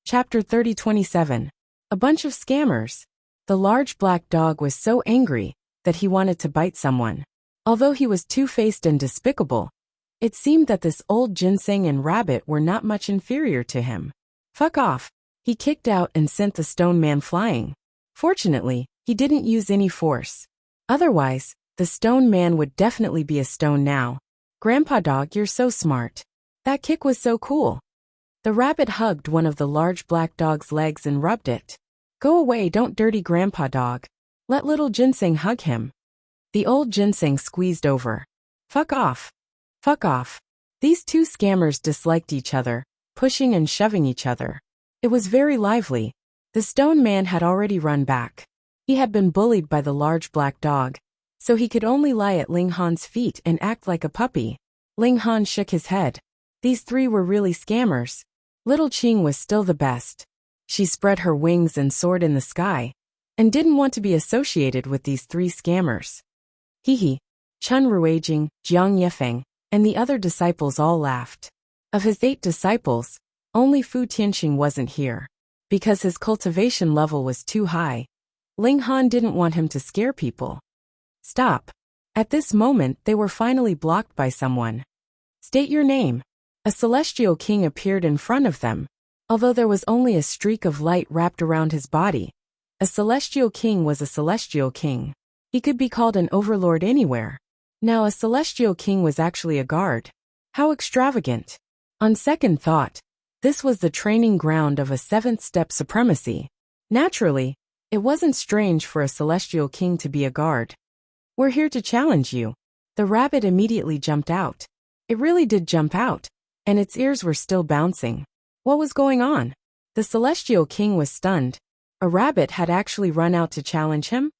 Chapter 30:27. A bunch of scammers. The large black dog was so angry that he wanted to bite someone. Although he was two-faced and despicable, it seemed that this old ginseng and rabbit were not much inferior to him. Fuck off. He kicked out and sent the stone man flying. Fortunately, he didn't use any force. Otherwise, the stone man would definitely be a stone now. Grandpa Dog, you're so smart. That kick was so cool. The rabbit hugged one of the large black dog's legs and rubbed it. Go away, don't dirty Grandpa Dog. Let little ginseng hug him. The old ginseng squeezed over. Fuck off. Fuck off. These two scammers disliked each other, pushing and shoving each other. It was very lively. The stone man had already run back. He had been bullied by the large black dog, so he could only lie at Ling Han's feet and act like a puppy. Ling Han shook his head. These three were really scammers. Little Qing was still the best. She spread her wings and soared in the sky, and didn't want to be associated with these three scammers. Hee. Chun Ruijing, Jiang Yefeng, and the other disciples all laughed. Of his 8 disciples, only Fu Tianqing wasn't here. Because his cultivation level was too high, Ling Han didn't want him to scare people. Stop. At this moment they were finally blocked by someone. State your name. A celestial king appeared in front of them. Although there was only a streak of light wrapped around his body, a celestial king was a celestial king. He could be called an overlord anywhere. Now a celestial king was actually a guard. How extravagant. On second thought, this was the training ground of a 7th-step supremacy. Naturally, it wasn't strange for a celestial king to be a guard. We're here to challenge you. The rabbit immediately jumped out. It really did jump out, and its ears were still bouncing. What was going on? The celestial king was stunned. A rabbit had actually run out to challenge him?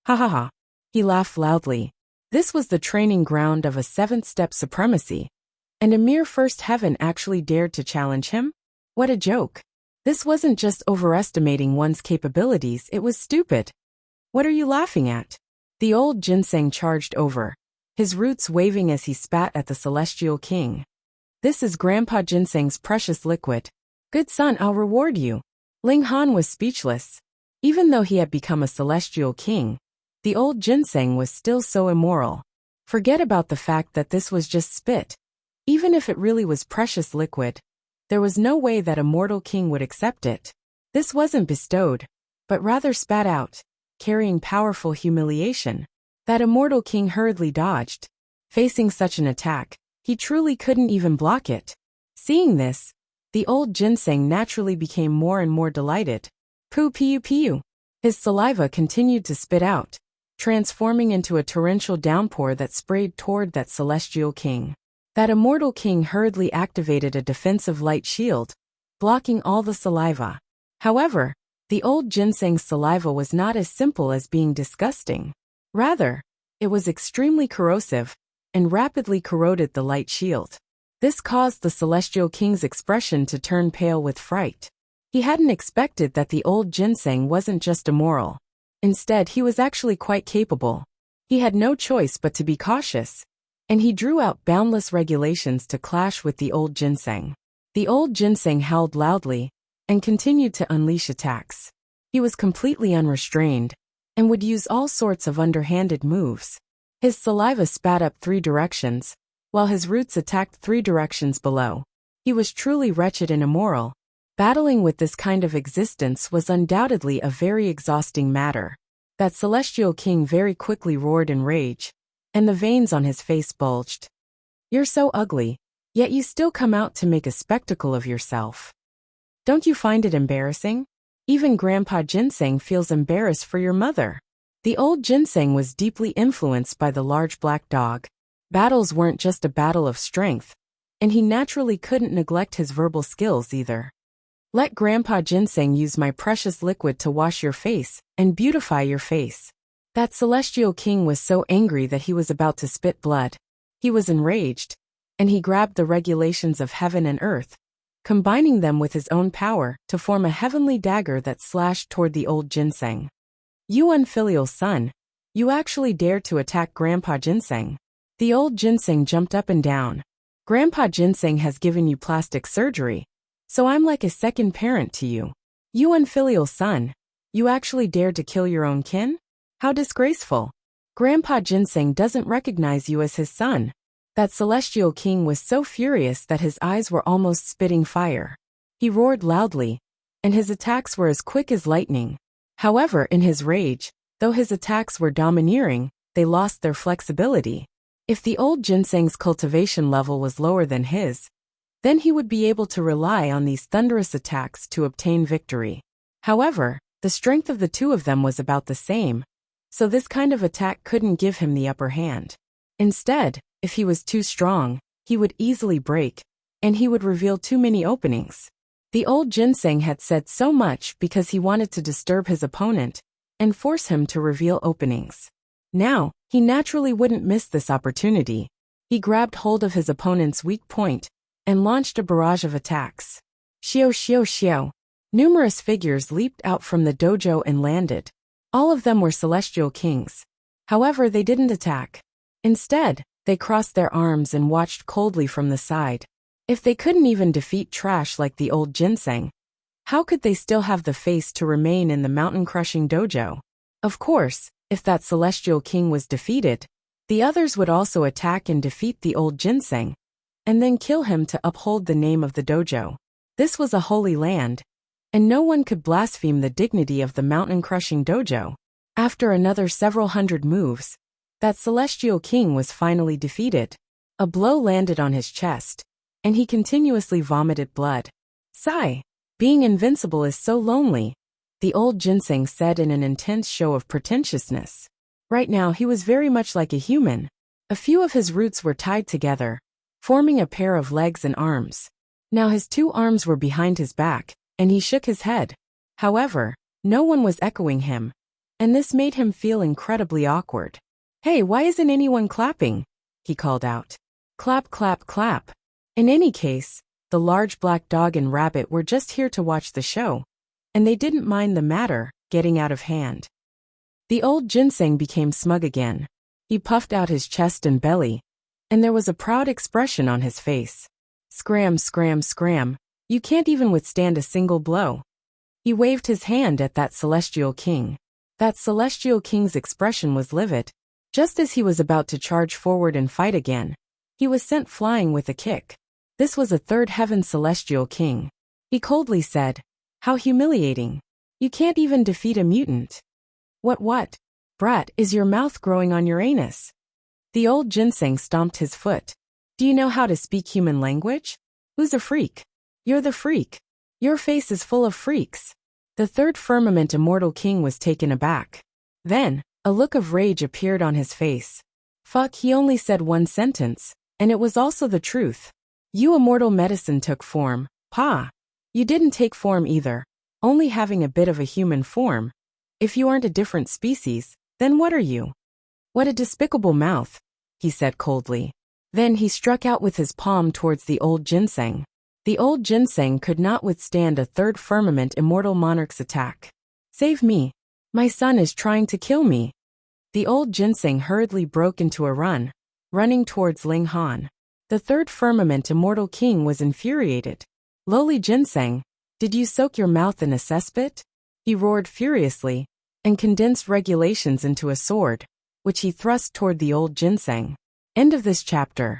Ha ha ha. He laughed loudly. This was the training ground of a 7th-step supremacy, and a mere first heaven actually dared to challenge him? What a joke. This wasn't just overestimating one's capabilities, it was stupid. What are you laughing at? The old ginseng charged over, his roots waving as he spat at the celestial king. This is Grandpa Ginseng's precious liquid. Good son, I'll reward you. Ling Han was speechless. Even though he had become a celestial king, the old ginseng was still so immoral. Forget about the fact that this was just spit. Even if it really was precious liquid, there was no way that a mortal king would accept it. This wasn't bestowed, but rather spat out, carrying powerful humiliation. That immortal king hurriedly dodged. Facing such an attack, he truly couldn't even block it. Seeing this, the old ginseng naturally became more and more delighted. Poo. His saliva continued to spit out, transforming into a torrential downpour that sprayed toward that celestial king. That immortal king hurriedly activated a defensive light shield, blocking all the saliva. However, the old ginseng's saliva was not as simple as being disgusting. Rather, it was extremely corrosive, and rapidly corroded the light shield. This caused the celestial king's expression to turn pale with fright. He hadn't expected that the old ginseng wasn't just immoral. Instead, he was actually quite capable. He had no choice but to be cautious, and he drew out boundless regulations to clash with the old ginseng. The old ginseng howled loudly, and continued to unleash attacks. He was completely unrestrained, and would use all sorts of underhanded moves. His saliva spat up 3 directions, while his roots attacked 3 directions below. He was truly wretched and immoral. Battling with this kind of existence was undoubtedly a very exhausting matter. That celestial king very quickly roared in rage, and the veins on his face bulged. You're so ugly, yet you still come out to make a spectacle of yourself. Don't you find it embarrassing? Even Grandpa Ginseng feels embarrassed for your mother. The old ginseng was deeply influenced by the large black dog. Battles weren't just a battle of strength, and he naturally couldn't neglect his verbal skills either. Let Grandpa Ginseng use my precious liquid to wash your face and beautify your face. That celestial king was so angry that he was about to spit blood. He was enraged, and he grabbed the regulations of heaven and earth, combining them with his own power to form a heavenly dagger that slashed toward the old ginseng. You unfilial son, you actually dared to attack Grandpa Ginseng. The old ginseng jumped up and down. Grandpa Ginseng has given you plastic surgery, So I'm like a second parent to you. You unfilial son. You actually dared to kill your own kin? How disgraceful. Grandpa Ginseng doesn't recognize you as his son. That celestial king was so furious that his eyes were almost spitting fire. He roared loudly, and his attacks were as quick as lightning. However, in his rage, though his attacks were domineering, they lost their flexibility. If the old Ginseng's cultivation level was lower than his, then he would be able to rely on these thunderous attacks to obtain victory. However, the strength of the two of them was about the same, so this kind of attack couldn't give him the upper hand. Instead, if he was too strong, he would easily break, and he would reveal too many openings. The old Ginseng had said so much because he wanted to disturb his opponent and force him to reveal openings. Now, he naturally wouldn't miss this opportunity. He grabbed hold of his opponent's weak point and launched a barrage of attacks. Xiao xiao xiao. Numerous figures leaped out from the dojo and landed. All of them were celestial kings. However, they didn't attack. Instead, they crossed their arms and watched coldly from the side. If they couldn't even defeat trash like the old Ginseng, how could they still have the face to remain in the mountain-crushing dojo? Of course, if that celestial king was defeated, the others would also attack and defeat the old Ginseng, and then kill him to uphold the name of the dojo. This was a holy land, and no one could blaspheme the dignity of the mountain-crushing dojo. After another several hundred moves, that celestial king was finally defeated. A blow landed on his chest, and he continuously vomited blood. Sigh. Being invincible is so lonely, the old Ginseng said in an intense show of pretentiousness. Right now he was very much like a human. A few of his roots were tied together, forming a pair of legs and arms. Now his two arms were behind his back, and he shook his head. However, no one was echoing him, and this made him feel incredibly awkward. Hey, why isn't anyone clapping? He called out. Clap, clap, clap. In any case, the large black dog and rabbit were just here to watch the show, and they didn't mind the matter getting out of hand. The old Ginseng became smug again. He puffed out his chest and belly, and there was a proud expression on his face. Scram, scram, scram. You can't even withstand a single blow. He waved his hand at that celestial king. That celestial king's expression was livid. Just as he was about to charge forward and fight again, he was sent flying with a kick. This was a third heaven celestial king. He coldly said, "How humiliating. You can't even defeat a mutant." What? Brat, is your mouth growing on your anus? The old Ginseng stomped his foot. Do you know how to speak human language? Who's a freak? You're the freak. Your face is full of freaks. The third firmament immortal king was taken aback. Then, a look of rage appeared on his face. Fuck, he only said one sentence, and it was also the truth. You immortal medicine took form, pa. You didn't take form either, only having a bit of a human form. If you aren't a different species, then what are you? What a despicable mouth, he said coldly. Then he struck out with his palm towards the old Ginseng. The old Ginseng could not withstand a third firmament immortal monarch's attack. Save me. My son is trying to kill me. The old Ginseng hurriedly broke into a run, running towards Ling Han. The third firmament immortal king was infuriated. Lowly Ginseng, did you soak your mouth in a cesspit? He roared furiously, and condensed regulations into a sword, which he thrust toward the old Ginseng. End of this chapter.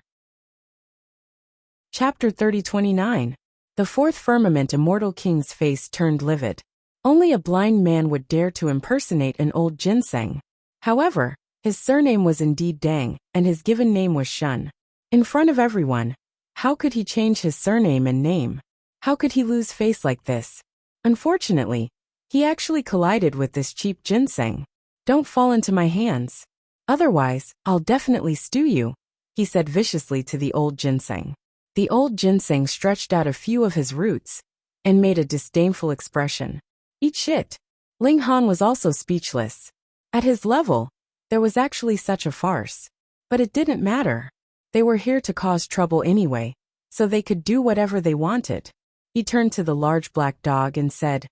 Chapter 30-29. The fourth firmament immortal king's face turned livid. Only a blind man would dare to impersonate an old Ginseng. However, his surname was indeed Dang, and his given name was Shun. In front of everyone, how could he change his surname and name? How could he lose face like this? Unfortunately, he actually collided with this cheap Ginseng. Don't fall into my hands. Otherwise, I'll definitely stew you, he said viciously to the old Ginseng. The old Ginseng stretched out a few of his roots and made a disdainful expression. Eat shit. Ling Han was also speechless. At his level, there was actually such a farce. But it didn't matter. They were here to cause trouble anyway, so they could do whatever they wanted. He turned to the large black dog and said,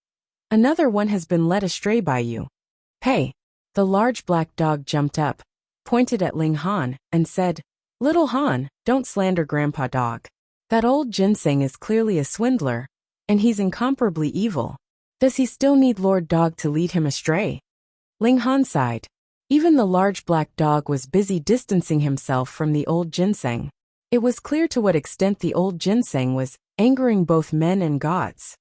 "Another one has been led astray by you." Hey! The large black dog jumped up, pointed at Ling Han, and said, "Little Han, don't slander Grandpa Dog. That old Ginseng is clearly a swindler, and he's incomparably evil. Does he still need Lord Dog to lead him astray? Ling Han sighed. Even the large black dog was busy distancing himself from the old ginseng. It was clear to what extent the old ginseng was angering both men and gods.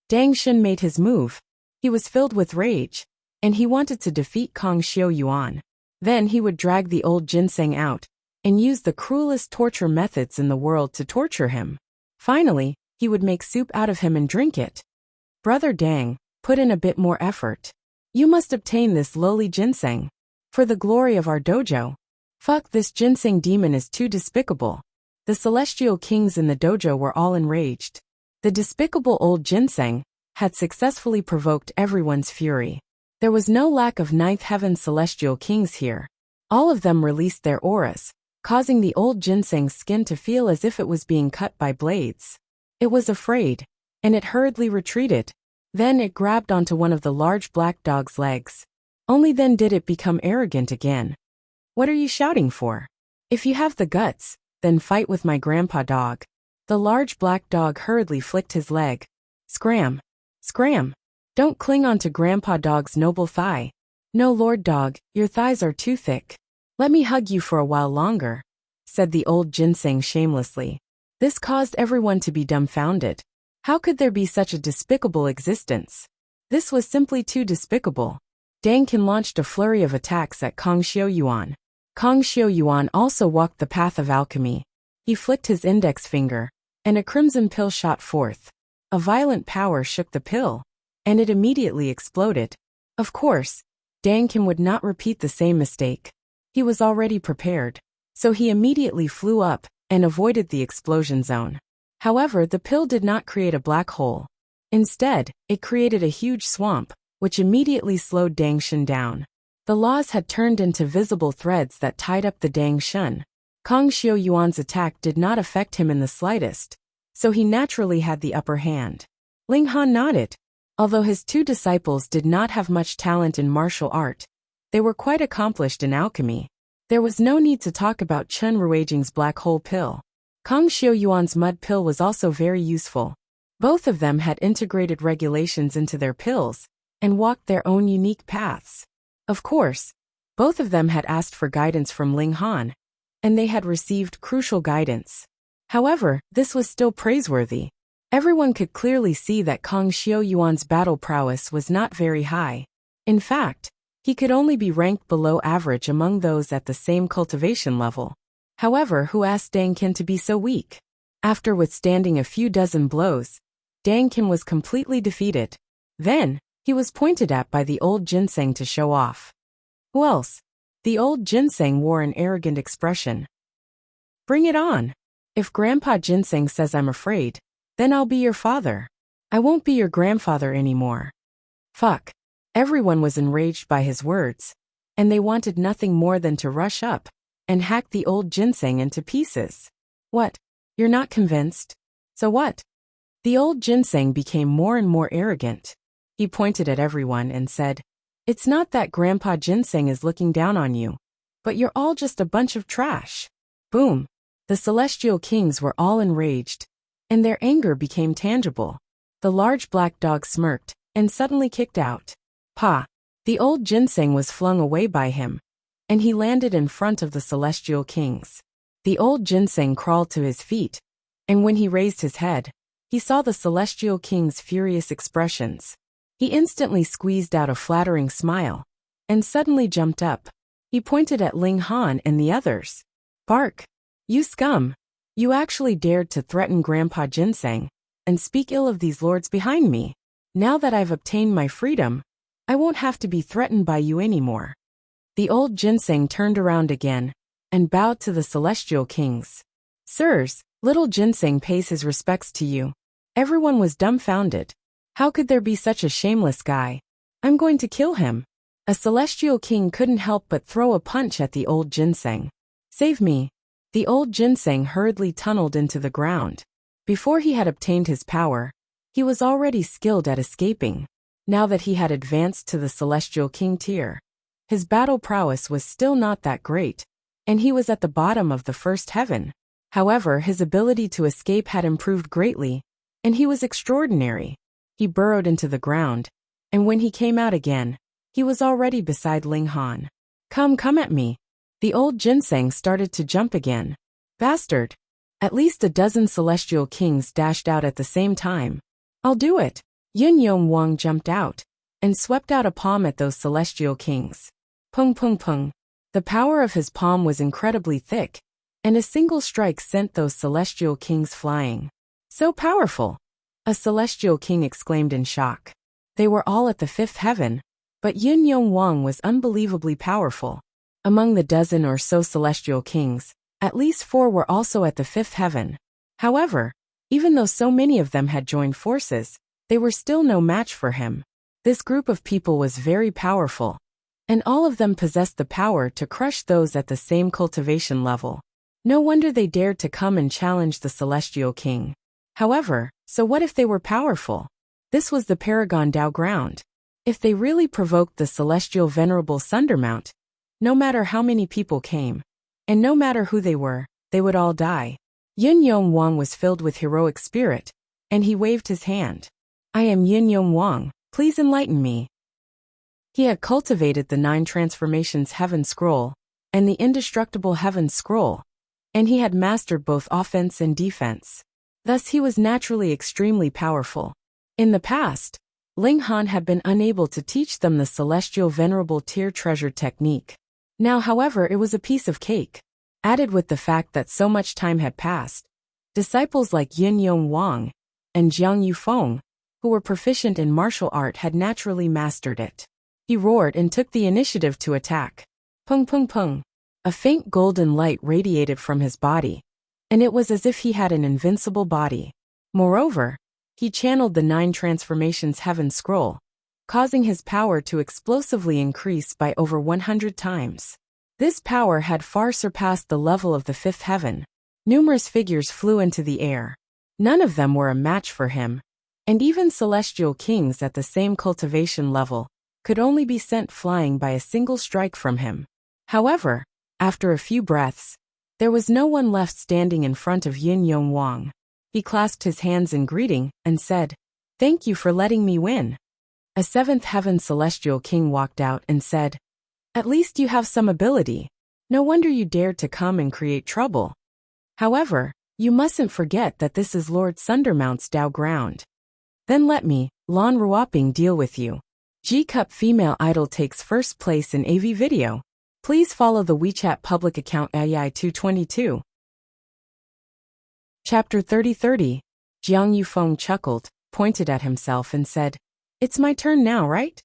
Dang Shun made his move. He was filled with rage, and he wanted to defeat Kong Xiao Yuan. Then he would drag the old ginseng out and use the cruelest torture methods in the world to torture him. Finally, he would make soup out of him and drink it. Brother Dang, put in a bit more effort. You must obtain this lowly ginseng. For the glory of our dojo. Fuck, this ginseng demon is too despicable. The celestial kings in the dojo were all enraged. The despicable old ginseng had successfully provoked everyone's fury. There was no lack of ninth heaven celestial kings here. All of them released their auras, causing the old ginseng's skin to feel as if it was being cut by blades. It was afraid, and it hurriedly retreated. Then it grabbed onto one of the large black dog's legs. Only then did it become arrogant again. What are you shouting for? If you have the guts, then fight with my grandpa dog. The large black dog hurriedly flicked his leg. Scram! Scram! Don't cling onto grandpa dog's noble thigh. No, Lord Dog, your thighs are too thick. Let me hug you for a while longer, said the old ginseng shamelessly. This caused everyone to be dumbfounded. How could there be such a despicable existence? This was simply too despicable. Dang Qin launched a flurry of attacks at Kong Xiao Yuan. Kong Xiao Yuan also walked the path of alchemy. He flicked his index finger, and a crimson pill shot forth. A violent power shook the pill, and it immediately exploded. Of course, Dang Qin would not repeat the same mistake. He was already prepared, so he immediately flew up and avoided the explosion zone. However, the pill did not create a black hole. Instead, it created a huge swamp, which immediately slowed Dang Shun down. The laws had turned into visible threads that tied up the Dang Shun. Kong Xiao Yuan's attack did not affect him in the slightest, so he naturally had the upper hand. Ling Han nodded. Although his two disciples did not have much talent in martial art, they were quite accomplished in alchemy. There was no need to talk about Chen Ruijing's black hole pill. Kong Xiao Yuan's mud pill was also very useful. Both of them had integrated regulations into their pills and walked their own unique paths. Of course, both of them had asked for guidance from Ling Han, and they had received crucial guidance. However, this was still praiseworthy. Everyone could clearly see that Kong Xiao Yuan's battle prowess was not very high. In fact, he could only be ranked below average among those at the same cultivation level. However, who asked Dang Qin to be so weak? After withstanding a few dozen blows, Dang Qin was completely defeated. Then, he was pointed at by the old ginseng to show off. Who else? The old ginseng wore an arrogant expression. Bring it on. If Grandpa Ginseng says I'm afraid, then I'll be your father. I won't be your grandfather anymore. Fuck. Everyone was enraged by his words, and they wanted nothing more than to rush up and hack the old ginseng into pieces. What? You're not convinced? So what? The old ginseng became more and more arrogant. He pointed at everyone and said, It's not that Grandpa Ginseng is looking down on you, but you're all just a bunch of trash. Boom. The celestial kings were all enraged, and their anger became tangible. The large black dog smirked and suddenly kicked out. Pa! The old ginseng was flung away by him, and he landed in front of the celestial kings. The old ginseng crawled to his feet, and when he raised his head, he saw the celestial king's furious expressions. He instantly squeezed out a flattering smile, and suddenly jumped up. He pointed at Ling Han and the others. Bark! You scum! You actually dared to threaten Grandpa Ginseng, and speak ill of these lords behind me. Now that I've obtained my freedom, I won't have to be threatened by you anymore. The old ginseng turned around again, and bowed to the celestial kings. Sirs, little ginseng pays his respects to you. Everyone was dumbfounded. How could there be such a shameless guy? I'm going to kill him. A celestial king couldn't help but throw a punch at the old ginseng. Save me. The old ginseng hurriedly tunneled into the ground. Before he had obtained his power, he was already skilled at escaping. Now that he had advanced to the celestial king tier, his battle prowess was still not that great, and he was at the bottom of the first heaven. However, his ability to escape had improved greatly, And he was extraordinary. He burrowed into the ground, and when he came out again, he was already beside Ling Han. Come at me. The old ginseng started to jump again. Bastard. At least a dozen celestial kings dashed out at the same time. I'll do it. Yun Yong Wang jumped out and swept out a palm at those celestial kings. Pung pung pung. The power of his palm was incredibly thick, and a single strike sent those celestial kings flying. So powerful! A celestial king exclaimed in shock. They were all at the fifth heaven, but Yun Yong Wang was unbelievably powerful. Among the dozen or so celestial kings, at least 4 were also at the fifth heaven. However, even though so many of them had joined forces, they were still no match for him. This group of people was very powerful, and all of them possessed the power to crush those at the same cultivation level. No wonder they dared to come and challenge the celestial king. However, so what if they were powerful? This was the Paragon Dao ground. If they really provoked the celestial venerable Sundermount, no matter how many people came, and no matter who they were, they would all die. Yun Yong Wang was filled with heroic spirit, and he waved his hand. I am Yun Yong Wang, please enlighten me. He had cultivated the 9 transformations heaven scroll, and the indestructible heaven scroll, and he had mastered both offense and defense. Thus he was naturally extremely powerful. In the past, Ling Han had been unable to teach them the celestial venerable tier treasure technique. Now, however, it was a piece of cake. Added with the fact that so much time had passed, disciples like Yin Yong Wang and Jiang Yufeng, who were proficient in martial art, had naturally mastered it. He roared and took the initiative to attack. Pung pung pung. A faint golden light radiated from his body, and it was as if he had an invincible body. Moreover, he channeled the 9 transformations heaven scroll, causing his power to explosively increase by over 100 times. This power had far surpassed the level of the 5th heaven. Numerous figures flew into the air. None of them were a match for him, and even celestial kings at the same cultivation level could only be sent flying by a single strike from him. However, after a few breaths, there was no one left standing in front of Yin Yong Wang. He clasped his hands in greeting and said, "Thank you for letting me win." A 7th heaven celestial king walked out and said, "At least you have some ability. No wonder you dared to come and create trouble. However, you mustn't forget that this is Lord Sundermount's Dao ground. Then let me, Lan Ruoping, deal with you." G-Cup female idol takes first place in AV video. Please follow the WeChat public account AI222. Chapter 30:30. Jiang Yufeng chuckled, pointed at himself and said, "It's my turn now, right?"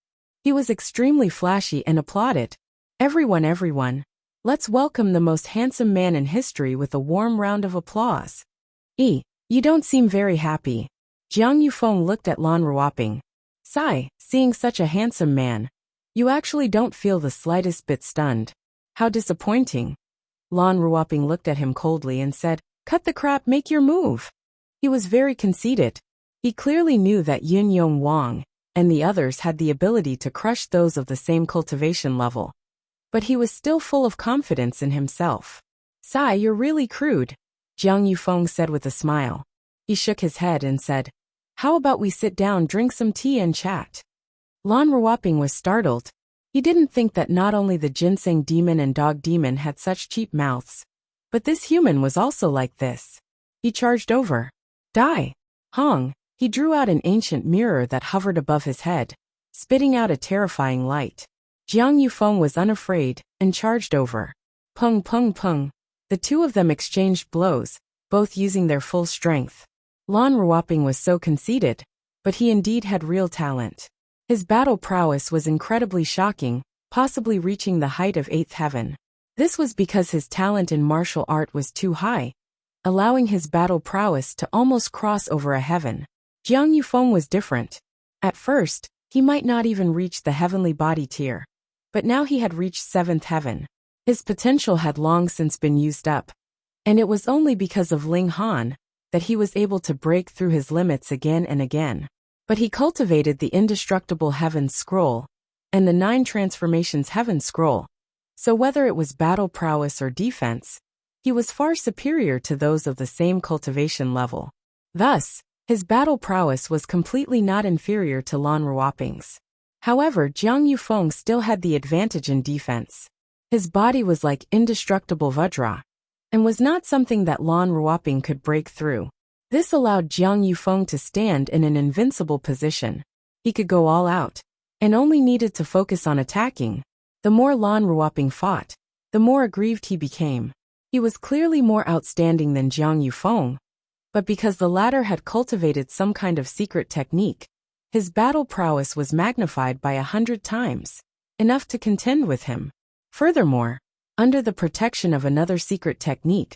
He was extremely flashy and applauded. Everyone, let's welcome the most handsome man in history with a warm round of applause." You don't seem very happy." Jiang Yufeng looked at Lan Ruoping. "Sigh, seeing such a handsome man. You actually don't feel the slightest bit stunned. How disappointing." Lan Ruoping looked at him coldly and said, "Cut the crap, make your move." He was very conceited. He clearly knew that Yun Yong Wang and the others had the ability to crush those of the same cultivation level. But he was still full of confidence in himself. "Sigh, you're really crude," Jiang Yufeng said with a smile. He shook his head and said, "How about we sit down, drink some tea and chat?" Lan Ruoping was startled. He didn't think that not only the ginseng demon and dog demon had such cheap mouths, but this human was also like this. He charged over. "Dai! Hong!" He drew out an ancient mirror that hovered above his head, spitting out a terrifying light. Jiang Yufeng was unafraid and charged over. Pung pung pung. The two of them exchanged blows, both using their full strength. Lan Ruoping was so conceited, but he indeed had real talent. His battle prowess was incredibly shocking, possibly reaching the height of 8th heaven. This was because his talent in martial art was too high, allowing his battle prowess to almost cross over a heaven. Jiang Yufeng was different. At first, he might not even reach the heavenly body tier, but now he had reached 7th heaven. His potential had long since been used up, and it was only because of Ling Han that he was able to break through his limits again and again. But he cultivated the indestructible heaven scroll and the 9 transformations heaven scroll, so whether it was battle prowess or defense, he was far superior to those of the same cultivation level. Thus, His battle prowess was completely not inferior to Lan Ruoping's. However, Jiang Yufeng still had the advantage in defense. His body was like indestructible Vajra, and was not something that Lan Ruoping could break through. This allowed Jiang Yufeng to stand in an invincible position. He could go all out, and only needed to focus on attacking. The more Lan Ruoping fought, the more aggrieved he became. He was clearly more outstanding than Jiang Yufeng, but because the latter had cultivated some kind of secret technique, his battle prowess was magnified by 100 times, enough to contend with him. Furthermore, under the protection of another secret technique,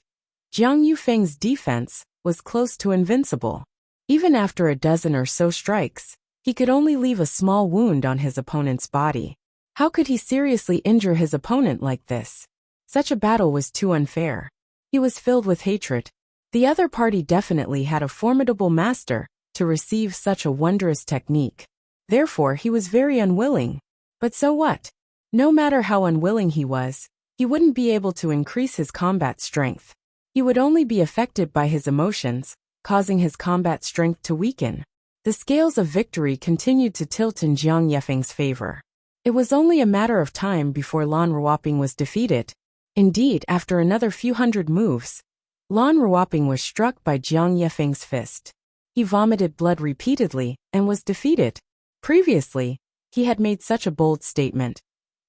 Jiang Yufeng's defense was close to invincible. Even after a dozen or so strikes, he could only leave a small wound on his opponent's body. How could he seriously injure his opponent like this? Such a battle was too unfair. He was filled with hatred. The other party definitely had a formidable master to receive such a wondrous technique. Therefore, he was very unwilling. But so what? No matter how unwilling he was, he wouldn't be able to increase his combat strength. He would only be affected by his emotions, causing his combat strength to weaken. The scales of victory continued to tilt in Jiang Yufeng's favor. It was only a matter of time before Lan Ruoping was defeated. Indeed, after another few hundred moves, Lan Ruoping was struck by Jiang Yufeng's fist. He vomited blood repeatedly and was defeated. Previously, he had made such a bold statement,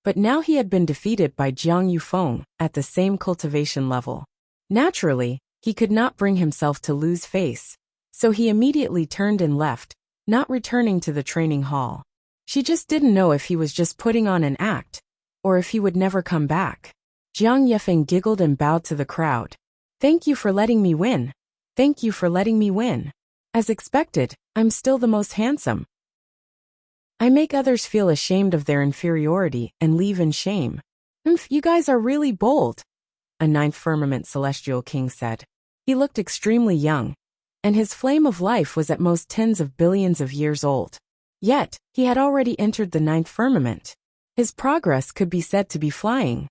but now he had been defeated by Jiang Yufeng at the same cultivation level. Naturally, he could not bring himself to lose face, so he immediately turned and left, not returning to the training hall. She just didn't know if he was just putting on an act, or if he would never come back. Jiang Yufeng giggled and bowed to the crowd. "Thank you for letting me win. Thank you for letting me win. As expected, I'm still the most handsome. I make others feel ashamed of their inferiority and leave in shame. You guys are really bold," a ninth firmament celestial king said. He looked extremely young, and his flame of life was at most tens of billions of years old. Yet, he had already entered the ninth firmament. His progress could be said to be flying.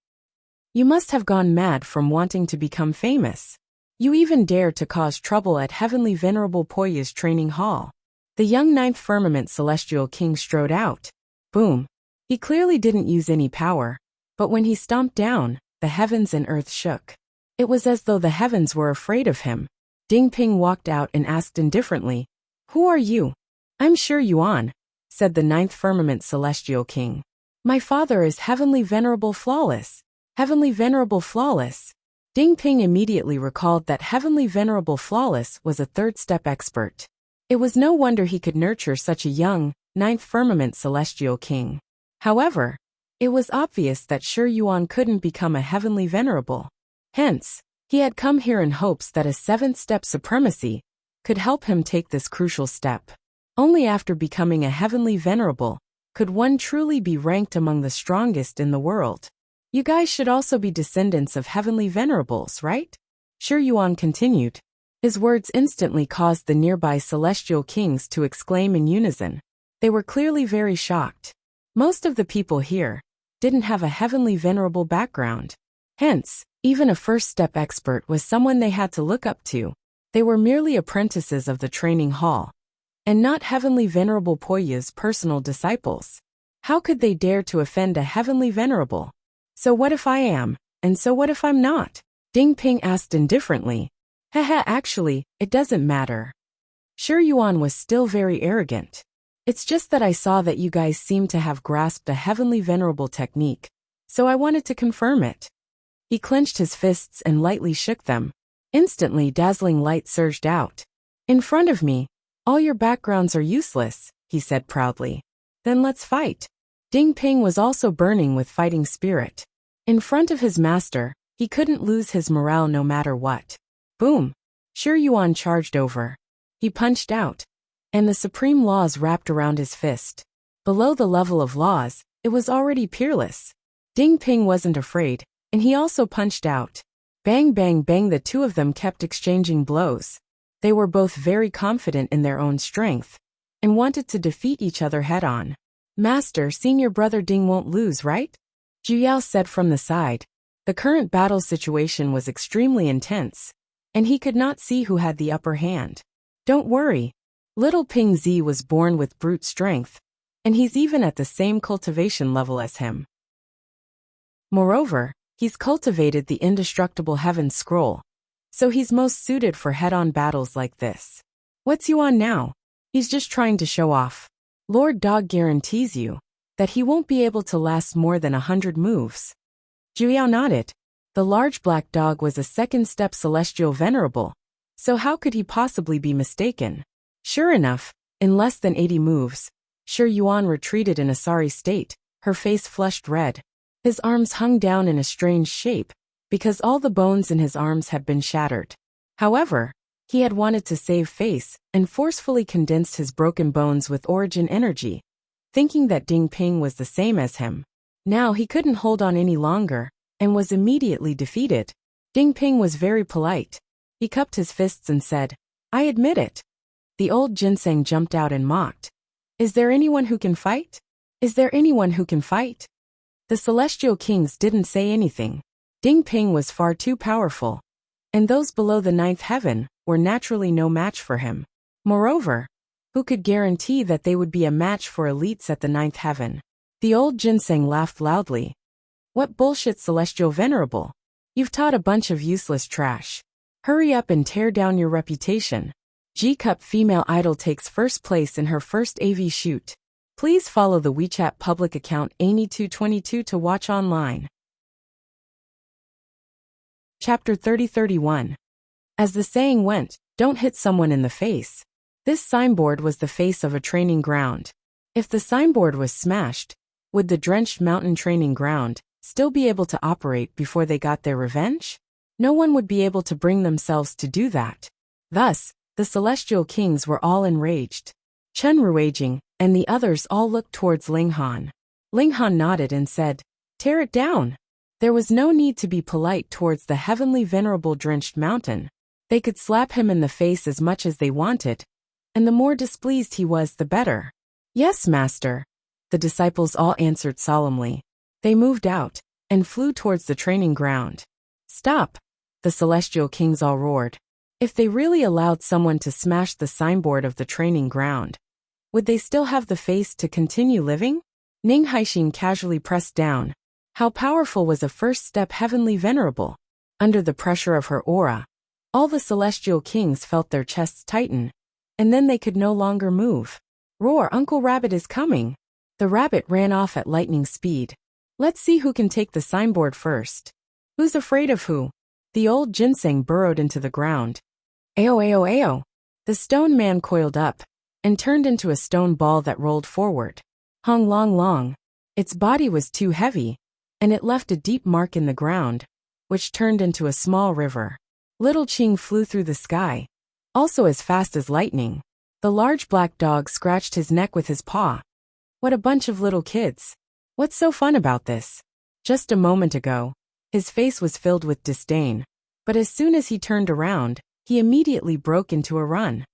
"You must have gone mad from wanting to become famous. You even dared to cause trouble at Heavenly Venerable Poya's training hall." The young ninth firmament celestial king strode out. Boom. He clearly didn't use any power, but when he stomped down, the heavens and earth shook. It was as though the heavens were afraid of him. Ding Ping walked out and asked indifferently, "Who are you?" "I'm Shi Yuan," said the ninth firmament celestial king. "My father is Heavenly Venerable Flawless." Heavenly Venerable Flawless. Ding Ping immediately recalled that Heavenly Venerable Flawless was a third-step expert. It was no wonder he could nurture such a young, ninth firmament celestial king. However, it was obvious that Shi Yuan couldn't become a Heavenly Venerable. Hence, he had come here in hopes that a seventh-step supremacy could help him take this crucial step. Only after becoming a Heavenly Venerable could one truly be ranked among the strongest in the world. "You guys should also be descendants of Heavenly Venerables, right?" Shi Yuan continued. His words instantly caused the nearby celestial kings to exclaim in unison. They were clearly very shocked. Most of the people here didn't have a Heavenly Venerable background. Hence, even a first-step expert was someone they had to look up to. They were merely apprentices of the training hall, and not Heavenly Venerable Poya's personal disciples. How could they dare to offend a Heavenly Venerable? "So what if I am, and so what if I'm not?" Ding Ping asked indifferently. "Haha, actually, it doesn't matter." Shi Yuan was still very arrogant. "It's just that I saw that you guys seem to have grasped a Heavenly Venerable technique, so I wanted to confirm it." He clenched his fists and lightly shook them. Instantly, dazzling light surged out. "In front of me, all your backgrounds are useless," he said proudly. "Then let's fight." Ding Ping was also burning with fighting spirit. In front of his master, he couldn't lose his morale no matter what. Boom! Shi Yuan charged over. He punched out, and the supreme laws wrapped around his fist. Below the level of laws, it was already peerless. Ding Ping wasn't afraid, and he also punched out. Bang bang bang, the two of them kept exchanging blows. They were both very confident in their own strength, and wanted to defeat each other head-on. "Master, senior brother Ding won't lose, right?" Zhu Yao said from the side. The current battle situation was extremely intense, and he could not see who had the upper hand. "Don't worry, Little Ping Zi was born with brute strength, and he's even at the same cultivation level as him. Moreover, he's cultivated the indestructible Heaven Scroll, so he's most suited for head-on battles like this. What's you on now? He's just trying to show off. Lord Dog guarantees you that he won't be able to last more than 100 moves. Juyao nodded. The large black dog was a second-step celestial venerable, so how could he possibly be mistaken? Sure enough, in less than 80 moves, Shi Yuan retreated in a sorry state, her face flushed red. His arms hung down in a strange shape, because all the bones in his arms had been shattered. However, he had wanted to save face and forcefully condensed his broken bones with origin energy, thinking that Ding Ping was the same as him. Now he couldn't hold on any longer, and was immediately defeated. Ding Ping was very polite. He cupped his fists and said, "I admit it." The old ginseng jumped out and mocked. "Is there anyone who can fight? Is there anyone who can fight?" The celestial kings didn't say anything. Ding Ping was far too powerful, and those below the ninth heaven were naturally no match for him. Moreover, who could guarantee that they would be a match for elites at the ninth heaven? The old ginseng laughed loudly. "What bullshit, celestial venerable. You've taught a bunch of useless trash. Hurry up and tear down your reputation." G-Cup female idol takes first place in her first AV shoot. Please follow the WeChat public account Amy222 to watch online. Chapter 30-31. As the saying went, don't hit someone in the face. This signboard was the face of a training ground. If the signboard was smashed, would the drenched mountain training ground still be able to operate before they got their revenge? No one would be able to bring themselves to do that. Thus, the celestial kings were all enraged. Chen Ruijing and the others all looked towards Ling Han. Ling Han nodded and said, "Tear it down." There was no need to be polite towards the heavenly venerable drenched mountain. They could slap him in the face as much as they wanted, and the more displeased he was, the better. "Yes, master," the disciples all answered solemnly. They moved out and flew towards the training ground. "Stop!" the celestial kings all roared. If they really allowed someone to smash the signboard of the training ground, would they still have the face to continue living? Ning Haixin casually pressed down. How powerful was a first-step heavenly venerable? Under the pressure of her aura, all the celestial kings felt their chests tighten, and then they could no longer move. "Roar, Uncle Rabbit is coming!" The rabbit ran off at lightning speed. "Let's see who can take the signboard first." "Who's afraid of who?" The old ginseng burrowed into the ground. "Ayo, ayo, ayo!" The stone man coiled up and turned into a stone ball that rolled forward. Hung long long. Its body was too heavy, and it left a deep mark in the ground, which turned into a small river. Little Ching flew through the sky, also as fast as lightning. The large black dog scratched his neck with his paw. What a bunch of little kids. What's so fun about this? Just a moment ago, his face was filled with disdain, but as soon as he turned around, he immediately broke into a run.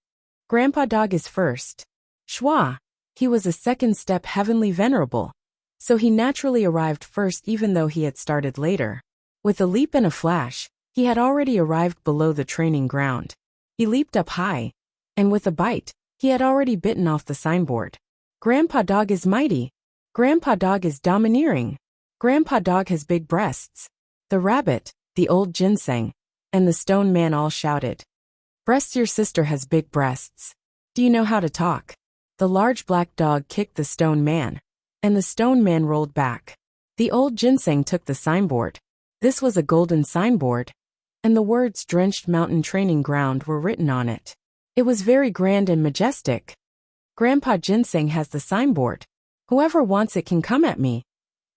Grandpa Dog is first. Schwa. He was a second-step heavenly venerable, so he naturally arrived first even though he had started later. With a leap and a flash, he had already arrived below the training ground. He leaped up high, and with a bite, he had already bitten off the signboard. Grandpa Dog is mighty. Grandpa Dog is domineering. Grandpa Dog has big breasts. The rabbit, the old ginseng, and the stone man all shouted. "Breasts, your sister has big breasts. Do you know how to talk?" The large black dog kicked the stone man, and the stone man rolled back. The old ginseng took the signboard. This was a golden signboard, and the words "Drenched Mountain Training Ground" were written on it. It was very grand and majestic. "Grandpa Ginseng has the signboard. Whoever wants it can come at me,"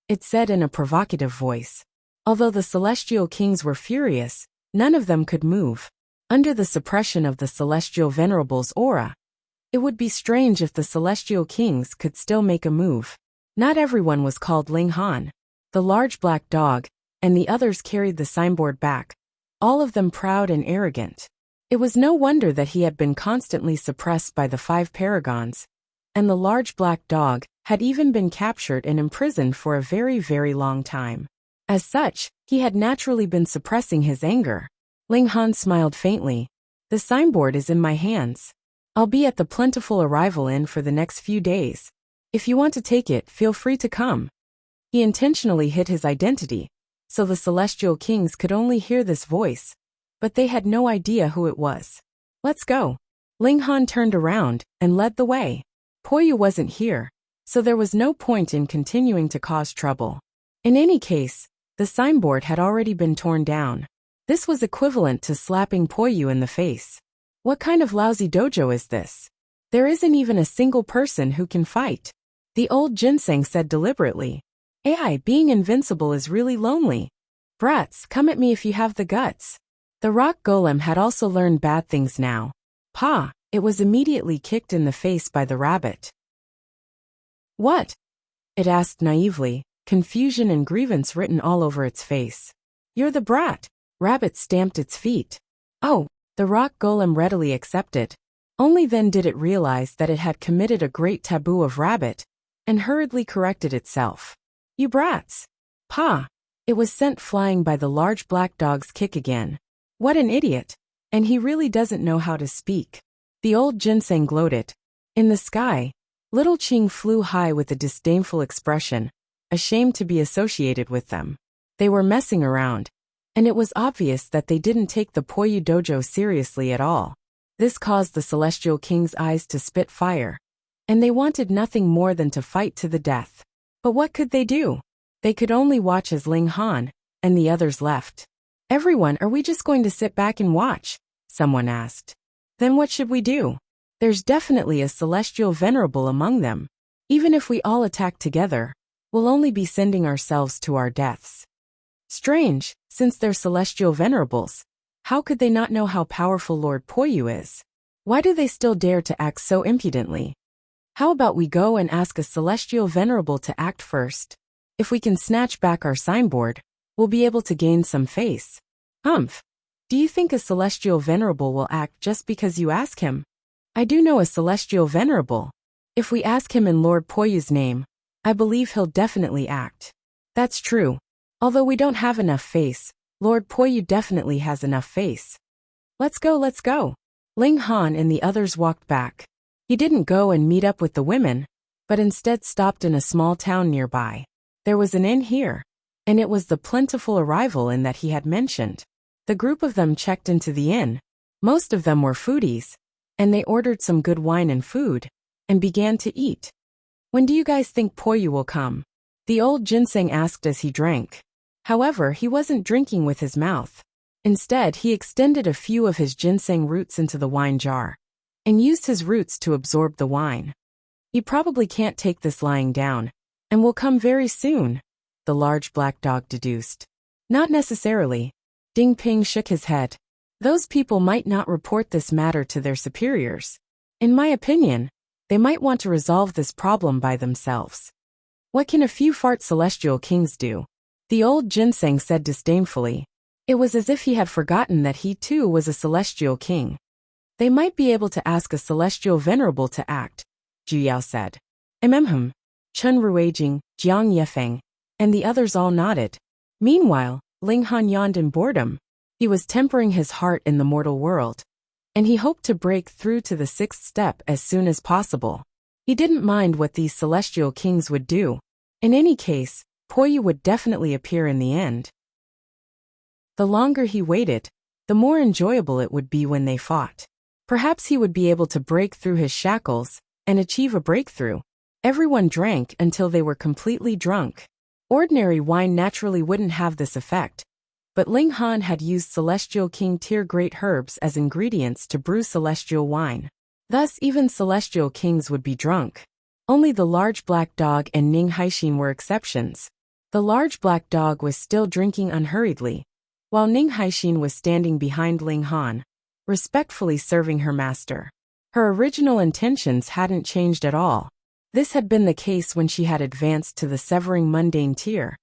it said in a provocative voice. Although the celestial kings were furious, none of them could move. Under the suppression of the celestial venerable's aura, it would be strange if the celestial kings could still make a move. Not everyone was called Ling Han. The large black dog and the others carried the signboard back, all of them proud and arrogant. It was no wonder that he had been constantly suppressed by the 5 paragons, and the large black dog had even been captured and imprisoned for a very, very long time. As such, he had naturally been suppressing his anger. Ling Han smiled faintly. "The signboard is in my hands." I'll be at the plentiful arrival inn for the next few days. If you want to take it, feel free to come. He intentionally hid his identity, so the celestial kings could only hear this voice, but they had no idea who it was. Let's go. Ling Han turned around and led the way. Poyu wasn't here, so there was no point in continuing to cause trouble. In any case, the signboard had already been torn down. This was equivalent to slapping Poyu in the face. What kind of lousy dojo is this? There isn't even a single person who can fight. The old ginseng said deliberately. AI, being invincible is really lonely. Brats, come at me if you have the guts. The rock golem had also learned bad things now. Pa, it was immediately kicked in the face by the rabbit. What? It asked naively, confusion and grievance written all over its face. You're the brat. Rabbit stamped its feet. Oh, the rock golem readily accepted. Only then did it realize that it had committed a great taboo of rabbit, and hurriedly corrected itself. You brats. Pa. It was sent flying by the large black dog's kick again. What an idiot. And he really doesn't know how to speak. The old ginseng gloated. In the sky, little Ching flew high with a disdainful expression, ashamed to be associated with them. They were messing around, and it was obvious that they didn't take the Poyu dojo seriously at all. This caused the celestial king's eyes to spit fire, and they wanted nothing more than to fight to the death. But what could they do? They could only watch as Ling Han and the others left. Everyone, are we just going to sit back and watch? Someone asked. Then what should we do? There's definitely a celestial venerable among them. Even if we all attack together, we'll only be sending ourselves to our deaths. Strange, since they're celestial venerables. How could they not know how powerful Lord Poyu is? Why do they still dare to act so impudently? How about we go and ask a celestial venerable to act first? If we can snatch back our signboard, we'll be able to gain some face. Humph. Do you think a celestial venerable will act just because you ask him? I do know a celestial venerable. If we ask him in Lord Poyu's name, I believe he'll definitely act. That's true. Although we don't have enough face, Lord Poyu definitely has enough face. Let's go, let's go. Ling Han and the others walked back. He didn't go and meet up with the women, but instead stopped in a small town nearby. There was an inn here, and it was the plentiful arrival inn that he had mentioned. The group of them checked into the inn. Most of them were foodies, and they ordered some good wine and food, and began to eat. When do you guys think Poyu will come? The old ginseng asked as he drank. However, he wasn't drinking with his mouth. Instead, he extended a few of his ginseng roots into the wine jar, and used his roots to absorb the wine. He probably can't take this lying down, and will come very soon, the large black dog deduced. Not necessarily. Ding Ping shook his head. Those people might not report this matter to their superiors. In my opinion, they might want to resolve this problem by themselves. What can a few fart celestial kings do? The old ginseng said disdainfully. It was as if he had forgotten that he too was a celestial king. They might be able to ask a celestial venerable to act, Zhu Yao said. Chun Ruijing, Jiang Yefeng, and the others all nodded. Meanwhile, Ling Han yawned in boredom. He was tempering his heart in the mortal world, and he hoped to break through to the sixth step as soon as possible. He didn't mind what these celestial kings would do. In any case, Poyu would definitely appear in the end. The longer he waited, the more enjoyable it would be when they fought. Perhaps he would be able to break through his shackles and achieve a breakthrough. Everyone drank until they were completely drunk. Ordinary wine naturally wouldn't have this effect, but Ling Han had used Celestial King tier great herbs as ingredients to brew celestial wine. Thus, even celestial kings would be drunk. Only the large black dog and Ning Haixin were exceptions. The large black dog was still drinking unhurriedly, while Ning Haixin was standing behind Ling Han, respectfully serving her master. Her original intentions hadn't changed at all. This had been the case when she had advanced to the severing mundane tier,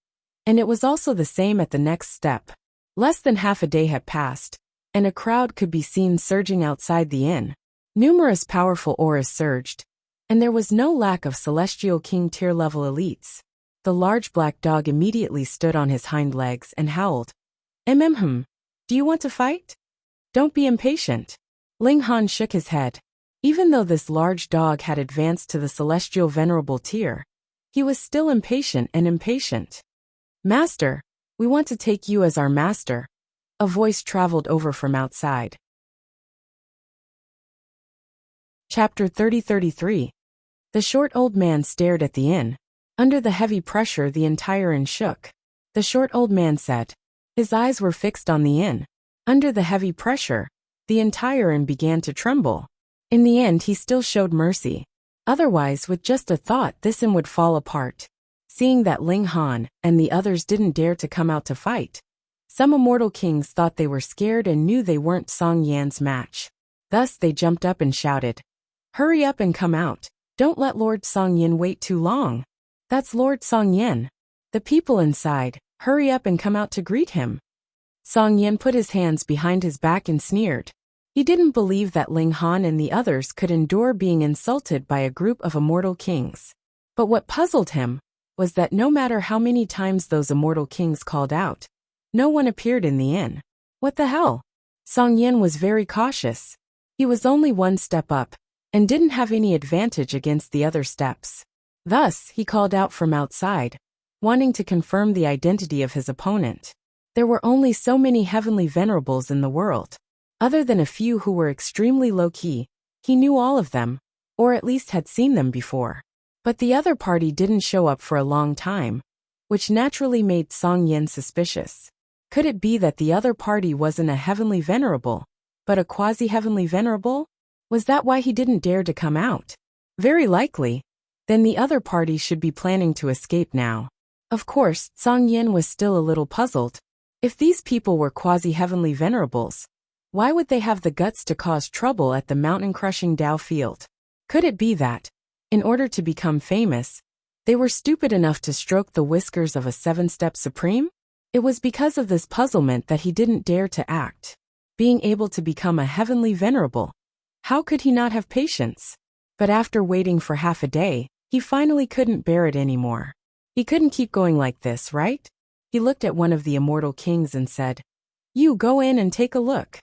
and it was also the same at the next step. Less than half a day had passed, and a crowd could be seen surging outside the inn. Numerous powerful auras surged, and there was no lack of Celestial King tier level elites. The large black dog immediately stood on his hind legs and howled. Do you want to fight? Don't be impatient. Ling Han shook his head. Even though this large dog had advanced to the celestial venerable tier, he was still impatient and impatient. "Master, we want to take you as our master," a voice traveled over from outside. Chapter 30-33. The short old man stared at the inn. Under the heavy pressure, the entire inn shook. The short old man said. His eyes were fixed on the inn. Under the heavy pressure, the entire inn began to tremble. In the end, he still showed mercy. Otherwise, with just a thought, this inn would fall apart. Seeing that Ling Han and the others didn't dare to come out to fight, some immortal kings thought they were scared and knew they weren't Song Yan's match. Thus they jumped up and shouted, "Hurry up and come out. Don't let Lord Song Yan wait too long." "That's Lord Song Yan." The people inside, "Hurry up and come out to greet him." Song Yan put his hands behind his back and sneered. He didn't believe that Ling Han and the others could endure being insulted by a group of immortal kings. But what puzzled him was that no matter how many times those immortal kings called out, no one appeared in the inn. What the hell? Song Yan was very cautious. He was only one step up, and didn't have any advantage against the other steps. Thus, he called out from outside, wanting to confirm the identity of his opponent. There were only so many heavenly venerables in the world. Other than a few who were extremely low-key, he knew all of them, or at least had seen them before. But the other party didn't show up for a long time, which naturally made Song Yan suspicious. Could it be that the other party wasn't a heavenly venerable, but a quasi-heavenly venerable? Was that why he didn't dare to come out? Very likely. Then the other party should be planning to escape now. Of course, Song Yan was still a little puzzled. If these people were quasi-heavenly venerables, why would they have the guts to cause trouble at the mountain-crushing Dao field? Could it be that, in order to become famous, they were stupid enough to stroke the whiskers of a seven-step supreme? It was because of this puzzlement that he didn't dare to act. Being able to become a heavenly venerable, how could he not have patience? But after waiting for half a day, he finally couldn't bear it anymore. He couldn't keep going like this, right? He looked at one of the immortal kings and said, "You go in and take a look."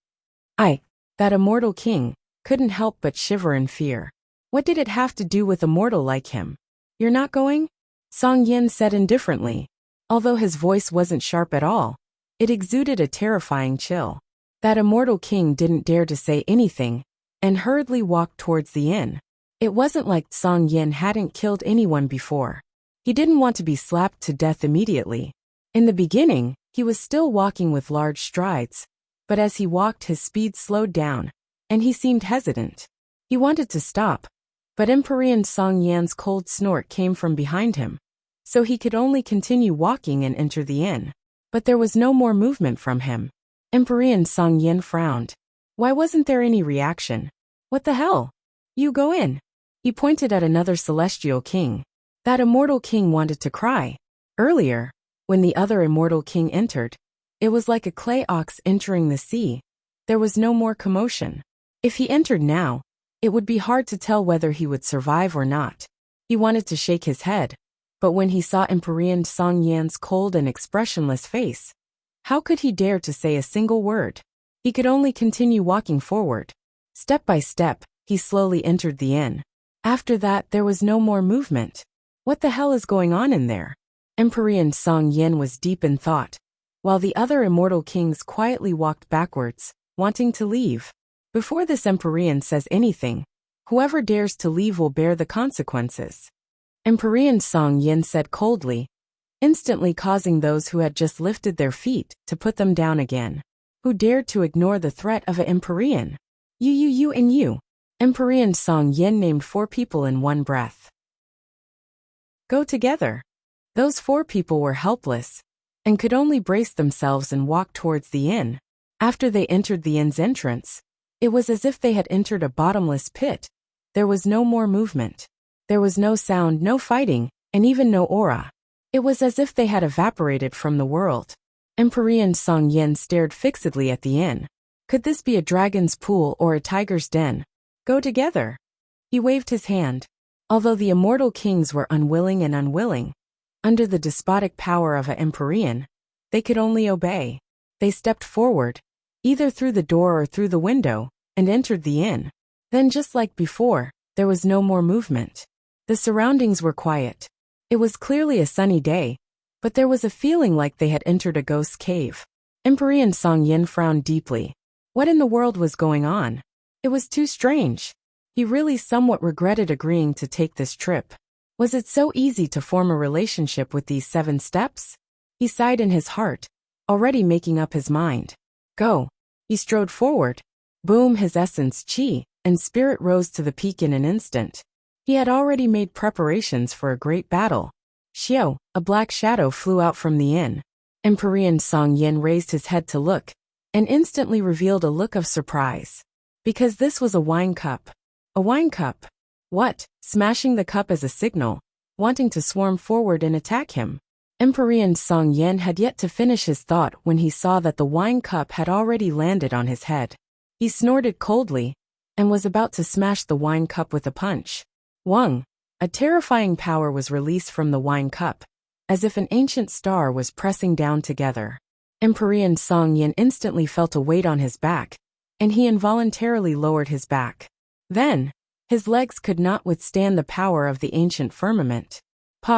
That immortal king, couldn't help but shiver in fear. What did it have to do with a mortal like him? "You're not going?" Song Yan said indifferently. Although his voice wasn't sharp at all, it exuded a terrifying chill. That immortal king didn't dare to say anything, and hurriedly walked towards the inn. It wasn't like Song Yan hadn't killed anyone before. He didn't want to be slapped to death immediately. In the beginning, he was still walking with large strides, but as he walked his speed slowed down, and he seemed hesitant. He wanted to stop, but Emperor Song Yan's cold snort came from behind him, so he could only continue walking and enter the inn. But there was no more movement from him. Emperor Song Yan frowned. Why wasn't there any reaction? "What the hell? You go in." He pointed at another celestial king. That immortal king wanted to cry. Earlier, when the other immortal king entered, it was like a clay ox entering the sea. There was no more commotion. If he entered now, it would be hard to tell whether he would survive or not. He wanted to shake his head, but when he saw Emperor Song Yan's cold and expressionless face, how could he dare to say a single word? He could only continue walking forward. Step by step, he slowly entered the inn. After that, there was no more movement. What the hell is going on in there? Emperor Song Yan was deep in thought, while the other immortal kings quietly walked backwards, wanting to leave. Before this Emperor says anything, whoever dares to leave will bear the consequences. Emperor Song Yan said coldly, instantly causing those who had just lifted their feet to put them down again. Who dared to ignore the threat of an Emperor? You and you. Emperor Song Yan named 4 people in one breath. Go together. Those 4 people were helpless, and could only brace themselves and walk towards the inn. After they entered the inn's entrance, it was as if they had entered a bottomless pit. There was no more movement. There was no sound, no fighting, and even no aura. It was as if they had evaporated from the world. Emperor Song Yan stared fixedly at the inn. Could this be a dragon's pool or a tiger's den? Go together. He waved his hand. Although the immortal kings were unwilling and unwilling, under the despotic power of an Emperor, they could only obey. They stepped forward, either through the door or through the window, and entered the inn. Then just like before, there was no more movement. The surroundings were quiet. It was clearly a sunny day, but there was a feeling like they had entered a ghost cave. Emperor Song Yin frowned deeply. What in the world was going on? It was too strange. He really somewhat regretted agreeing to take this trip. Was it so easy to form a relationship with these 7 steps? He sighed in his heart, already making up his mind. Go. He strode forward. Boom, his essence, chi, and spirit rose to the peak in an instant. He had already made preparations for a great battle. Xiao, a black shadow flew out from the inn. Emperor Song Yin raised his head to look, and instantly revealed a look of surprise. Because this was a wine cup. A wine cup? What? Smashing the cup as a signal, wanting to swarm forward and attack him. Emperor Song Yin had yet to finish his thought when he saw that the wine cup had already landed on his head. He snorted coldly, and was about to smash the wine cup with a punch. Wang! A terrifying power was released from the wine cup, as if an ancient star was pressing down together. Emperor Song Yin instantly felt a weight on his back, and he involuntarily lowered his back. Then, his legs could not withstand the power of the ancient firmament.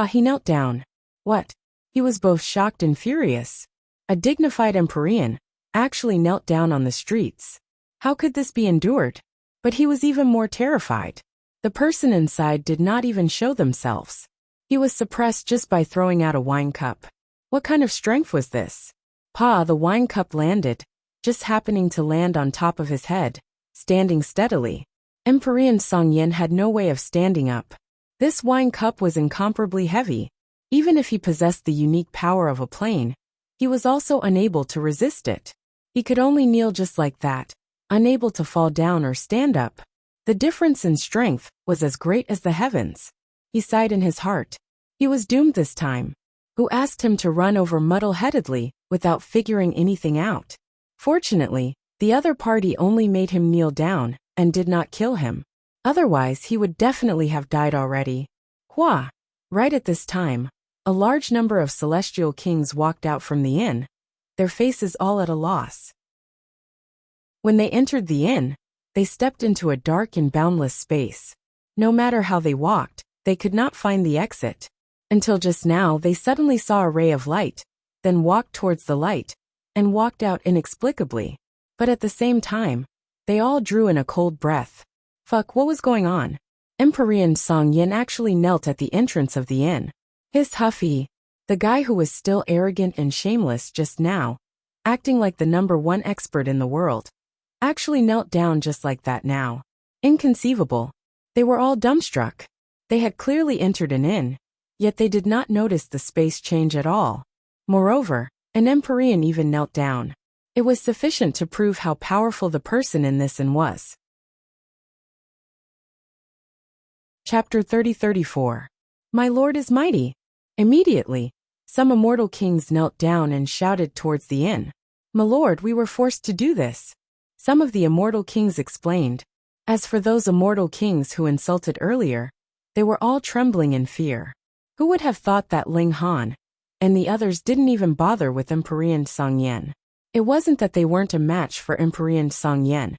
He knelt down. What? He was both shocked and furious. A dignified emperor actually knelt down on the streets. How could this be endured? But he was even more terrified. The person inside did not even show themselves. He was suppressed just by throwing out a wine cup. What kind of strength was this? The wine cup landed, just happening to land on top of his head, standing steadily. Emperor Song Yin had no way of standing up. This wine cup was incomparably heavy. Even if he possessed the unique power of a plane, he was also unable to resist it. He could only kneel just like that, unable to fall down or stand up. The difference in strength was as great as the heavens. He sighed in his heart. He was doomed this time. Who asked him to run over muddle-headedly without figuring anything out? Fortunately, the other party only made him kneel down and did not kill him. Otherwise, he would definitely have died already. Right at this time, a large number of celestial kings walked out from the inn, their faces all at a loss. When they entered the inn, they stepped into a dark and boundless space. No matter how they walked, they could not find the exit. Until just now they suddenly saw a ray of light, then walked towards the light, and walked out inexplicably. But at the same time, they all drew in a cold breath. What was going on? Emperor Song Yin actually knelt at the entrance of the inn. His Huffy, the guy who was still arrogant and shameless just now, acting like the #1 expert in the world, actually knelt down just like that now. Inconceivable. They were all dumbstruck. They had clearly entered an inn, yet they did not notice the space change at all. Moreover, an emperor even knelt down. It was sufficient to prove how powerful the person in this inn was. Chapter 30-34. My lord is mighty. Immediately, some immortal kings knelt down and shouted towards the inn. My lord, we were forced to do this. Some of the immortal kings explained. As for those immortal kings who insulted earlier, they were all trembling in fear. Who would have thought that Ling Han and the others didn't even bother with Emperor Song Yin? It wasn't that they weren't a match for Emperor Song Yin.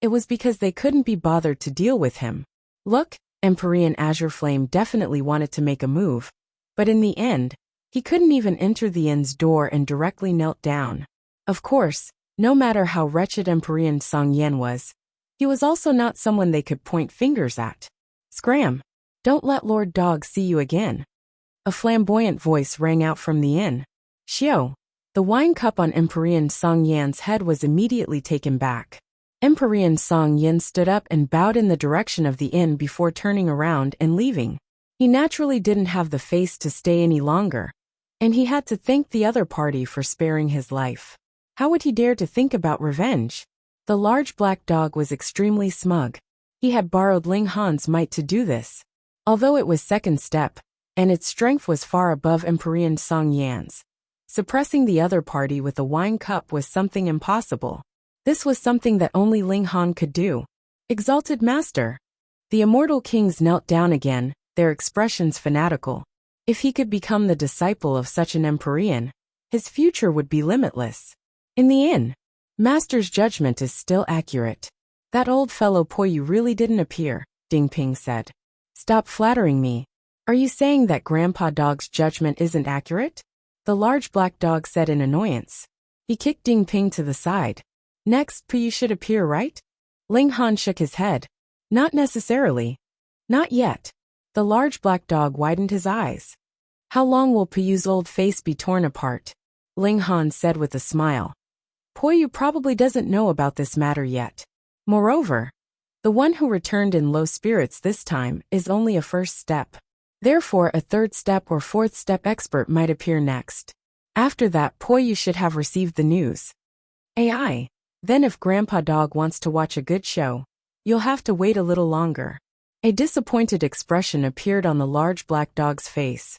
It was because they couldn't be bothered to deal with him. Look, Emperor Azure Flame definitely wanted to make a move, but in the end, he couldn't even enter the inn's door and directly knelt down. Of course, no matter how wretched Emperor Song Yin was, he was also not someone they could point fingers at. Scram! Don't let Lord Dog see you again. A flamboyant voice rang out from the inn. Xiao! The wine cup on Emperor Song Yin's head was immediately taken back. Emperor Song Yin stood up and bowed in the direction of the inn before turning around and leaving. He naturally didn't have the face to stay any longer, and he had to thank the other party for sparing his life. How would he dare to think about revenge? The large black dog was extremely smug. He had borrowed Ling Han's might to do this. Although it was second step, and its strength was far above Emperor Song Yin's, suppressing the other party with a wine cup was something impossible. This was something that only Ling Han could do. Exalted Master! The immortal kings knelt down again, their expressions fanatical. If he could become the disciple of such an emperor, his future would be limitless. In the inn, Master's judgment is still accurate. That old fellow Poyu really didn't appear, Ding Ping said. Stop flattering me. Are you saying that Grandpa Dog's judgment isn't accurate? The large black dog said in annoyance. He kicked Ding Ping to the side. Next, Poyu should appear, right? Ling Han shook his head. Not necessarily. Not yet. The large black dog widened his eyes. How long will Poyu's old face be torn apart? Ling Han said with a smile. Poyu probably doesn't know about this matter yet. Moreover, the one who returned in low spirits this time is only a first step. Therefore, a third step or fourth step expert might appear next. After that, Poyu should have received the news. AI. Then if Grandpa Dog wants to watch a good show, you'll have to wait a little longer. A disappointed expression appeared on the large black dog's face.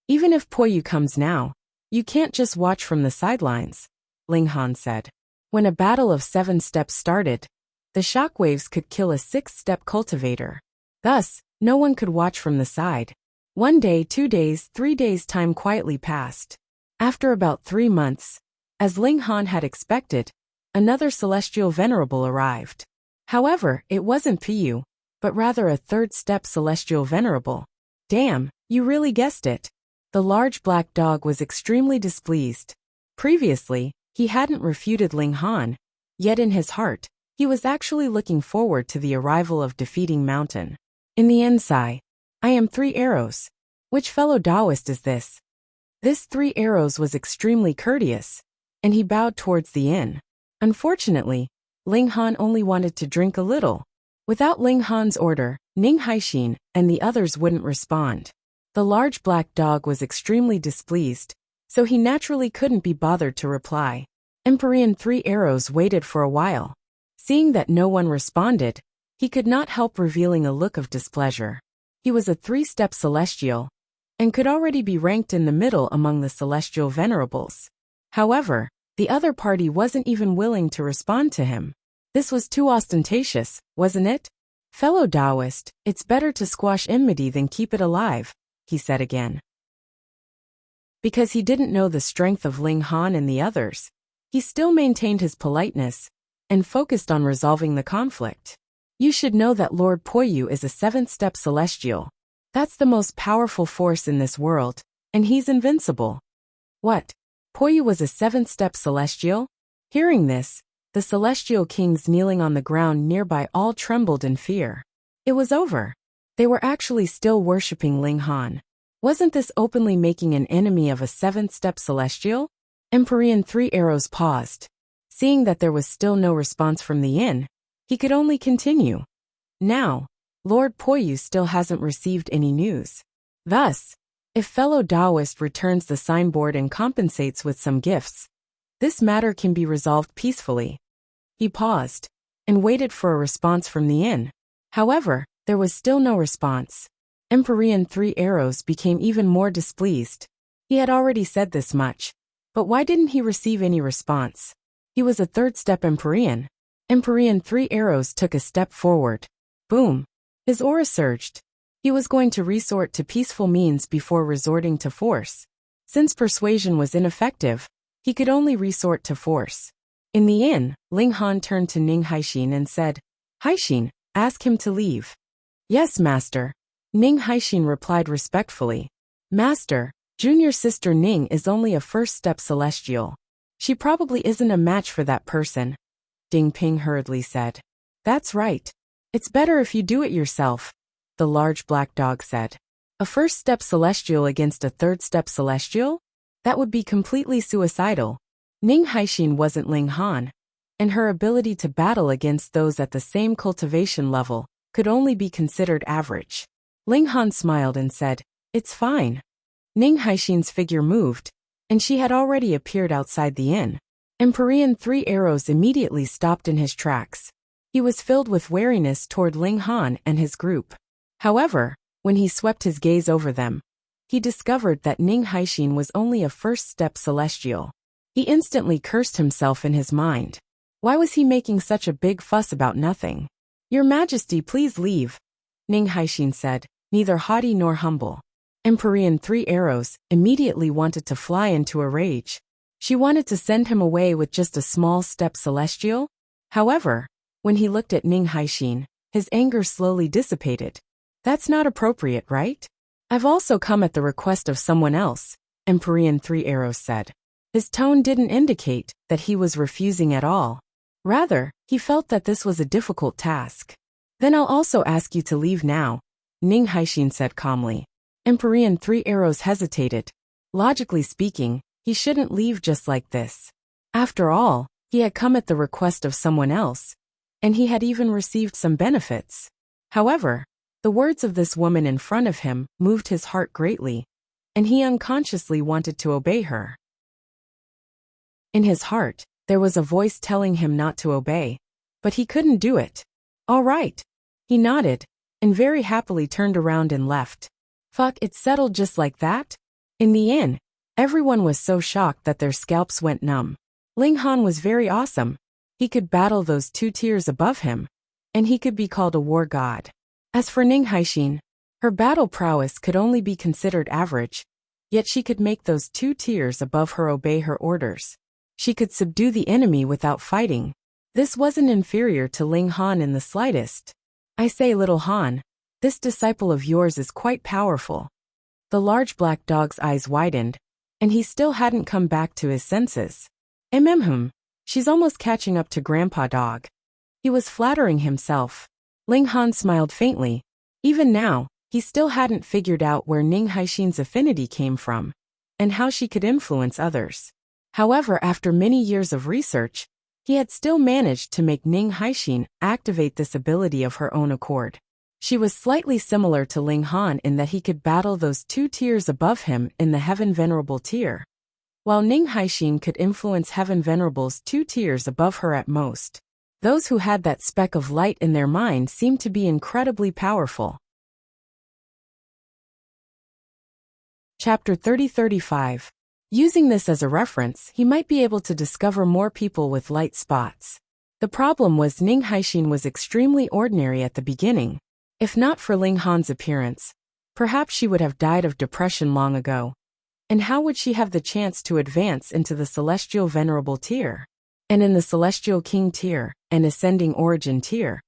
Even if Poyu comes now, you can't just watch from the sidelines, Ling Han said. When a battle of 7 steps started, the shockwaves could kill a 6-step cultivator. Thus, no one could watch from the side. 1 day, 2 days, 3 days time quietly passed. After about 3 months, as Ling Han had expected, another celestial venerable arrived. However, it wasn't Poyu, but rather a third-step celestial venerable. Damn, you really guessed it. The large black dog was extremely displeased. Previously, he hadn't refuted Ling Han, yet in his heart, he was actually looking forward to the arrival of defeating Mountain. In the inside, I am 3 arrows. Which fellow Taoist is this? This 3 arrows was extremely courteous, and he bowed towards the inn. Unfortunately, Ling Han only wanted to drink a little. Without Ling Han's order, Ning Haixin and the others wouldn't respond. The large black dog was extremely displeased, so he naturally couldn't be bothered to reply. Emperor 3 arrows waited for a while. Seeing that no one responded, he could not help revealing a look of displeasure. He was a 3-step celestial, and could already be ranked in the middle among the celestial venerables. However, the other party wasn't even willing to respond to him. This was too ostentatious, wasn't it? Fellow Taoist, it's better to squash enmity than keep it alive, he said again. Because he didn't know the strength of Ling Han and the others, he still maintained his politeness and focused on resolving the conflict. You should know that Lord Poyu is a 7th-step celestial. That's the most powerful force in this world, and he's invincible. What? Poyu was a 7th-step celestial? Hearing this, the celestial kings kneeling on the ground nearby all trembled in fear. It was over. They were actually still worshipping Ling Han. Wasn't this openly making an enemy of a 7th-step celestial? Emperor 3 arrows paused. Seeing that there was still no response from the inn, he could only continue. Now, Lord Poyu still hasn't received any news. Thus, if fellow Taoist returns the signboard and compensates with some gifts, this matter can be resolved peacefully. He paused and waited for a response from the inn. However, there was still no response. Emperor 3 arrows became even more displeased. He had already said this much, but why didn't he receive any response? He was a 3rd-step Emperor. Emperor 3 arrows took a step forward. Boom! His aura surged. He was going to resort to peaceful means before resorting to force. Since persuasion was ineffective, he could only resort to force. In the inn, Ling Han turned to Ning Haixin and said, Haixin, ask him to leave. Yes, master. Ning Haixin replied respectfully. Master, junior sister Ning is only a 1st-step celestial. She probably isn't a match for that person, Ding Ping hurriedly said. That's right. It's better if you do it yourself, the large black dog said. A 1st-step celestial against a 3rd-step celestial? That would be completely suicidal. Ning Haixin wasn't Ling Han, and her ability to battle against those at the same cultivation level could only be considered average. Ling Han smiled and said, It's fine. Ning Haixin's figure moved, and she had already appeared outside the inn. Emperor 3 arrows immediately stopped in his tracks. He was filled with wariness toward Ling Han and his group. However, when he swept his gaze over them, he discovered that Ning Haixin was only a 1st-step celestial. He instantly cursed himself in his mind. Why was he making such a big fuss about nothing? Your Majesty, please leave, Ning Haixin said, neither haughty nor humble. Emperor 3 arrows immediately wanted to fly into a rage. She wanted to send him away with just a small step celestial. However, When he looked at Ning Haixin, his anger slowly dissipated. That's not appropriate, right? I've also come at the request of someone else, Emperor Three Arrows said. His tone didn't indicate that he was refusing at all. Rather, he felt that this was a difficult task. Then I'll also ask you to leave now, Ning Haixin said calmly. Emperor Three Arrows hesitated. Logically speaking, he shouldn't leave just like this. After all, he had come at the request of someone else, and he had even received some benefits. However, the words of this woman in front of him moved his heart greatly, and he unconsciously wanted to obey her. In his heart, there was a voice telling him not to obey, but he couldn't do it. All right. He nodded, and very happily turned around and left. Fuck, it settled just like that? In the inn, everyone was so shocked that their scalps went numb. Ling Han was very awesome. He could battle those 2 tiers above him, and he could be called a war god. As for Ning Haixin, her battle prowess could only be considered average, yet she could make those 2 tiers above her obey her orders. She could subdue the enemy without fighting. This wasn't inferior to Ling Han in the slightest. I say, little Han, this disciple of yours is quite powerful. The large black dog's eyes widened, and he still hadn't come back to his senses. She's almost catching up to Grandpa Dog. He was flattering himself. Ling Han smiled faintly. Even now, he still hadn't figured out where Ning Haixin's affinity came from, and how she could influence others. However, after many years of research, he had still managed to make Ning Haixin activate this ability of her own accord. She was slightly similar to Ling Han in that he could battle those 2 tiers above him in the Heaven Venerable tier, while Ning Haixin could influence Heaven Venerable's 2 tiers above her at most. Those who had that speck of light in their mind seemed to be incredibly powerful. Chapter 30-35. Using this as a reference, he might be able to discover more people with light spots. The problem was Ning Haixin was extremely ordinary at the beginning. If not for Ling Han's appearance, perhaps she would have died of depression long ago. And how would she have the chance to advance into the Celestial Venerable tier? And in the Celestial King tier and Ascending Origin tier,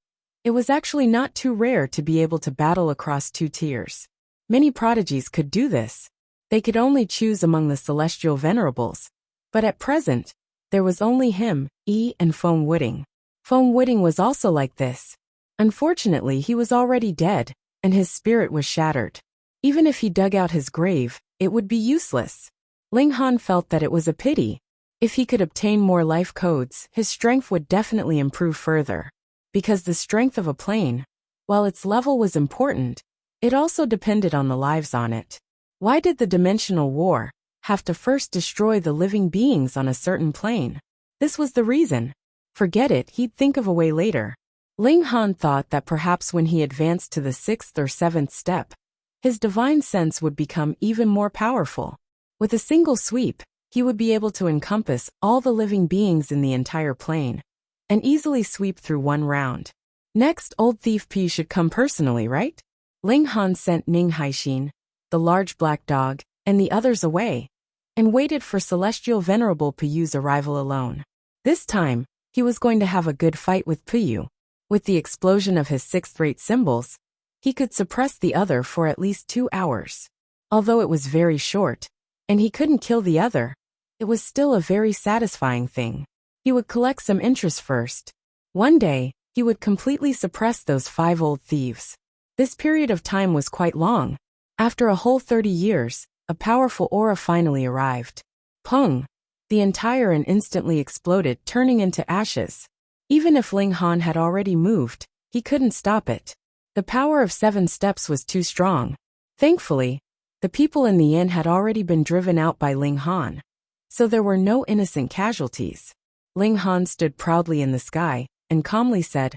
it was actually not too rare to be able to battle across 2 tiers. Many prodigies could do this. They could only choose among the Celestial Venerables, but at present, there was only him, and Feng Wooding. Feng Wooding was also like this. Unfortunately, he was already dead, and his spirit was shattered. Even if he dug out his grave, it would be useless. Ling Han felt that it was a pity. If he could obtain more life codes, his strength would definitely improve further. Because the strength of a plane, while its level was important, it also depended on the lives on it. Why did the dimensional war have to first destroy the living beings on a certain plane? This was the reason. Forget it, he'd think of a way later. Ling Han thought that perhaps when he advanced to the 6th or 7th step, his divine sense would become even more powerful. With a single sweep, he would be able to encompass all the living beings in the entire plane, and easily sweep through one round. Next, old Thief P should come personally, right? Ling Han sent Ning Haixin, the large black dog, and the others away, and waited for Celestial Venerable Puyu's arrival alone. This time, he was going to have a good fight with Puyu. With the explosion of his 6th-rate symbols, he could suppress the other for at least 2 hours. Although it was very short, and he couldn't kill the other, it was still a very satisfying thing. He would collect some interest first. One day, he would completely suppress those 5 old thieves. This period of time was quite long. After a whole 30 years, a powerful aura finally arrived. Pung! The entire inn instantly exploded, turning into ashes. Even if Ling Han had already moved, he couldn't stop it. The power of 7 steps was too strong. Thankfully, the people in the inn had already been driven out by Ling Han, so there were no innocent casualties. Ling Han stood proudly in the sky and calmly said,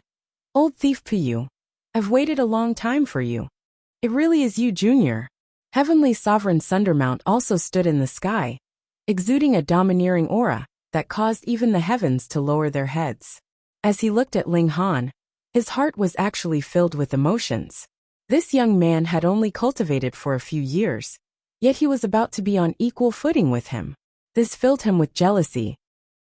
"Old Thief Puyu, I've waited a long time for you. It really is you, Junior." Heavenly Sovereign Sundermount also stood in the sky, exuding a domineering aura that caused even the heavens to lower their heads. As he looked at Ling Han, his heart was actually filled with emotions. This young man had only cultivated for a few years, yet he was about to be on equal footing with him. This filled him with jealousy.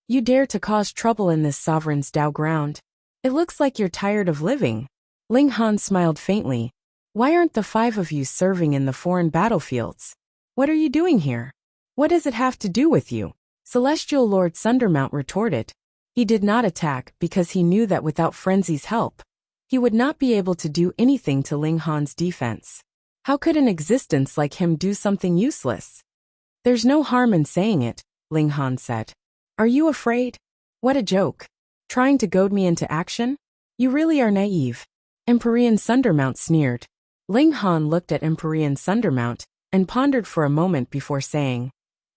"You dare to cause trouble in this sovereign's Dao ground? It looks like you're tired of living. Ling Han smiled faintly. Why aren't the 5 of you serving in the foreign battlefields? What are you doing here? What does it have to do with you? Celestial Lord Sundermount retorted. He did not attack because he knew that without Frenzy's help, he would not be able to do anything to Ling Han's defense. How could an existence like him do something useless? There's no harm in saying it, Ling Han said. Are you afraid? What a joke. Trying to goad me into action? You really are naive. Empyrean Sundermount sneered. Ling Han looked at Empyrean Sundermount and pondered for a moment before saying,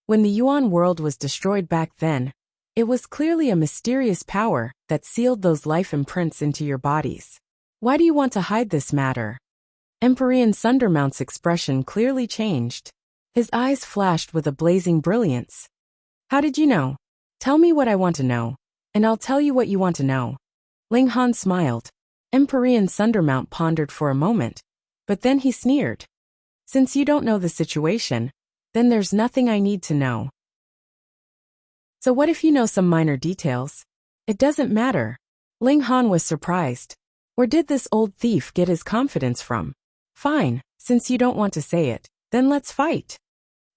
when the Yuan world was destroyed back then, it was clearly a mysterious power that sealed those life imprints into your bodies. Why do you want to hide this matter? Empyrean Sundermount's expression clearly changed. His eyes flashed with a blazing brilliance. How did you know? Tell me what I want to know, and I'll tell you what you want to know. Ling Han smiled. Empyrean Sundermount pondered for a moment, but then he sneered. Since you don't know the situation, then there's nothing I need to know. So what if you know some minor details? It doesn't matter. Ling Han was surprised. Where did this old thief get his confidence from? Fine, since you don't want to say it, then let's fight.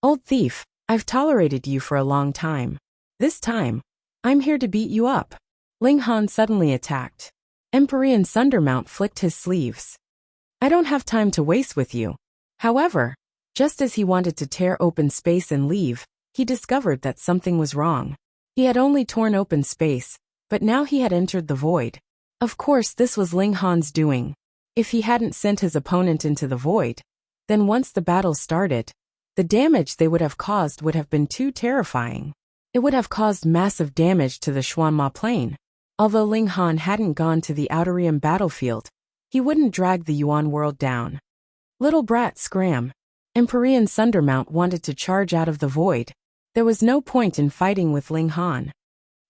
Old thief, I've tolerated you for a long time. This time, I'm here to beat you up. Ling Han suddenly attacked. Empyrean Sundermount flicked his sleeves. I don't have time to waste with you. However, just as he wanted to tear open space and leave, he discovered that something was wrong. He had only torn open space, but now he had entered the void. Of course, this was Ling Han's doing. If he hadn't sent his opponent into the void, then once the battle started, the damage they would have caused would have been too terrifying. It would have caused massive damage to the Xuanma Plain. Although Ling Han hadn't gone to the Outerium battlefield, he wouldn't drag the Yuan world down. Little brat scram. Empyrean Sundermount wanted to charge out of the void. There was no point in fighting with Ling Han.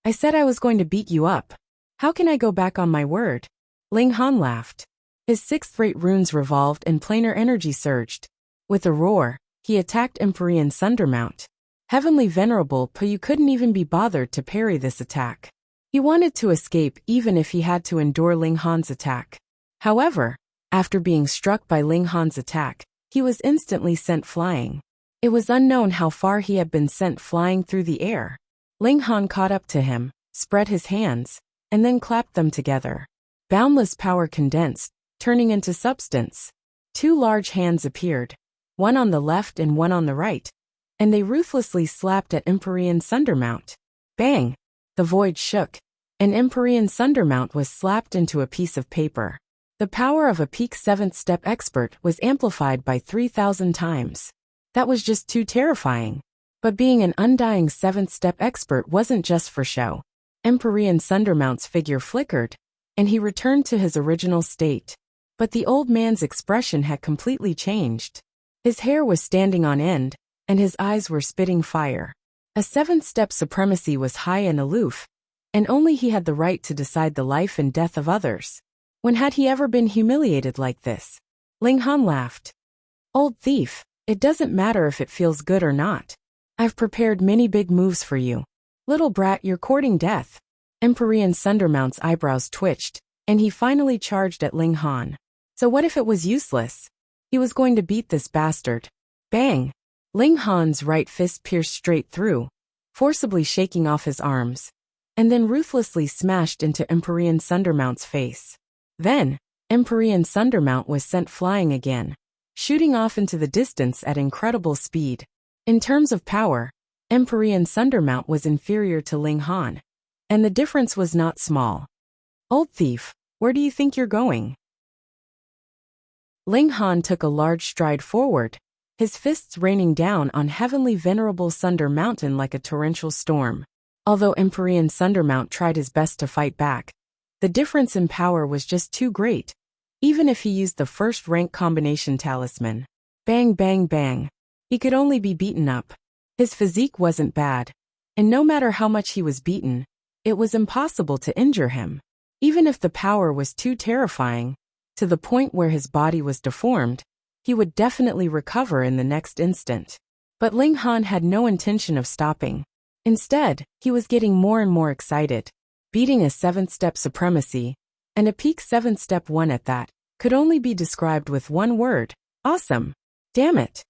I said I was going to beat you up. How can I go back on my word? Ling Han laughed. His 6th-rate runes revolved and planar energy surged. With a roar, he attacked Empyrean Sundermount. Heavenly Venerable, but you couldn't even be bothered to parry this attack. He wanted to escape even if he had to endure Ling Han's attack. However, after being struck by Ling Han's attack, he was instantly sent flying. It was unknown how far he had been sent flying through the air. Ling Han caught up to him, spread his hands, and then clapped them together. Boundless power condensed, turning into substance. 2 large hands appeared, one on the left and one on the right, and they ruthlessly slapped at Empyrean Sundermount. Bang! The void shook, and Empyrean Sundermount was slapped into a piece of paper. The power of a peak 7th step expert was amplified by 3,000 times. That was just too terrifying. But being an undying 7th step expert wasn't just for show. Empyrean Sundermount's figure flickered, and he returned to his original state. But the old man's expression had completely changed. His hair was standing on end, and his eyes were spitting fire. A 7th step supremacy was high and aloof, and only he had the right to decide the life and death of others. When had he ever been humiliated like this? Ling Han laughed. Old thief, it doesn't matter if it feels good or not. I've prepared many big moves for you. Little brat, you're courting death. Empyrean Sundermount's eyebrows twitched, and he finally charged at Ling Han. So what if it was useless? He was going to beat this bastard. Bang! Ling Han's right fist pierced straight through, forcibly shaking off his arms, and then ruthlessly smashed into Empyrean Sundermount's face. Then, Empyrean Sundermount was sent flying again, shooting off into the distance at incredible speed. In terms of power, Empyrean Sundermount was inferior to Ling Han, and the difference was not small. Old thief, where do you think you're going? Ling Han took a large stride forward, his fists raining down on Heavenly Venerable Sunder Mountain like a torrential storm. Although Empyrean Sundermount tried his best to fight back, the difference in power was just too great, even if he used the first-rank combination talisman. Bang bang bang. He could only be beaten up. His physique wasn't bad, and no matter how much he was beaten, it was impossible to injure him. Even if the power was too terrifying, to the point where his body was deformed, he would definitely recover in the next instant. But Ling Han had no intention of stopping. Instead, he was getting more and more excited. Beating a 7th step supremacy, And a peak 7th step one at that, could only be described with one word. Awesome. Damn it.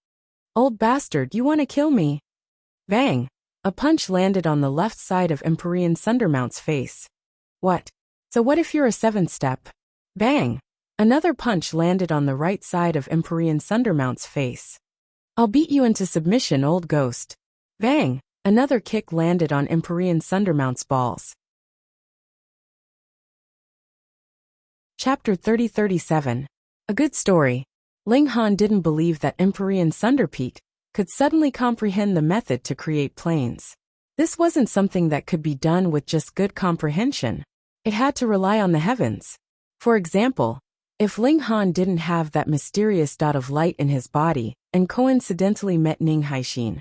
Old bastard, you wanna kill me? Bang. A punch landed on the left side of Empyrean Sundermount's face. What? So what if you're a 7th step? Bang. Another punch landed on the right side of Empyrean Sundermount's face. I'll beat you into submission, old ghost. Bang. Another kick landed on Empyrean Sundermount's balls. Chapter 30-37. A good story. Ling Han didn't believe that Empyrean Sunderpeak could suddenly comprehend the method to create planes. This wasn't something that could be done with just good comprehension. It had to rely on the heavens. For example, if Ling Han didn't have that mysterious dot of light in his body and coincidentally met Ning Haixin,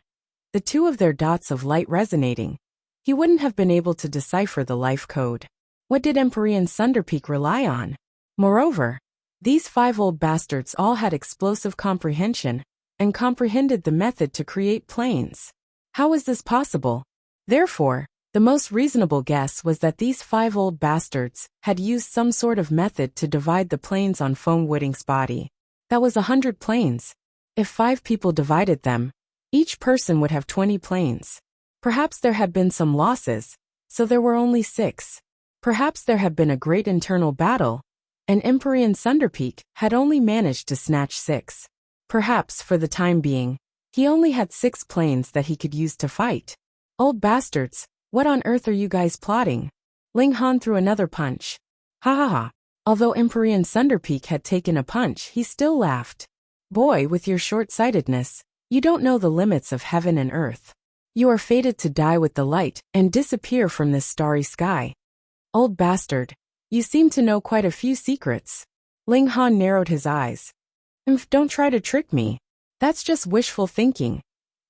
the two of their dots of light resonating, he wouldn't have been able to decipher the life code. What did Empyrean Sunderpeak rely on? Moreover, these 5 old bastards all had explosive comprehension and comprehended the method to create planes. How was this possible? Therefore, the most reasonable guess was that these 5 old bastards had used some sort of method to divide the planes on Feng Wuding's body. That was 100 planes. If 5 people divided them, each person would have 20 planes. Perhaps there had been some losses, so there were only 6. Perhaps there had been a great internal battle, and Empyrean Sunderpeak had only managed to snatch 6. Perhaps, for the time being, he only had 6 planes that he could use to fight. Old bastards, what on earth are you guys plotting? Ling Han threw another punch. Ha ha ha. Although Empyrean Sunderpeak had taken a punch, he still laughed. Boy, with your short-sightedness, you don't know the limits of heaven and earth. You are fated to die with the light and disappear from this starry sky. Old bastard, you seem to know quite a few secrets. Ling Han narrowed his eyes. Don't try to trick me. That's just wishful thinking,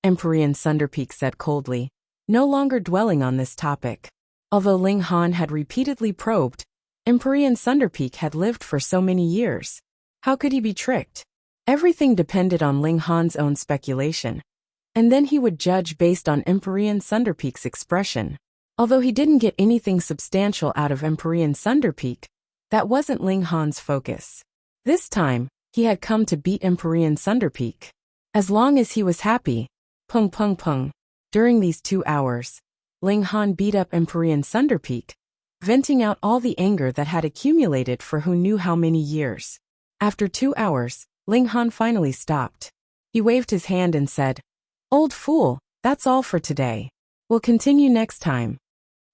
Empyrean Sunderpeak said coldly, no longer dwelling on this topic. Although Ling Han had repeatedly probed, Empyrean Sunderpeak had lived for so many years. How could he be tricked? Everything depended on Ling Han's own speculation, and then he would judge based on Empyrean Sunderpeak's expression. Although he didn't get anything substantial out of Empyrean Sunderpeak, that wasn't Ling Han's focus. This time, he had come to beat Empyrean Sunderpeak. As long as he was happy, pung pung pung. During these 2 hours, Ling Han beat up Empyrean Sunderpeak, venting out all the anger that had accumulated for who knew how many years. After 2 hours, Ling Han finally stopped. He waved his hand and said, "Old fool, that's all for today. We'll continue next time."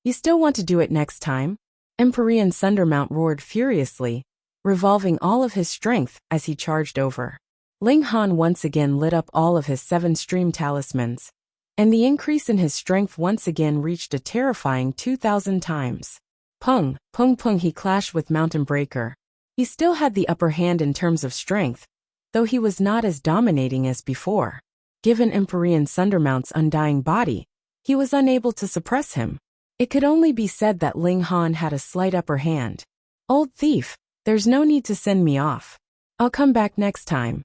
You still want to do it next time? Empyrean Sundermount roared furiously, revolving all of his strength as he charged over. Ling Han once again lit up all of his 7 stream talismans, and the increase in his strength once again reached a terrifying 2,000 times. Pung, pung pung, he clashed with Mountain Breaker. He still had the upper hand in terms of strength, though he was not as dominating as before. Given Empyrean Sundermount's undying body, he was unable to suppress him. It could only be said that Ling Han had a slight upper hand. Old thief, there's no need to send me off. I'll come back next time.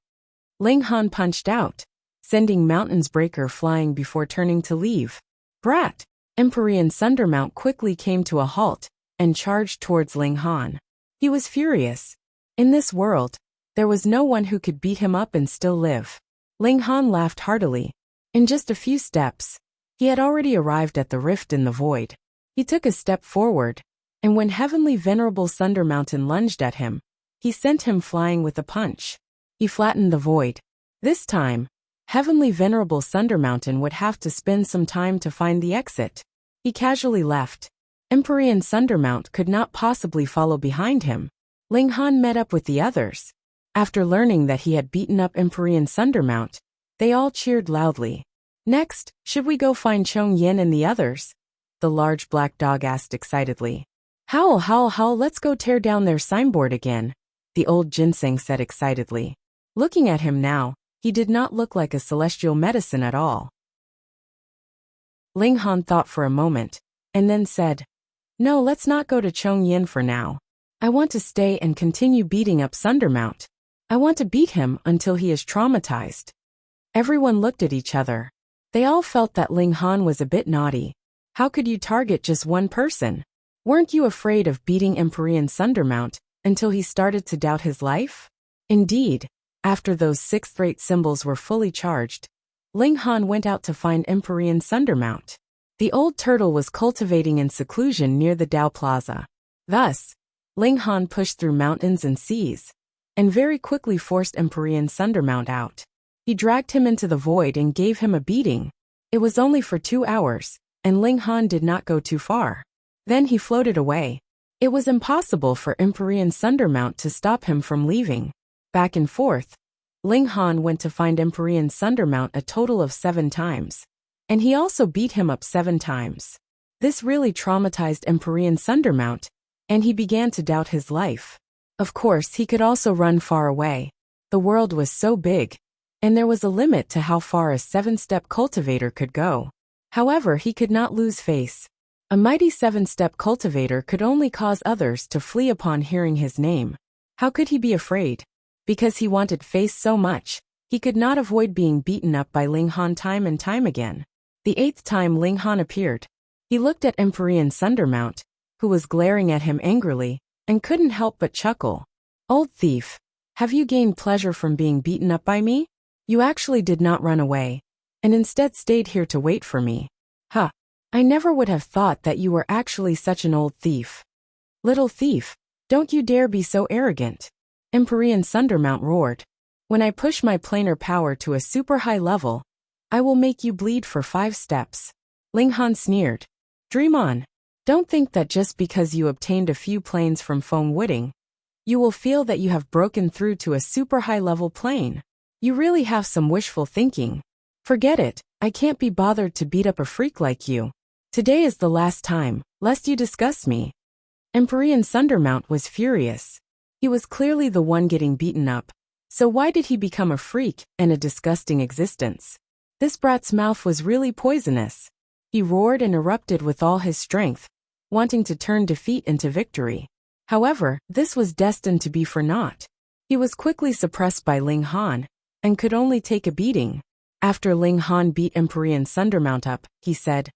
Ling Han punched out, sending Mountain's Breaker flying before turning to leave. Brat! Empyrean Sundermount quickly came to a halt and charged towards Ling Han. He was furious. In this world, there was no one who could beat him up and still live. Ling Han laughed heartily. In just a few steps, he had already arrived at the rift in the void. He took a step forward, and when Heavenly Venerable Sundermountain lunged at him, he sent him flying with a punch. He flattened the void. This time, Heavenly Venerable Sundermountain would have to spend some time to find the exit. He casually left. Empyrean Sundermount could not possibly follow behind him. Ling Han met up with the others. After learning that he had beaten up Empyrean Sundermount, they all cheered loudly. Next, should we go find Chong Yin and the others? The large black dog asked excitedly. Howl, howl, howl, let's go tear down their signboard again, the old ginseng said excitedly. Looking at him now, he did not look like a celestial medicine at all. Ling Han thought for a moment, and then said, No, let's not go to Chong Yin for now. I want to stay and continue beating up Sundermount. I want to beat him until he is traumatized. Everyone looked at each other. They all felt that Ling Han was a bit naughty. How could you target just one person? Weren't you afraid of beating Empyrean Sundermount until he started to doubt his life? Indeed, after those sixth-rate symbols were fully charged, Ling Han went out to find Empyrean Sundermount. The old turtle was cultivating in seclusion near the Dao Plaza. Thus, Ling Han pushed through mountains and seas, and very quickly forced Empyrean Sundermount out. He dragged him into the void and gave him a beating. It was only for 2 hours, and Ling Han did not go too far. Then he floated away. It was impossible for Empyrean Sundermount to stop him from leaving. Back and forth, Ling Han went to find Empyrean Sundermount a total of 7 times. And he also beat him up 7 times. This really traumatized Empyrean Sundermount, and he began to doubt his life. Of course, he could also run far away. The world was so big, and there was a limit to how far a 7-step cultivator could go. However, he could not lose face. A mighty 7-step cultivator could only cause others to flee upon hearing his name. How could he be afraid? Because he wanted face so much, he could not avoid being beaten up by Ling Han time and time again. The 8th time Ling Han appeared, he looked at Empyrean Sundermount, who was glaring at him angrily, and couldn't help but chuckle. "Old thief, have you gained pleasure from being beaten up by me? You actually did not run away, and instead stayed here to wait for me. Huh. I never would have thought that you were actually such an old thief. Little thief, don't you dare be so arrogant." Empyrean Sundermount roared. "When I push my planar power to a super high level, I will make you bleed for 5 steps. Ling Han sneered. "Dream on. Don't think that just because you obtained a few planes from foam wooding, you will feel that you have broken through to a super high level plane. You really have some wishful thinking. Forget it, I can't be bothered to beat up a freak like you. Today is the last time, lest you disgust me." Empyrean Sundermount was furious. He was clearly the one getting beaten up, so why did he become a freak and a disgusting existence? This brat's mouth was really poisonous. He roared and erupted with all his strength, wanting to turn defeat into victory. However, this was destined to be for naught. He was quickly suppressed by Ling Han, and could only take a beating. After Ling Han beat Empyrean Sundermount up, he said,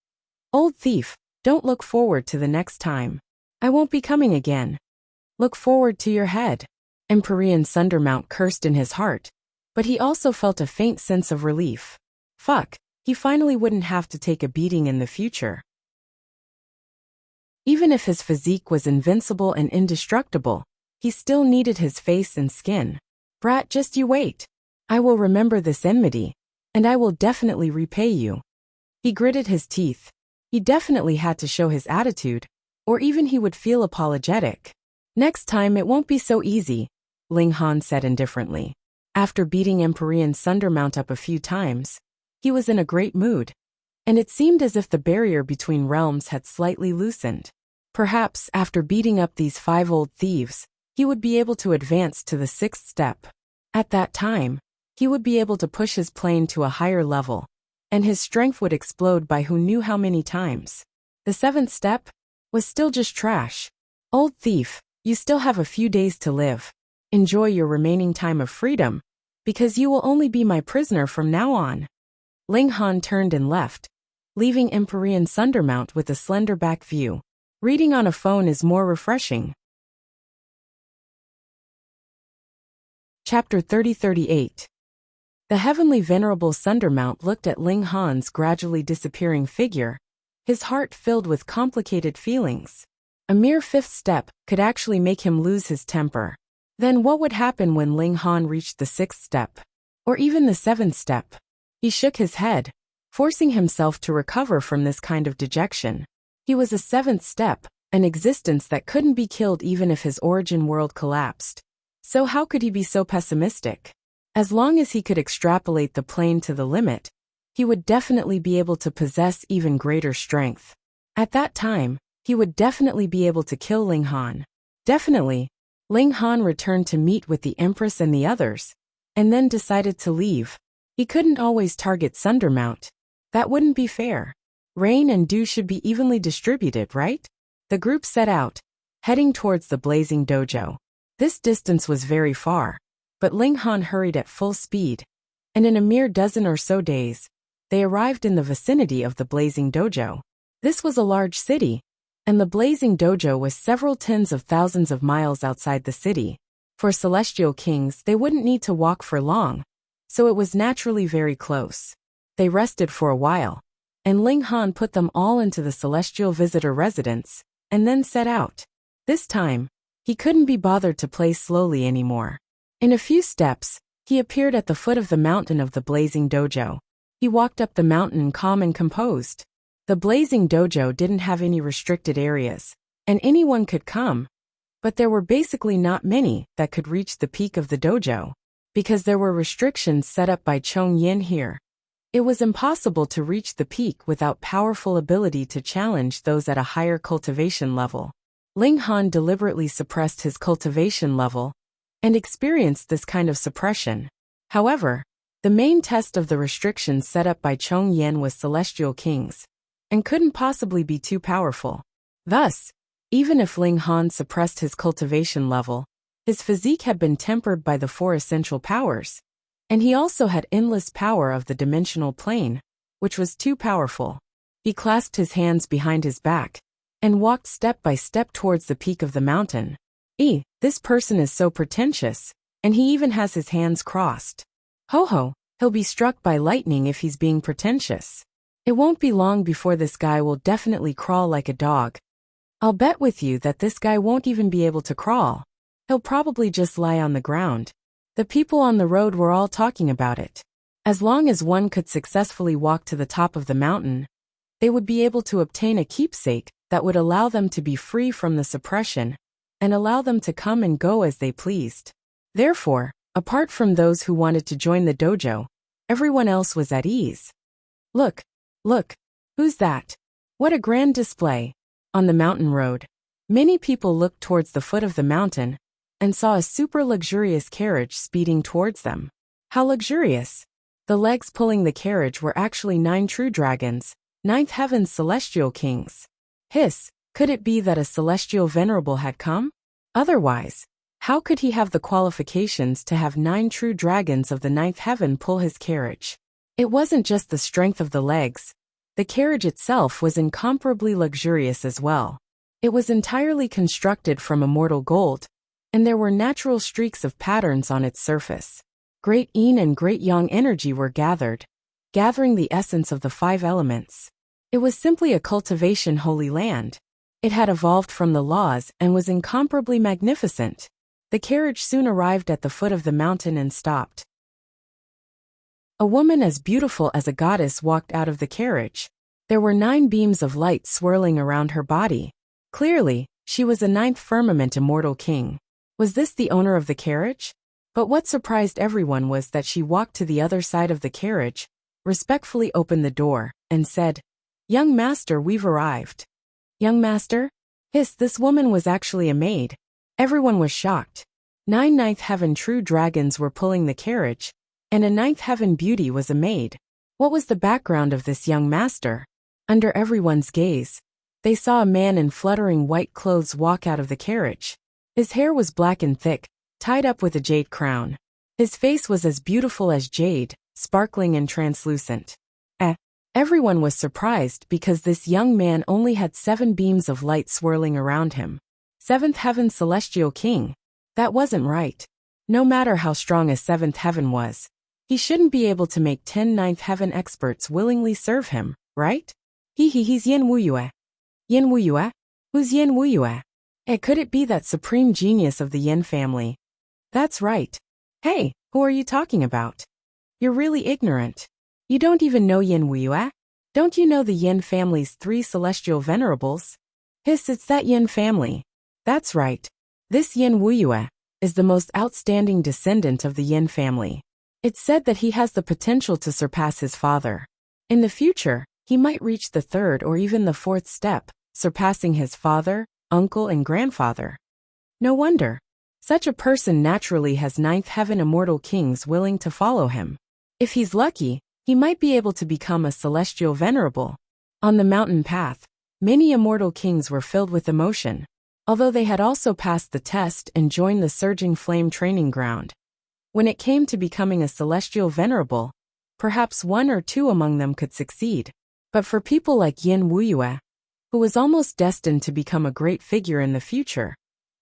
"Old thief, don't look forward to the next time. I won't be coming again. Look forward to your head." Empyrean Sundermount cursed in his heart, but he also felt a faint sense of relief. Fuck, he finally wouldn't have to take a beating in the future. Even if his physique was invincible and indestructible, he still needed his face and skin. "Brat, just you wait. I will remember this enmity, and I will definitely repay you." He gritted his teeth. He definitely had to show his attitude, or even he would feel apologetic. "Next time it won't be so easy," Ling Han said indifferently. After beating Empyrean Sundermount up a few times, he was in a great mood, and it seemed as if the barrier between realms had slightly loosened. Perhaps after beating up these 5 old thieves, he would be able to advance to the 6th step. At that time, he would be able to push his plane to a higher level, and his strength would explode by who knew how many times. The 7th step was still just trash. "Old thief, you still have a few days to live. Enjoy your remaining time of freedom, because you will only be my prisoner from now on." Ling Han turned and left, leaving Empyrean Sundermount with a slender back view. Reading on a phone is more refreshing. Chapter 3038. The heavenly venerable Sundermount looked at Ling Han's gradually disappearing figure, his heart filled with complicated feelings. A mere 5th step could actually make him lose his temper. Then what would happen when Ling Han reached the 6th step? Or even the 7th step? He shook his head, forcing himself to recover from this kind of dejection. He was a 7th step, an existence that couldn't be killed even if his origin world collapsed. So how could he be so pessimistic? As long as he could extrapolate the plane to the limit, he would definitely be able to possess even greater strength. At that time, he would definitely be able to kill Ling Han. Definitely. Ling Han returned to meet with the Empress and the others, and then decided to leave. He couldn't always target Sundermount. That wouldn't be fair. Rain and dew should be evenly distributed, right? The group set out, heading towards the blazing dojo. This distance was very far, but Ling Han hurried at full speed, and in a mere dozen or so days, they arrived in the vicinity of the blazing dojo. This was a large city, and the blazing dojo was several tens of thousands of miles outside the city. For celestial kings, they wouldn't need to walk for long, so it was naturally very close. They rested for a while, and Ling Han put them all into the celestial visitor residence, and then set out. This time, he couldn't be bothered to play slowly anymore. In a few steps, he appeared at the foot of the mountain of the blazing dojo. He walked up the mountain calm and composed. The blazing dojo didn't have any restricted areas, and anyone could come, but there were basically not many that could reach the peak of the dojo, because there were restrictions set up by Chong Yin here. It was impossible to reach the peak without powerful ability to challenge those at a higher cultivation level. Ling Han deliberately suppressed his cultivation level and experienced this kind of suppression. However, the main test of the restrictions set up by Chong Yin was celestial kings, and couldn't possibly be too powerful. Thus, even if Ling Han suppressed his cultivation level, his physique had been tempered by the 4 essential powers, and he also had endless power of the dimensional plane, which was too powerful. He clasped his hands behind his back and walked step by step towards the peak of the mountain. This person is so pretentious, and he even has his hands crossed. Ho, he'll be struck by lightning if he's being pretentious. It won't be long before this guy will definitely crawl like a dog. I'll bet with you that this guy won't even be able to crawl. He'll probably just lie on the ground. The people on the road were all talking about it. As long as one could successfully walk to the top of the mountain, they would be able to obtain a keepsake that would allow them to be free from the suppression and allow them to come and go as they pleased. Therefore, apart from those who wanted to join the dojo, everyone else was at ease. Look, who's that? What a grand display. On the mountain road, many people looked towards the foot of the mountain and saw a super luxurious carriage speeding towards them. How luxurious! The legs pulling the carriage were actually 9 true dragons, 9th heaven's celestial kings. Could it be that a celestial venerable had come? Otherwise, how could he have the qualifications to have 9 true dragons of the 9th heaven pull his carriage? It wasn't just the strength of the legs. The carriage itself was incomparably luxurious as well. It was entirely constructed from immortal gold, and there were natural streaks of patterns on its surface. Great yin and great yang energy were gathering the essence of the 5 elements. It was simply a cultivation holy land. It had evolved from the laws and was incomparably magnificent. The carriage soon arrived at the foot of the mountain and stopped. A woman as beautiful as a goddess walked out of the carriage. There were 9 beams of light swirling around her body. Clearly, she was a 9th firmament immortal king. Was this the owner of the carriage? But what surprised everyone was that she walked to the other side of the carriage, respectfully opened the door, and said, "Young master, we've arrived." Young master? This woman was actually a maid. Everyone was shocked. 9 ninth heaven true dragons were pulling the carriage, and a 9th heaven beauty was a maid. What was the background of this young master? Under everyone's gaze, they saw a man in fluttering white clothes walk out of the carriage. His hair was black and thick, tied up with a jade crown. His face was as beautiful as jade, sparkling and translucent. Everyone was surprised because this young man only had 7 beams of light swirling around him. 7th heaven celestial king. That wasn't right. No matter how strong a 7th heaven was, he shouldn't be able to make 10 9th heaven experts willingly serve him, right? He's Yin Wuyue. Yin Wuyue? Who's Yin Wuyue? Could it be that supreme genius of the Yin family? That's right. Hey, who are you talking about? You're really ignorant. You don't even know Yin Wuyue? Don't you know the Yin family's 3 celestial venerables? It's that Yin family. That's right. This Yin Wuyue is the most outstanding descendant of the Yin family. It's said that he has the potential to surpass his father. In the future, he might reach the 3rd or even the 4th step, surpassing his father, uncle, and grandfather. No wonder. Such a person naturally has 9th heaven immortal kings willing to follow him. If he's lucky, he might be able to become a celestial venerable. On the mountain path, many immortal kings were filled with emotion, although they had also passed the test and joined the Surging Flame training ground. When it came to becoming a celestial venerable, perhaps 1 or 2 among them could succeed. But for people like Yin Wuyue, who was almost destined to become a great figure in the future.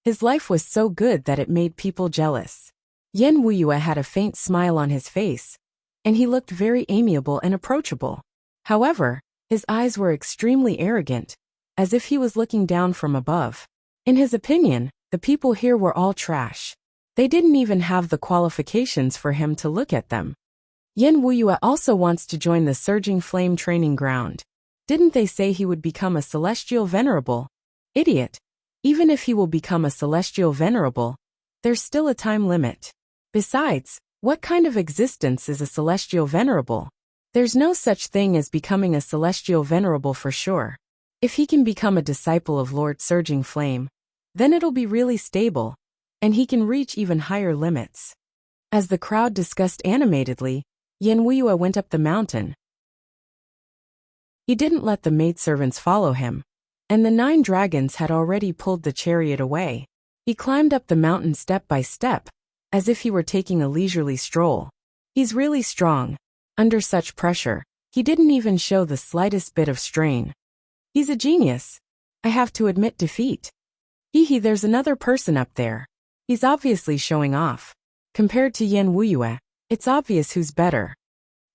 His life was so good that it made people jealous. Yen Wuyue had a faint smile on his face, and he looked very amiable and approachable. However, his eyes were extremely arrogant, as if he was looking down from above. In his opinion, the people here were all trash. They didn't even have the qualifications for him to look at them. Yen Wuyue also wants to join the Surging Flame training ground. Didn't they say he would become a celestial venerable? Idiot. Even if he will become a celestial venerable, there's still a time limit. Besides, what kind of existence is a celestial venerable? There's no such thing as becoming a celestial venerable for sure. If he can become a disciple of Lord Surging Flame, then it'll be really stable, and he can reach even higher limits. As the crowd discussed animatedly, Yen Wuyue went up the mountain. He didn't let the maidservants follow him, and the 9 dragons had already pulled the chariot away. He climbed up the mountain step by step, as if he were taking a leisurely stroll. He's really strong. Under such pressure, he didn't even show the slightest bit of strain. He's a genius. I have to admit defeat. There's another person up there. He's obviously showing off. Compared to Yen Wuyue, it's obvious who's better.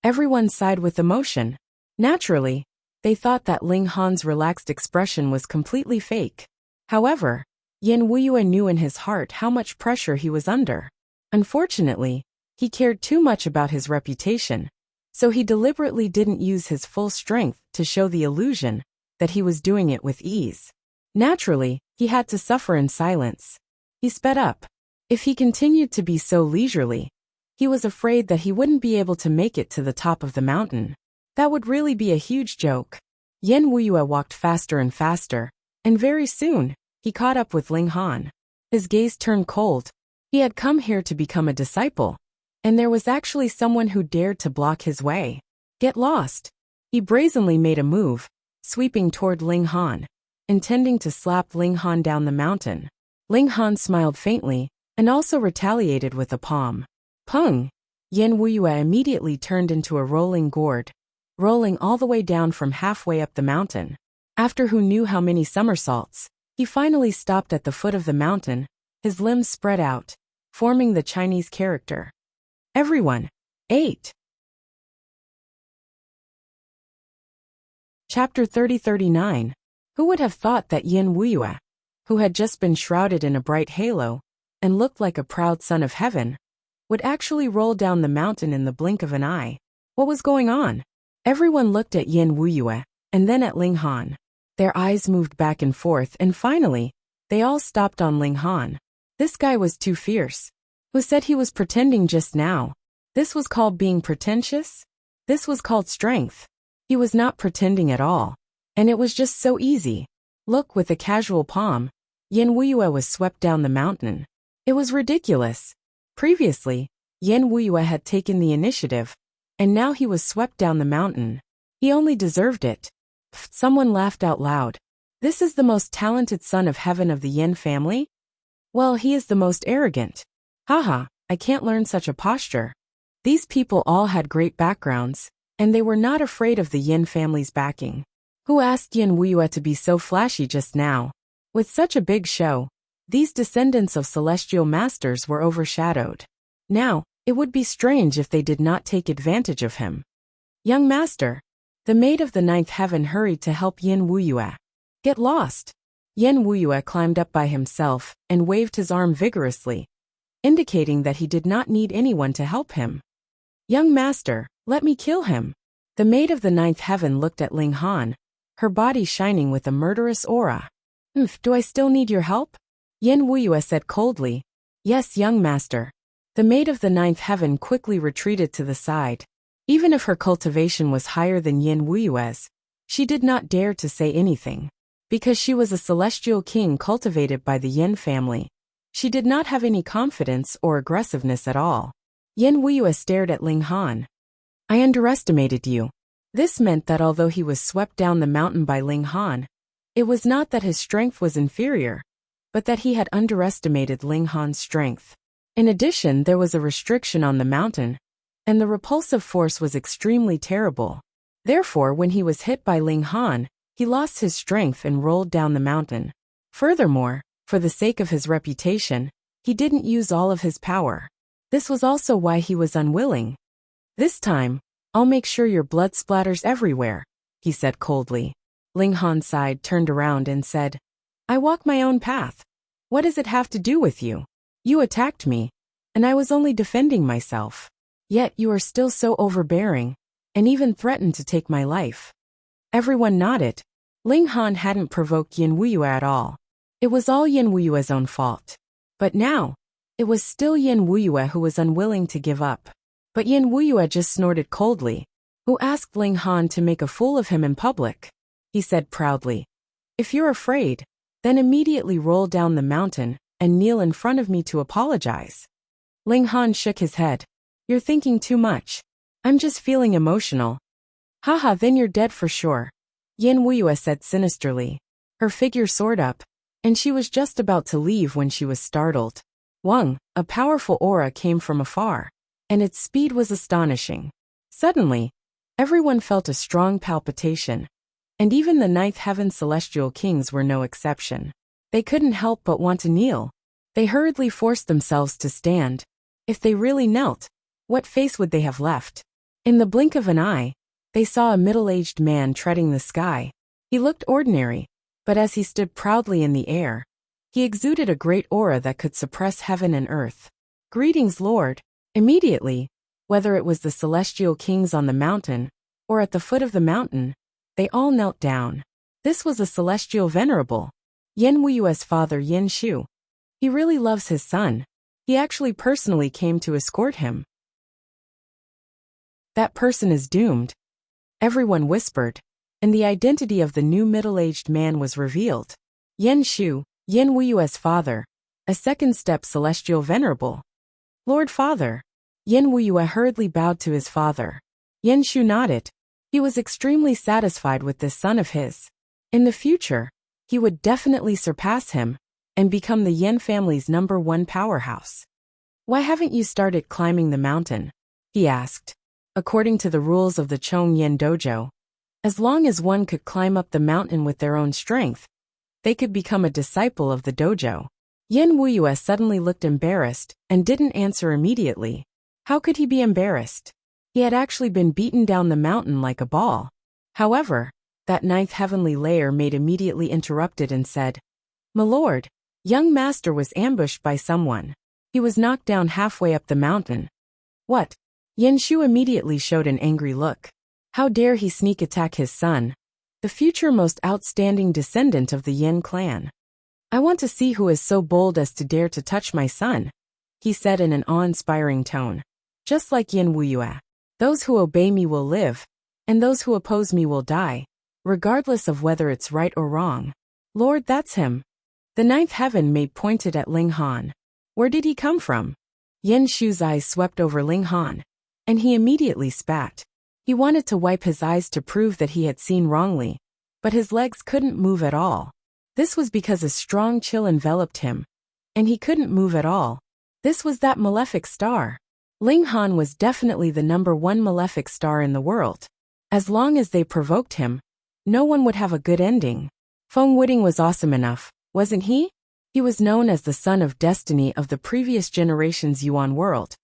Everyone sighed with emotion. Naturally, they thought that Ling Han's relaxed expression was completely fake. However, Yen Wuyue knew in his heart how much pressure he was under. Unfortunately, he cared too much about his reputation, so he deliberately didn't use his full strength to show the illusion that he was doing it with ease. Naturally, he had to suffer in silence. He sped up. If he continued to be so leisurely, he was afraid that he wouldn't be able to make it to the top of the mountain. That would really be a huge joke. Yen Wuyue walked faster and faster, and very soon, he caught up with Ling Han. His gaze turned cold. He had come here to become a disciple, and there was actually someone who dared to block his way. Get lost. He brazenly made a move, sweeping toward Ling Han, intending to slap Ling Han down the mountain. Ling Han smiled faintly, and also retaliated with a palm. Pung! Yen Wuyue immediately turned into a rolling gourd, rolling all the way down from halfway up the mountain. After who knew how many somersaults, he finally stopped at the foot of the mountain, his limbs spread out, forming the Chinese character. Everyone, 8. Chapter 30-39. Who would have thought that Yen Wuyue, who had just been shrouded in a bright halo, and looked like a proud son of heaven, would actually roll down the mountain in the blink of an eye? What was going on? Everyone looked at Yen Wuyue, and then at Ling Han. Their eyes moved back and forth, and finally, they all stopped on Ling Han. This guy was too fierce. Who said he was pretending just now? This was called being pretentious? This was called strength. He was not pretending at all. And it was just so easy. Look, with a casual palm, Yen Wuyue was swept down the mountain. It was ridiculous. Previously, Yen Wuyue had taken the initiative, and now he was swept down the mountain. He only deserved it. Someone laughed out loud. This is the most talented son of heaven of the Yen family? Well, he is the most arrogant. Haha, I can't learn such a posture. These people all had great backgrounds, and they were not afraid of the Yen family's backing. Who asked Yen Wuyue to be so flashy just now? With such a big show, these descendants of celestial masters were overshadowed. Now, it would be strange if they did not take advantage of him. Young master, the maid of the 9th heaven hurried to help Yen Wuyue. Get lost. Yen Wuyue climbed up by himself and waved his arm vigorously, indicating that he did not need anyone to help him. Young master, let me kill him. The maid of the 9th heaven looked at Ling Han, her body shining with a murderous aura. Do I still need your help? Yen Wuyue said coldly. Yes, young master. The maid of the 9th heaven quickly retreated to the side. Even if her cultivation was higher than Yen Wuyue's, she did not dare to say anything. Because she was a celestial king cultivated by the Yen family, she did not have any confidence or aggressiveness at all. Yen Wuyue stared at Ling Han. I underestimated you. This meant that although he was swept down the mountain by Ling Han, it was not that his strength was inferior, but that he had underestimated Ling Han's strength. In addition, there was a restriction on the mountain, and the repulsive force was extremely terrible. Therefore, when he was hit by Ling Han, he lost his strength and rolled down the mountain. Furthermore, for the sake of his reputation, he didn't use all of his power. This was also why he was unwilling. "This time, I'll make sure your blood splatters everywhere," he said coldly. Ling Han sighed, turned around and said, "I walk my own path. What does it have to do with you? You attacked me, and I was only defending myself. Yet you are still so overbearing, and even threatened to take my life." Everyone nodded. Ling Han hadn't provoked Yin Wuyue at all. It was all Yin Wuyue's own fault. But now, it was still Yin Wuyue who was unwilling to give up. But Yin Wuyue just snorted coldly. "Who asked Ling Han to make a fool of him in public?" he said proudly. "If you're afraid, then immediately roll down the mountain and kneel in front of me to apologize." Ling Han shook his head. "You're thinking too much. I'm just feeling emotional." "Haha, then you're dead for sure," Yin Wuyue said sinisterly. Her figure soared up, and she was just about to leave when she was startled. Wang, a powerful aura came from afar, and its speed was astonishing. Suddenly, everyone felt a strong palpitation, and even the ninth heaven celestial kings were no exception. They couldn't help but want to kneel. They hurriedly forced themselves to stand. If they really knelt, what face would they have left? In the blink of an eye, they saw a middle-aged man treading the sky. He looked ordinary, but as he stood proudly in the air, he exuded a great aura that could suppress heaven and earth. "Greetings, Lord." Immediately, whether it was the celestial kings on the mountain, or at the foot of the mountain, they all knelt down. This was a celestial venerable, Yin Wuyue's father Yin Shu. He really loves his son. He actually personally came to escort him. "That person is doomed," everyone whispered, and the identity of the new middle-aged man was revealed. Yin Shu, Yin Wuyue's father, a second-step celestial venerable. "Lord Father." Yin Wuyue hurriedly bowed to his father. Yin Shu nodded. He was extremely satisfied with this son of his. In the future, he would definitely surpass him and become the Yin family's #1 powerhouse. "Why haven't you started climbing the mountain?" he asked. According to the rules of the Chong Yin Dojo, as long as one could climb up the mountain with their own strength, they could become a disciple of the dojo. Yin Wuyue suddenly looked embarrassed and didn't answer immediately. How could he be embarrassed? He had actually been beaten down the mountain like a ball. However, that ninth heavenly layer made immediately interrupted and said, "My lord, young master was ambushed by someone. He was knocked down halfway up the mountain." "What?" Yin Shu immediately showed an angry look. How dare he sneak attack his son, the future most outstanding descendant of the Yin clan. "I want to see who is so bold as to dare to touch my son," he said in an awe-inspiring tone. "Just like Yin Wuyue, those who obey me will live, and those who oppose me will die, regardless of whether it's right or wrong." "Lord, that's him." The ninth heaven maid pointed at Ling Han. "Where did he come from?" Yin Shu's eyes swept over Ling Han, and he immediately spat. He wanted to wipe his eyes to prove that he had seen wrongly, but his legs couldn't move at all. This was because a strong chill enveloped him, and he couldn't move at all. This was that malefic star. Ling Han was definitely the #1 malefic star in the world. As long as they provoked him, no one would have a good ending. Feng Wuding was awesome enough, wasn't he? He was known as the son of destiny of the previous generation's Yuan world,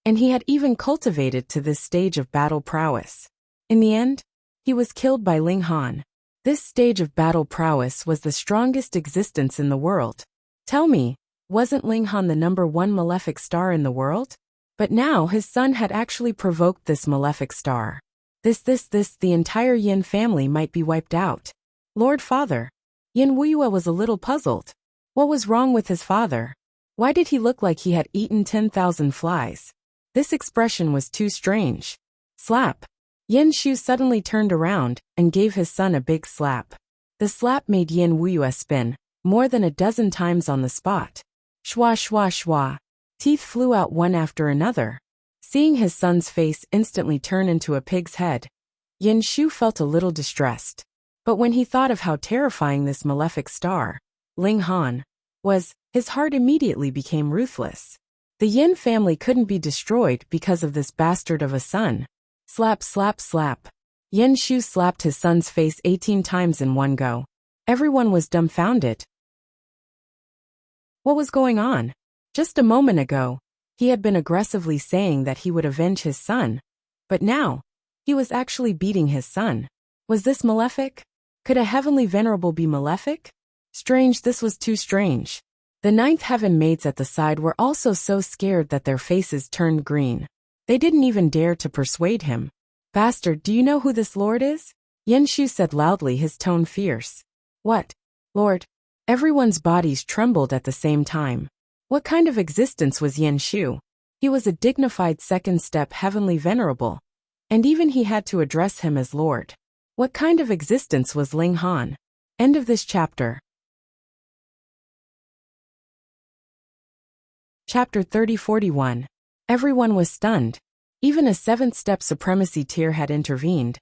and he had even cultivated to this stage of battle prowess. In the end, he was killed by Ling Han. This stage of battle prowess was the strongest existence in the world. Tell me, wasn't Ling Han the #1 malefic star in the world? But now his son had actually provoked this malefic star. The entire Yin family might be wiped out. "Lord Father." Yin Wuyue was a little puzzled. What was wrong with his father? Why did he look like he had eaten 10,000 flies? This expression was too strange. Slap. Yin Shu suddenly turned around and gave his son a big slap. The slap made Yin Wuyue spin more than a dozen times on the spot. Shwa shwa shwa. Teeth flew out one after another. Seeing his son's face instantly turn into a pig's head, Yin Shu felt a little distressed. But when he thought of how terrifying this malefic star, Ling Han, was, his heart immediately became ruthless. The Yin family couldn't be destroyed because of this bastard of a son. Slap slap slap. Yan Shu slapped his son's face 18 times in one go. Everyone was dumbfounded. What was going on? Just a moment ago, he had been aggressively saying that he would avenge his son. But now, he was actually beating his son. Was this malefic? Could a heavenly venerable be malefic? Strange, this was too strange. The ninth heaven mates at the side were also so scared that their faces turned green. They didn't even dare to persuade him. Bastard, do you know who this lord is? Yan Shu said loudly, his tone fierce. What? Lord? Everyone's bodies trembled at the same time. What kind of existence was Yan Shu? He was a dignified second-step heavenly venerable. And even he had to address him as Lord. What kind of existence was Ling Han? End of this chapter. Chapter 30-41. Everyone was stunned. Even a seventh-step supremacy tier had intervened.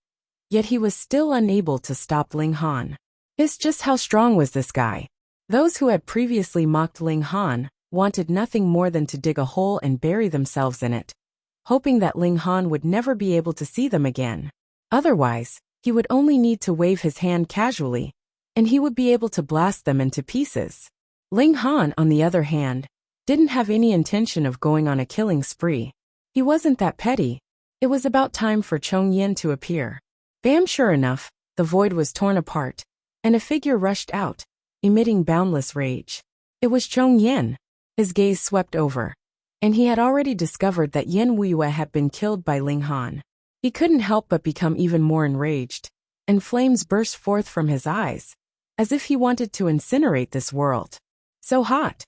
Yet he was still unable to stop Ling Han. Just how strong was this guy? Those who had previously mocked Ling Han wanted nothing more than to dig a hole and bury themselves in it, hoping that Ling Han would never be able to see them again. Otherwise, he would only need to wave his hand casually, and he would be able to blast them into pieces. Ling Han, on the other hand, didn't have any intention of going on a killing spree. He wasn't that petty. It was about time for Chong Yin to appear. Bam! Sure enough, the void was torn apart, and a figure rushed out, emitting boundless rage. It was Chong Yin. His gaze swept over, and he had already discovered that Yen Wuya had been killed by Ling Han. He couldn't help but become even more enraged, and flames burst forth from his eyes, as if he wanted to incinerate this world. So hot.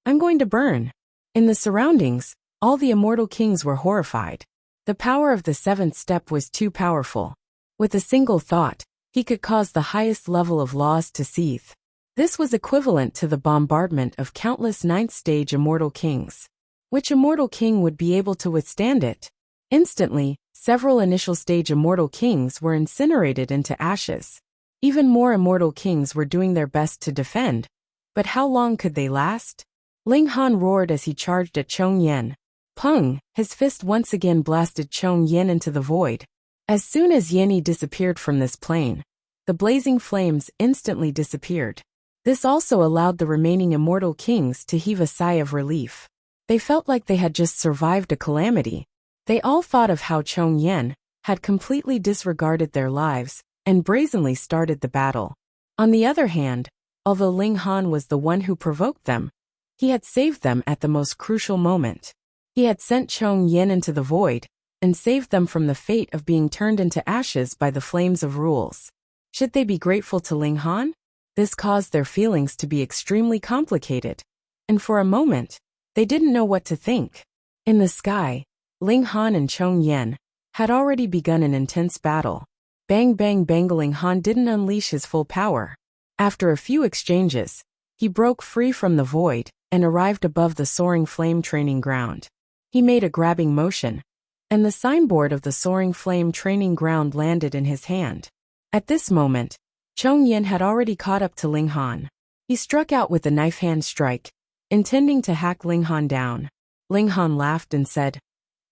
I'm going to burn. In the surroundings, all the immortal kings were horrified. The power of the seventh step was too powerful. With a single thought, he could cause the highest level of laws to seethe. This was equivalent to the bombardment of countless ninth-stage immortal kings. Which immortal king would be able to withstand it? Instantly, several initial-stage immortal kings were incinerated into ashes. Even more immortal kings were doing their best to defend. But how long could they last? Ling Han roared as he charged at Chong Yin. Pung! His fist once again blasted Chong Yin into the void. As soon as Yin disappeared from this plane, the blazing flames instantly disappeared. This also allowed the remaining immortal kings to heave a sigh of relief. They felt like they had just survived a calamity. They all thought of how Chong Yin had completely disregarded their lives and brazenly started the battle. On the other hand, although Ling Han was the one who provoked them, he had saved them at the most crucial moment. He had sent Chong Yin into the void and saved them from the fate of being turned into ashes by the flames of rules. Should they be grateful to Ling Han? This caused their feelings to be extremely complicated, and for a moment, they didn't know what to think. In the sky, Ling Han and Chong Yin had already begun an intense battle. Bang bang bang! Ling Han didn't unleash his full power. After a few exchanges, he broke free from the void and arrived above the soaring flame training ground. He made a grabbing motion, and the signboard of the soaring flame training ground landed in his hand. At this moment, Chong Yin had already caught up to Ling Han. He struck out with a knife hand strike, intending to hack Ling Han down. Ling Han laughed and said,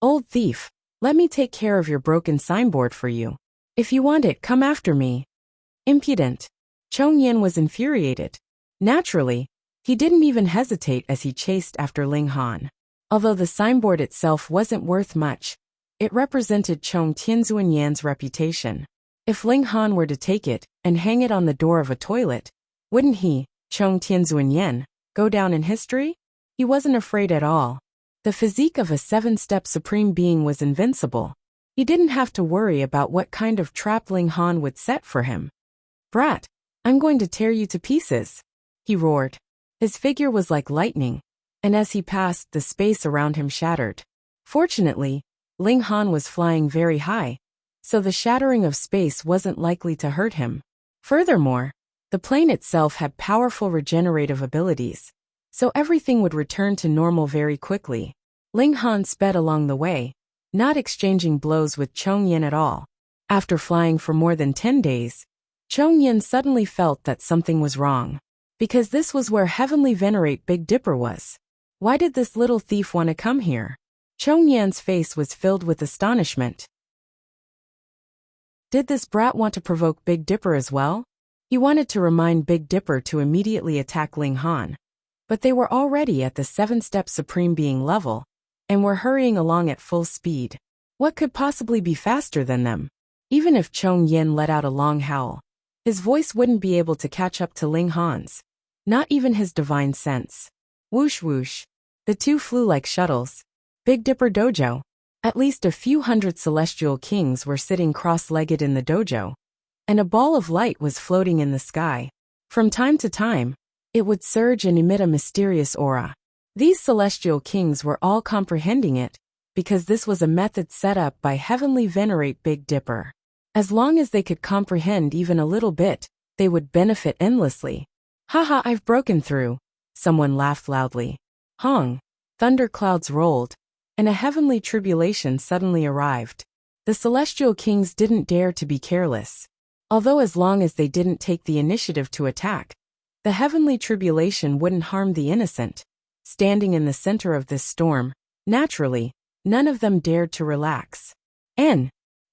"Old thief, let me take care of your broken signboard for you. If you want it, come after me." Impudent. Chong Yin was infuriated. Naturally, he didn't even hesitate as he chased after Ling Han. Although the signboard itself wasn't worth much, it represented Chong Tianzuanyan's reputation. If Ling Han were to take it and hang it on the door of a toilet, wouldn't he, Chong Tianzuanyan, go down in history? He wasn't afraid at all. The physique of a seven-step supreme being was invincible. He didn't have to worry about what kind of trap Ling Han would set for him. "Brat, I'm going to tear you to pieces," he roared. His figure was like lightning, and as he passed, the space around him shattered. Fortunately, Ling Han was flying very high, so the shattering of space wasn't likely to hurt him. Furthermore, the plane itself had powerful regenerative abilities, so everything would return to normal very quickly. Ling Han sped along the way, not exchanging blows with Chong Yin at all. After flying for more than 10 days, Chong Yin suddenly felt that something was wrong. Because this was where Heavenly Venerate Big Dipper was. Why did this little thief want to come here? Chong Yan's face was filled with astonishment. Did this brat want to provoke Big Dipper as well? He wanted to remind Big Dipper to immediately attack Ling Han. But they were already at the 7-step Supreme Being level, and were hurrying along at full speed. What could possibly be faster than them? Even if Chong Yin let out a long howl, his voice wouldn't be able to catch up to Ling Han's. Not even his divine sense. Whoosh whoosh. The two flew like shuttles. Big Dipper Dojo. At least a few hundred celestial kings were sitting cross-legged in the dojo, and a ball of light was floating in the sky. From time to time, it would surge and emit a mysterious aura. These celestial kings were all comprehending it, because this was a method set up by Heavenly Venerate Big Dipper. As long as they could comprehend even a little bit, they would benefit endlessly. Haha, I've broken through. Someone laughed loudly. Hong. Thunderclouds rolled, and a heavenly tribulation suddenly arrived. The celestial kings didn't dare to be careless. Although as long as they didn't take the initiative to attack, the heavenly tribulation wouldn't harm the innocent. Standing in the center of this storm, naturally, none of them dared to relax.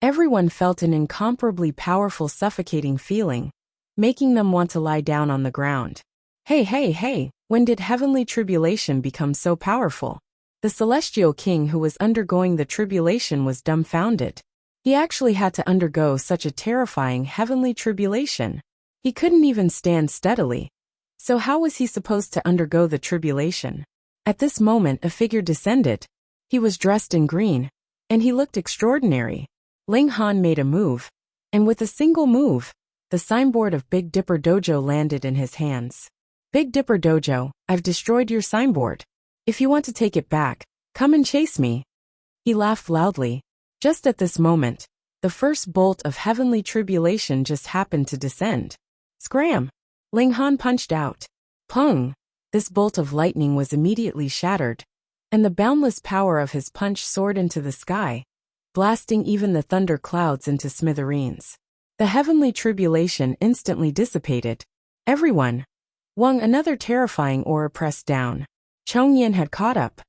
Everyone felt an incomparably powerful suffocating feeling, making them want to lie down on the ground. Hey, when did heavenly tribulation become so powerful? The celestial king who was undergoing the tribulation was dumbfounded. He actually had to undergo such a terrifying heavenly tribulation. He couldn't even stand steadily. So how was he supposed to undergo the tribulation? At this moment a figure descended. He was dressed in green, and he looked extraordinary. Ling Han made a move, and with a single move, the signboard of Big Dipper Dojo landed in his hands. Big Dipper Dojo, I've destroyed your signboard. If you want to take it back, come and chase me. He laughed loudly. Just at this moment, the first bolt of heavenly tribulation just happened to descend. Scram! Ling Han punched out. Pung! This bolt of lightning was immediately shattered, and the boundless power of his punch soared into the sky, blasting even the thunder clouds into smithereens. The heavenly tribulation instantly dissipated. Everyone! Wang, another terrifying aura pressed down. Chong Yin had caught up.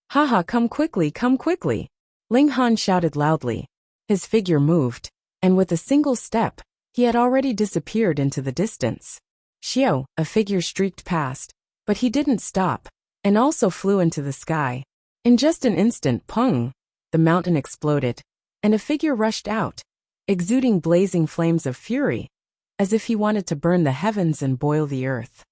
Haha, come quickly, come quickly! Ling Han shouted loudly. His figure moved, and with a single step, he had already disappeared into the distance. Xiao, a figure streaked past, but he didn't stop, and also flew into the sky. In just an instant, pung! The mountain exploded, and a figure rushed out, exuding blazing flames of fury, as if he wanted to burn the heavens and boil the earth.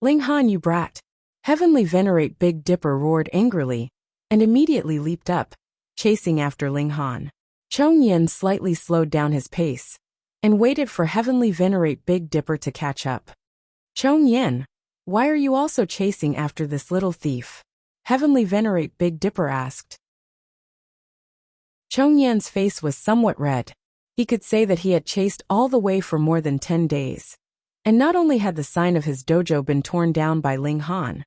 Ling Han, you brat! Heavenly Venerate Big Dipper roared angrily, and immediately leaped up, chasing after Ling Han. Chong Yin slightly slowed down his pace, and waited for Heavenly Venerate Big Dipper to catch up. Chong Yin, why are you also chasing after this little thief? Heavenly Venerate Big Dipper asked. Chong Yin's face was somewhat red. He could say that he had chased all the way for more than 10 days. And not only had the sign of his dojo been torn down by Ling Han,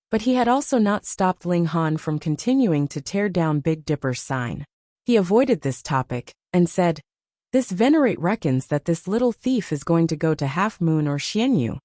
but he had also not stopped Ling Han from continuing to tear down Big Dipper's sign. He avoided this topic, and said, This Venerate reckons that this little thief is going to go to Half Moon or Xianyu.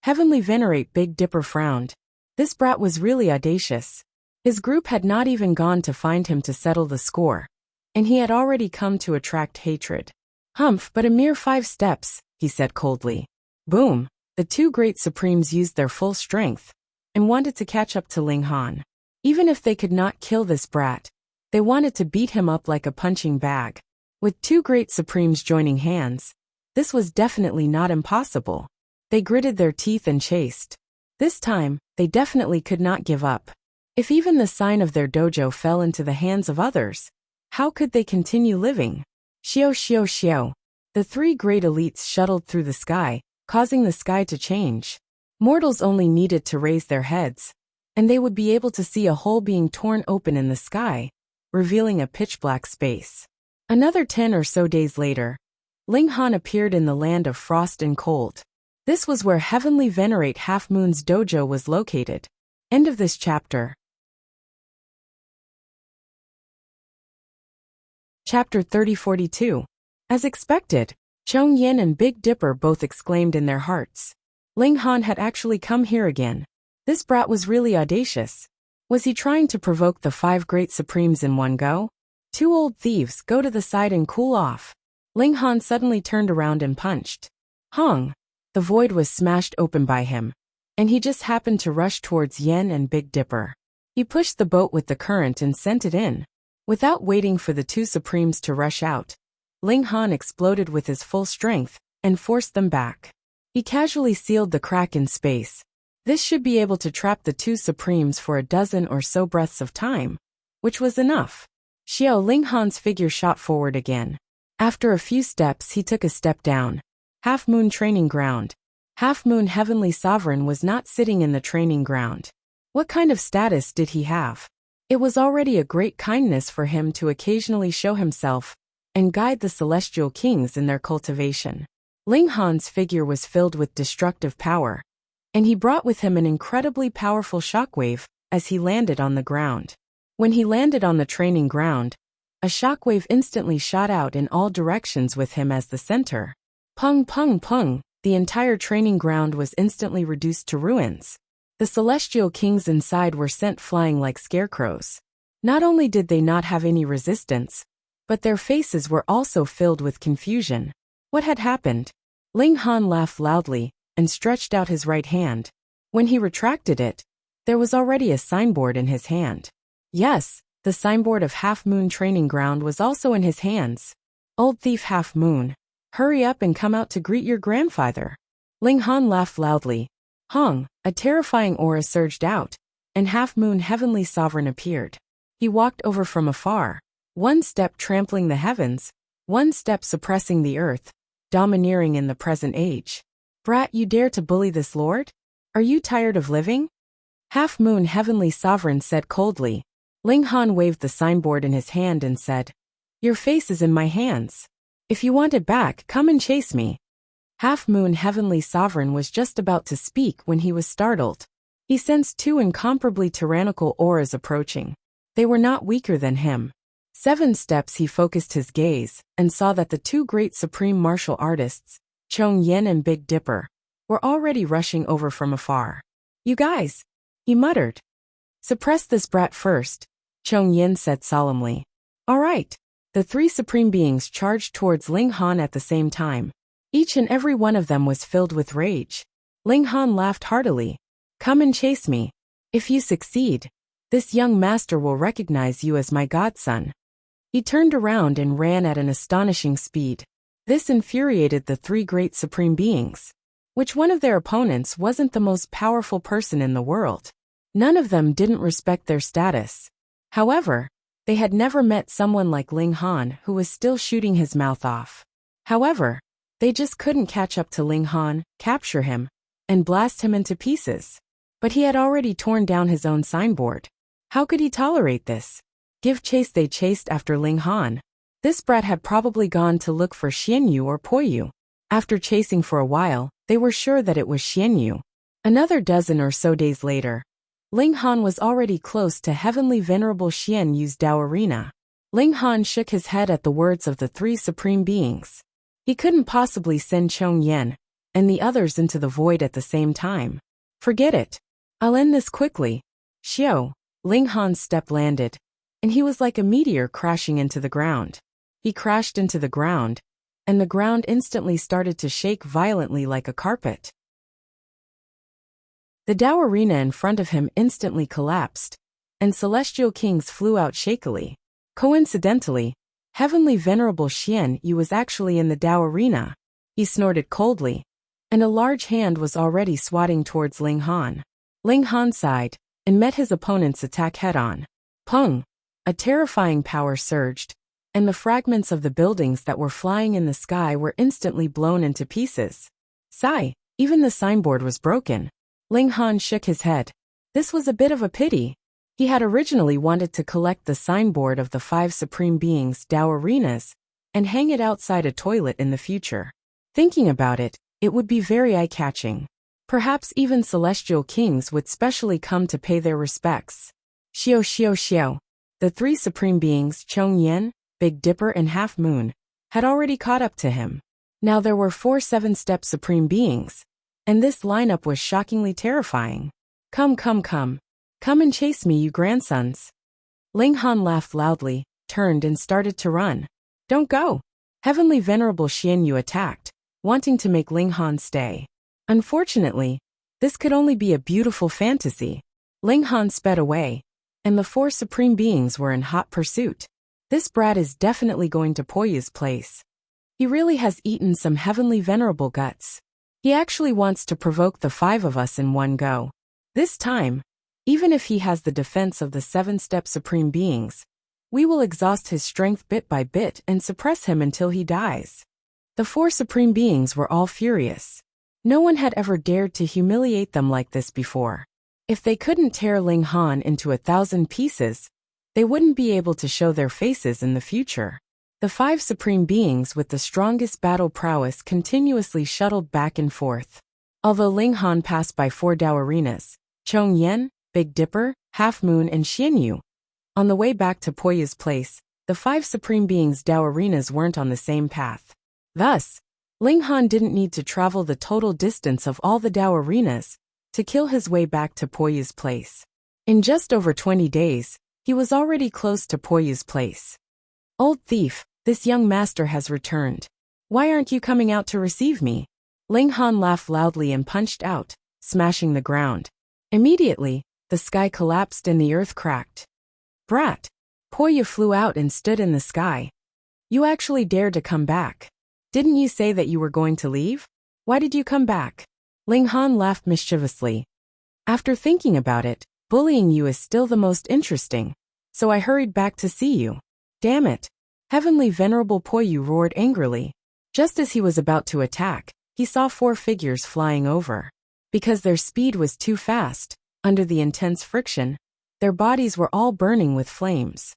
Heavenly Venerate Big Dipper frowned. This brat was really audacious. His group had not even gone to find him to settle the score, and he had already come to attract hatred. Humph, but a mere 5 steps, he said coldly. Boom! The two great supremes used their full strength, and wanted to catch up to Ling Han. Even if they could not kill this brat, they wanted to beat him up like a punching bag. With two great supremes joining hands, this was definitely not impossible. They gritted their teeth and chased. This time, they definitely could not give up. If even the sign of their dojo fell into the hands of others, how could they continue living? Xiao xiao xiao. The 3 great elites shuttled through the sky, causing the sky to change. Mortals only needed to raise their heads, and they would be able to see a hole being torn open in the sky, revealing a pitch-black space. Another 10 or so days later, Ling Han appeared in the land of frost and cold. This was where Heavenly Venerate Half Moon's dojo was located. End of this chapter. Chapter 3042. As expected, Chong Yin and Big Dipper both exclaimed in their hearts. Ling Han had actually come here again. This brat was really audacious. Was he trying to provoke the 5 great supremes in one go? 2 old thieves, go to the side and cool off. Ling Han suddenly turned around and punched. Hong! The void was smashed open by him, and he just happened to rush towards Yen and Big Dipper. He pushed the boat with the current and sent it in. Without waiting for the two Supremes to rush out, Ling Han exploded with his full strength and forced them back. He casually sealed the crack in space. This should be able to trap the two Supremes for a dozen or so breaths of time, which was enough. Xiao Ling Han's figure shot forward again. After a few steps he took a step down. Half Moon Training Ground. Half Moon Heavenly Sovereign was not sitting in the training ground. What kind of status did he have? It was already a great kindness for him to occasionally show himself and guide the celestial kings in their cultivation. Ling Han's figure was filled with destructive power, and he brought with him an incredibly powerful shockwave as he landed on the ground. When he landed on the training ground, a shockwave instantly shot out in all directions with him as the center. Pung pung pung, the entire training ground was instantly reduced to ruins. The celestial kings inside were sent flying like scarecrows. Not only did they not have any resistance, but their faces were also filled with confusion. What had happened? Ling Han laughed loudly and stretched out his right hand. When he retracted it, there was already a signboard in his hand. Yes, the signboard of Half Moon Training Ground was also in his hands. Old thief Half Moon, hurry up and come out to greet your grandfather. Ling Han laughed loudly. Hong, a terrifying aura surged out, and Half Moon Heavenly Sovereign appeared. He walked over from afar, one step trampling the heavens, one step suppressing the earth, domineering in the present age. Brat, you dare to bully this lord? Are you tired of living? Half Moon Heavenly Sovereign said coldly. Ling Han waved the signboard in his hand and said, Your face is in my hands. If you want it back, come and chase me. Half Moon Heavenly Sovereign was just about to speak when he was startled. He sensed two incomparably tyrannical auras approaching. They were not weaker than him. 7 steps he focused his gaze and saw that the two great supreme martial artists, Chong Yen and Big Dipper, were already rushing over from afar. You guys, he muttered. Suppress this brat first, Chong Yen said solemnly. All right. The 3 supreme beings charged towards Ling Han at the same time. Each and every one of them was filled with rage. Ling Han laughed heartily. Come and chase me. If you succeed, this young master will recognize you as my godson. He turned around and ran at an astonishing speed. This infuriated the 3 great supreme beings. Which one of their opponents wasn't the most powerful person in the world? None of them didn't respect their status. However, they had never met someone like Ling Han who was still shooting his mouth off. However, they just couldn't catch up to Ling Han, capture him, and blast him into pieces. But he had already torn down his own signboard. How could he tolerate this? Give chase. They chased after Ling Han. This brat had probably gone to look for Xianyu or Poyu. After chasing for a while, they were sure that it was Xianyu. Another dozen or so days later, Ling Han was already close to Heavenly Venerable Xianyu's Dao Arena. Ling Han shook his head at the words of the 3 supreme beings. He couldn't possibly send Chong Yen and the others into the void at the same time. Forget it. I'll end this quickly. Xiao, Ling Han's step landed, and he was like a meteor crashing into the ground. He crashed into the ground, and the ground instantly started to shake violently like a carpet. The Dao Arena in front of him instantly collapsed, and celestial kings flew out shakily. Coincidentally, Heavenly Venerable Xianyu was actually in the Dao Arena. He snorted coldly, and a large hand was already swatting towards Ling Han. Ling Han sighed and met his opponent's attack head-on. Pung! A terrifying power surged, and the fragments of the buildings that were flying in the sky were instantly blown into pieces. Sigh! Even the signboard was broken. Ling Han shook his head. This was a bit of a pity. He had originally wanted to collect the signboard of the 5 supreme beings' Dao arenas and hang it outside a toilet in the future. Thinking about it, it would be very eye-catching. Perhaps even celestial kings would specially come to pay their respects. Xiao Xiao Xiao. The 3 supreme beings, Chong Yen, Big Dipper and Half Moon, had already caught up to him. Now there were 4 7-step supreme beings, and this lineup was shockingly terrifying. Come, come, come. Come and chase me, you grandsons. Ling Han laughed loudly, turned and started to run. Don't go. Heavenly Venerable Xianyu attacked, wanting to make Ling Han stay. Unfortunately, this could only be a beautiful fantasy. Ling Han sped away, and the 4 supreme beings were in hot pursuit. This brat is definitely going to Poya's place. He really has eaten some heavenly venerable guts. He actually wants to provoke the 5 of us in one go. This time, even if he has the defense of the 7-step supreme beings, we will exhaust his strength bit by bit and suppress him until he dies. The 4 supreme beings were all furious. No one had ever dared to humiliate them like this before. If they couldn't tear Ling Han into 1,000 pieces, they wouldn't be able to show their faces in the future. The 5 supreme beings with the strongest battle prowess continuously shuttled back and forth. Although Ling Han passed by 4 Dao arenas, Chong Yen, Big Dipper, Half Moon and Xianyu. On the way back to Poya's place, the 5 supreme beings' Dao arenas weren't on the same path. Thus, Ling Han didn't need to travel the total distance of all the Dao arenas to kill his way back to Poya's place. In just over 20 days, he was already close to Poya's place. Old thief, this young master has returned. Why aren't you coming out to receive me? Ling Han laughed loudly and punched out, smashing the ground. Immediately, the sky collapsed and the earth cracked. Brat! Poya flew out and stood in the sky. You actually dared to come back. Didn't you say that you were going to leave? Why did you come back? Ling Han laughed mischievously. After thinking about it, bullying you is still the most interesting, so I hurried back to see you. Damn it! Heavenly Venerable Poyu roared angrily. Just as he was about to attack, he saw 4 figures flying over. Because their speed was too fast, under the intense friction, their bodies were all burning with flames.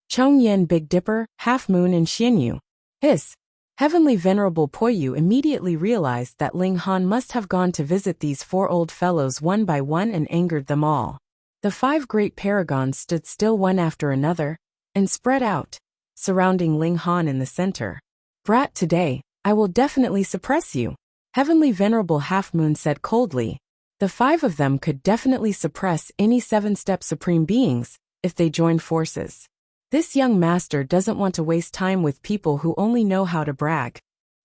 Chong Yen, Big Dipper, Half Moon and Xianyu. Hiss! Heavenly Venerable Poyu immediately realized that Ling Han must have gone to visit these 4 old fellows one by one and angered them all. The 5 great paragons stood still one after another, and spread out, surrounding Ling Han in the center. Brat, today, I will definitely suppress you, Heavenly Venerable Half Moon said coldly. The 5 of them could definitely suppress any 7-step supreme beings, if they joined forces. This young master doesn't want to waste time with people who only know how to brag.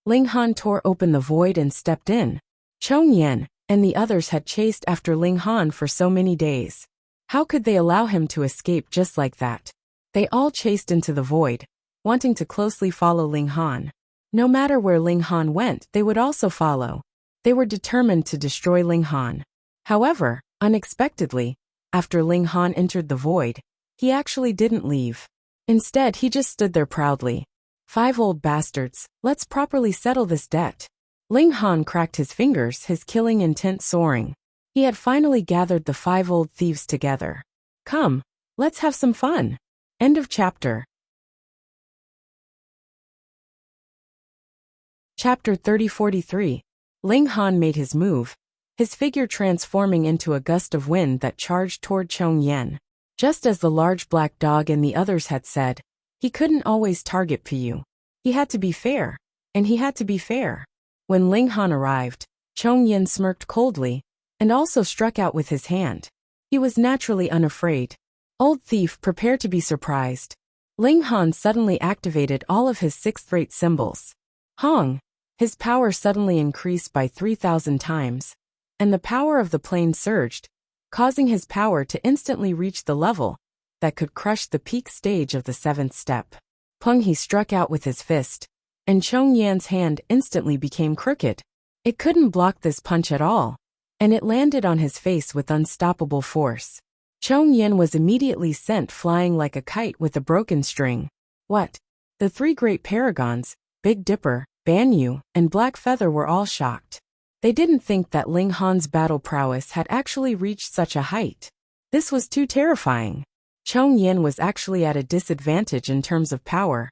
Ling Han tore open the void and stepped in. Chong Yen and the others had chased after Ling Han for so many days. How could they allow him to escape just like that? They all chased into the void, wanting to closely follow Ling Han. No matter where Ling Han went, they would also follow. They were determined to destroy Ling Han. However, unexpectedly, after Ling Han entered the void, he actually didn't leave. Instead, he just stood there proudly. 5 old bastards, let's properly settle this debt. Ling Han cracked his fingers, his killing intent soaring. He had finally gathered the 5 old thieves together. Come, let's have some fun. End of chapter. Chapter 30-43. Ling Han made his move, his figure transforming into a gust of wind that charged toward Chong Yen. Just as the large black dog and the others had said, he couldn't always target Pu. He had to be fair, and he had to be fair. When Ling Han arrived, Chong Yen smirked coldly, and also struck out with his hand. He was naturally unafraid. Old thief, prepare to be surprised. Ling Han suddenly activated all of his 6th-rate symbols. Hong! His power suddenly increased by 3,000 times, and the power of the plane surged, causing his power to instantly reach the level that could crush the peak stage of the 7th step. Peng he struck out with his fist, and Chong Yan's hand instantly became crooked. It couldn't block this punch at all, and it landed on his face with unstoppable force. Chong Yan was immediately sent flying like a kite with a broken string. What? The 3 great paragons, Big Dipper, Banyu, and Black Feather were all shocked. They didn't think that Ling Han's battle prowess had actually reached such a height. This was too terrifying. Chong Yen was actually at a disadvantage in terms of power.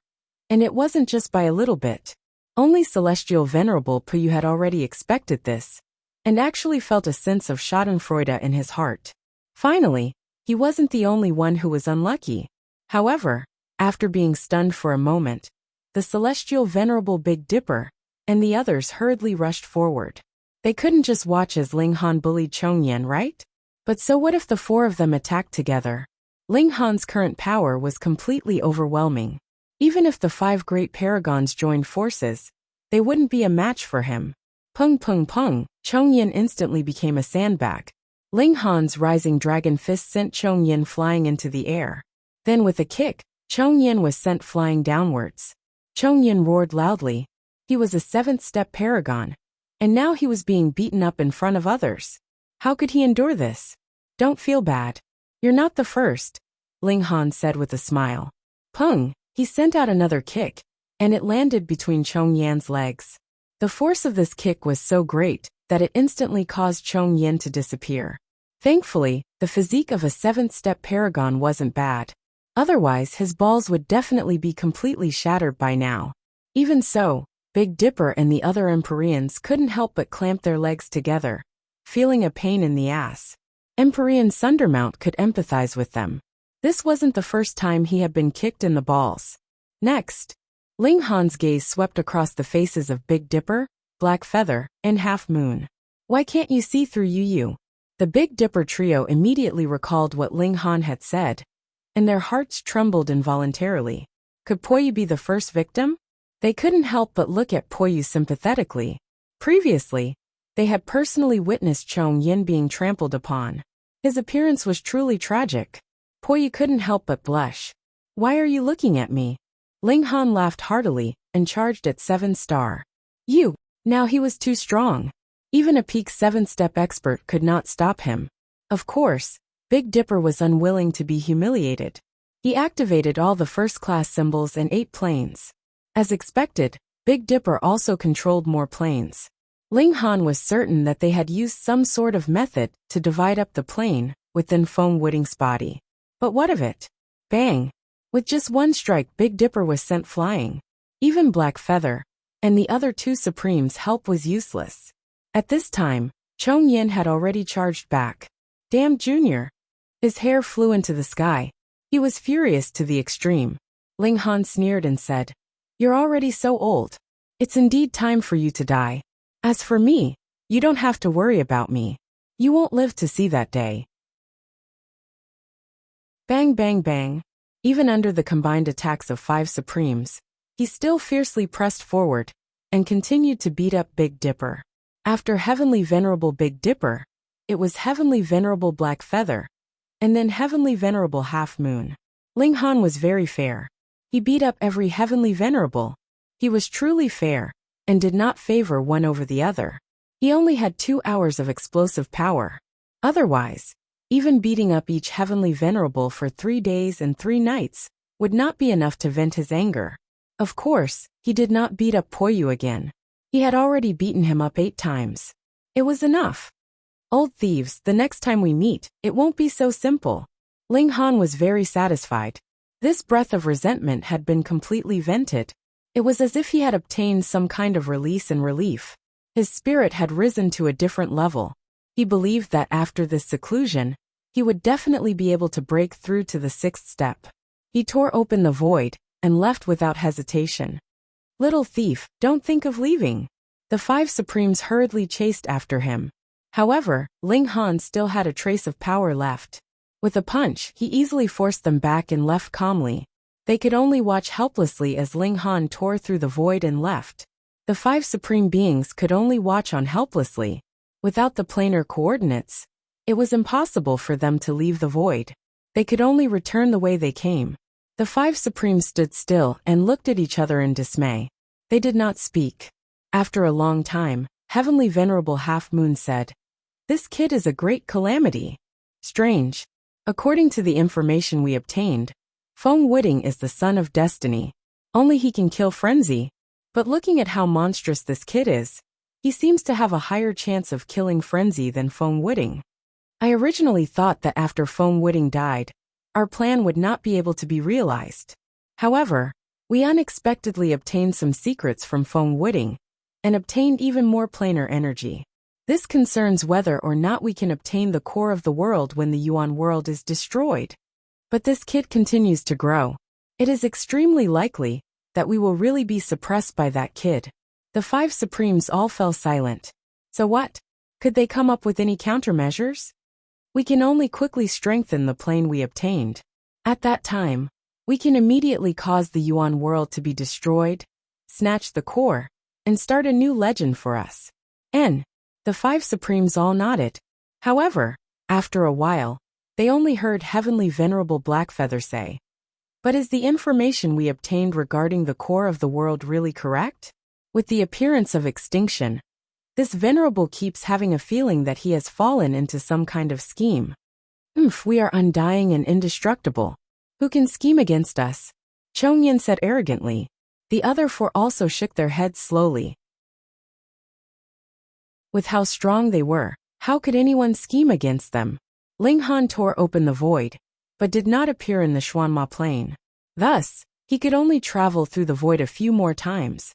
And it wasn't just by a little bit. Only Celestial Venerable Puyu had already expected this, and actually felt a sense of schadenfreude in his heart. Finally, he wasn't the only one who was unlucky. However, after being stunned for a moment, the Celestial Venerable Big Dipper and the others hurriedly rushed forward. They couldn't just watch as Ling Han bullied Chong Yen, right? But so what if the 4 of them attacked together? Ling Han's current power was completely overwhelming. Even if the 5 great paragons joined forces, they wouldn't be a match for him. Pung pung pung, Chong Yin instantly became a sandbag. Ling Han's rising dragon fist sent Chong Yin flying into the air. Then with a kick, Chong Yin was sent flying downwards. Chong Yin roared loudly. He was a 7th step paragon, and now he was being beaten up in front of others. How could he endure this? Don't feel bad. You're not the first, Ling Han said with a smile. Pung, he sent out another kick, and it landed between Chong Yin's legs. The force of this kick was so great that it instantly caused Chong Yin to disappear. Thankfully, the physique of a 7th step paragon wasn't bad. Otherwise, his balls would definitely be completely shattered by now. Even so, Big Dipper and the other Empyreans couldn't help but clamp their legs together, feeling a pain in the ass. Empyrean Sundermount could empathize with them. This wasn't the first time he had been kicked in the balls. Next, Ling Han's gaze swept across the faces of Big Dipper, Black Feather, and Half Moon. Why can't you see through you? The Big Dipper trio immediately recalled what Ling Han had said, and their hearts trembled involuntarily. Could Poyu be the first victim? They couldn't help but look at Poyu sympathetically. Previously, they had personally witnessed Chong Yin being trampled upon. His appearance was truly tragic. Poyu couldn't help but blush. Why are you looking at me? Ling Han laughed heartily and charged at 7-star. You! Now he was too strong. Even a peak 7-step expert could not stop him. Of course, Big Dipper was unwilling to be humiliated. He activated all the first-class symbols and 8 planes. As expected, Big Dipper also controlled more planes. Ling Han was certain that they had used some sort of method to divide up the plane within Feng Wuting's body. But what of it? Bang! With just one strike, Big Dipper was sent flying. Even Black Feather and the other 2 Supremes' help was useless. At this time, Chong Yin had already charged back. Damn Junior! His hair flew into the sky. He was furious to the extreme. Ling Han sneered and said, "You're already so old. It's indeed time for you to die. As for me, you don't have to worry about me. You won't live to see that day." Bang bang bang. Even under the combined attacks of 5 Supremes, he still fiercely pressed forward and continued to beat up Big Dipper. After Heavenly Venerable Big Dipper, it was Heavenly Venerable Black Feather, and then Heavenly Venerable Half Moon. Ling Han was very fair. He beat up every Heavenly Venerable. He was truly fair, and did not favor one over the other. He only had 2 hours of explosive power. Otherwise, even beating up each Heavenly Venerable for 3 days and 3 nights would not be enough to vent his anger. Of course, he did not beat up Poyu again. He had already beaten him up 8 times. It was enough. Old thieves, the next time we meet, it won't be so simple. Ling Han was very satisfied. This breath of resentment had been completely vented. It was as if he had obtained some kind of release and relief. His spirit had risen to a different level. He believed that after this seclusion, he would definitely be able to break through to the 6th step. He tore open the void and left without hesitation. Little thief, don't think of leaving. The 5 Supremes hurriedly chased after him. However, Ling Han still had a trace of power left. With a punch, he easily forced them back and left calmly. They could only watch helplessly as Ling Han tore through the void and left. The 5 Supreme Beings could only watch on helplessly. Without the planar coordinates, it was impossible for them to leave the void. They could only return the way they came. The 5 Supremes stood still and looked at each other in dismay. They did not speak. After a long time, Heavenly Venerable Half Moon said, "This kid is a great calamity. Strange. According to the information we obtained, Feng Wuting is the son of destiny. Only he can kill frenzy. But looking at how monstrous this kid is, he seems to have a higher chance of killing frenzy than Feng Wuting. I originally thought that after Feng Wuting died, our plan would not be able to be realized. However, we unexpectedly obtained some secrets from Feng Wuting, and obtained even more planar energy. This concerns whether or not we can obtain the core of the world when the Yuan world is destroyed. But this kid continues to grow. It is extremely likely that we will really be suppressed by that kid." The 5 Supremes all fell silent. So what? Could they come up with any countermeasures? We can only quickly strengthen the plane we obtained. At that time, We can immediately cause the Yuan world to be destroyed, snatch the core, and start a new legend for us. N. The 5 Supremes all nodded. However, after a while, they only heard Heavenly Venerable Blackfeather say, "But is the information we obtained regarding the core of the world really correct? With the appearance of extinction, this Venerable keeps having a feeling that he has fallen into some kind of scheme. We are undying and indestructible. Who can scheme against us?" Chongyan said arrogantly. The other 4 also shook their heads slowly. With how strong they were, how could anyone scheme against them? Ling Han tore open the void, but did not appear in the Xuanma plain. Thus, he could only travel through the void a few more times,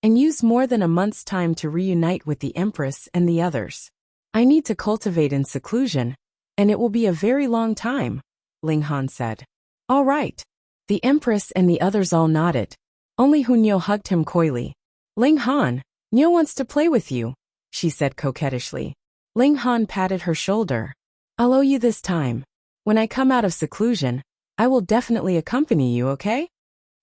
and use more than a month's time to reunite with the Empress and the others. "I need to cultivate in seclusion, and it will be a very long time," Ling Han said. "All right." The Empress and the others all nodded. Only Hunyo hugged him coyly. "Ling Han, Nyo wants to play with you," she said coquettishly. Ling Han patted her shoulder. "I'll owe you this time. When I come out of seclusion, I will definitely accompany you, okay?"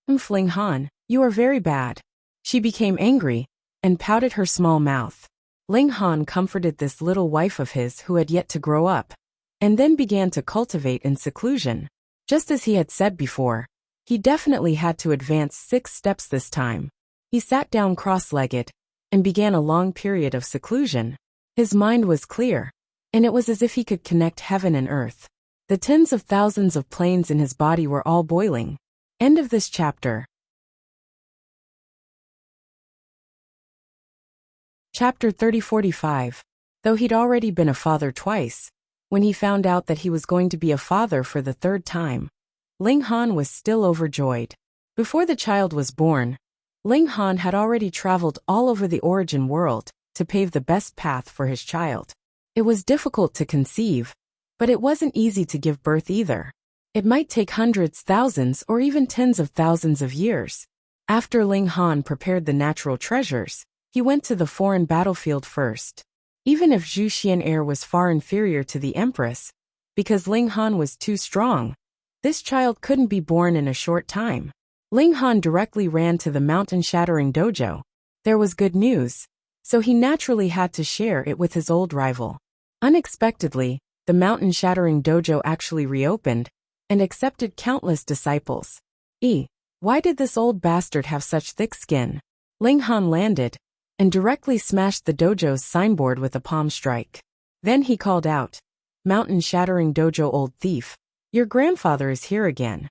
Ling Han, you are very bad." She became angry and pouted her small mouth. Ling Han comforted this little wife of his who had yet to grow up, and then began to cultivate in seclusion. Just as he had said before, he definitely had to advance 6 steps this time. He sat down cross-legged and began a long period of seclusion. His mind was clear, and it was as if he could connect heaven and earth. The tens of thousands of planes in his body were all boiling. End of this chapter. Chapter 3045. Though he'd already been a father twice, when he found out that he was going to be a father for the 3rd time, Ling Han was still overjoyed. Before the child was born, Ling Han had already traveled all over the origin world to pave the best path for his child. It was difficult to conceive, but it wasn't easy to give birth either. It might take hundreds, thousands, or even tens of thousands of years. After Ling Han prepared the natural treasures, he went to the foreign battlefield first. Even if Zhu Xian'er was far inferior to the Empress, because Ling Han was too strong, this child couldn't be born in a short time. Ling Han directly ran to the mountain-shattering dojo. There was good news, so he naturally had to share it with his old rival. Unexpectedly, the mountain-shattering dojo actually reopened and accepted countless disciples. Why did this old bastard have such thick skin? Ling Han landed and directly smashed the dojo's signboard with a palm strike. Then he called out, "Mountain-shattering dojo old thief, your grandfather is here again."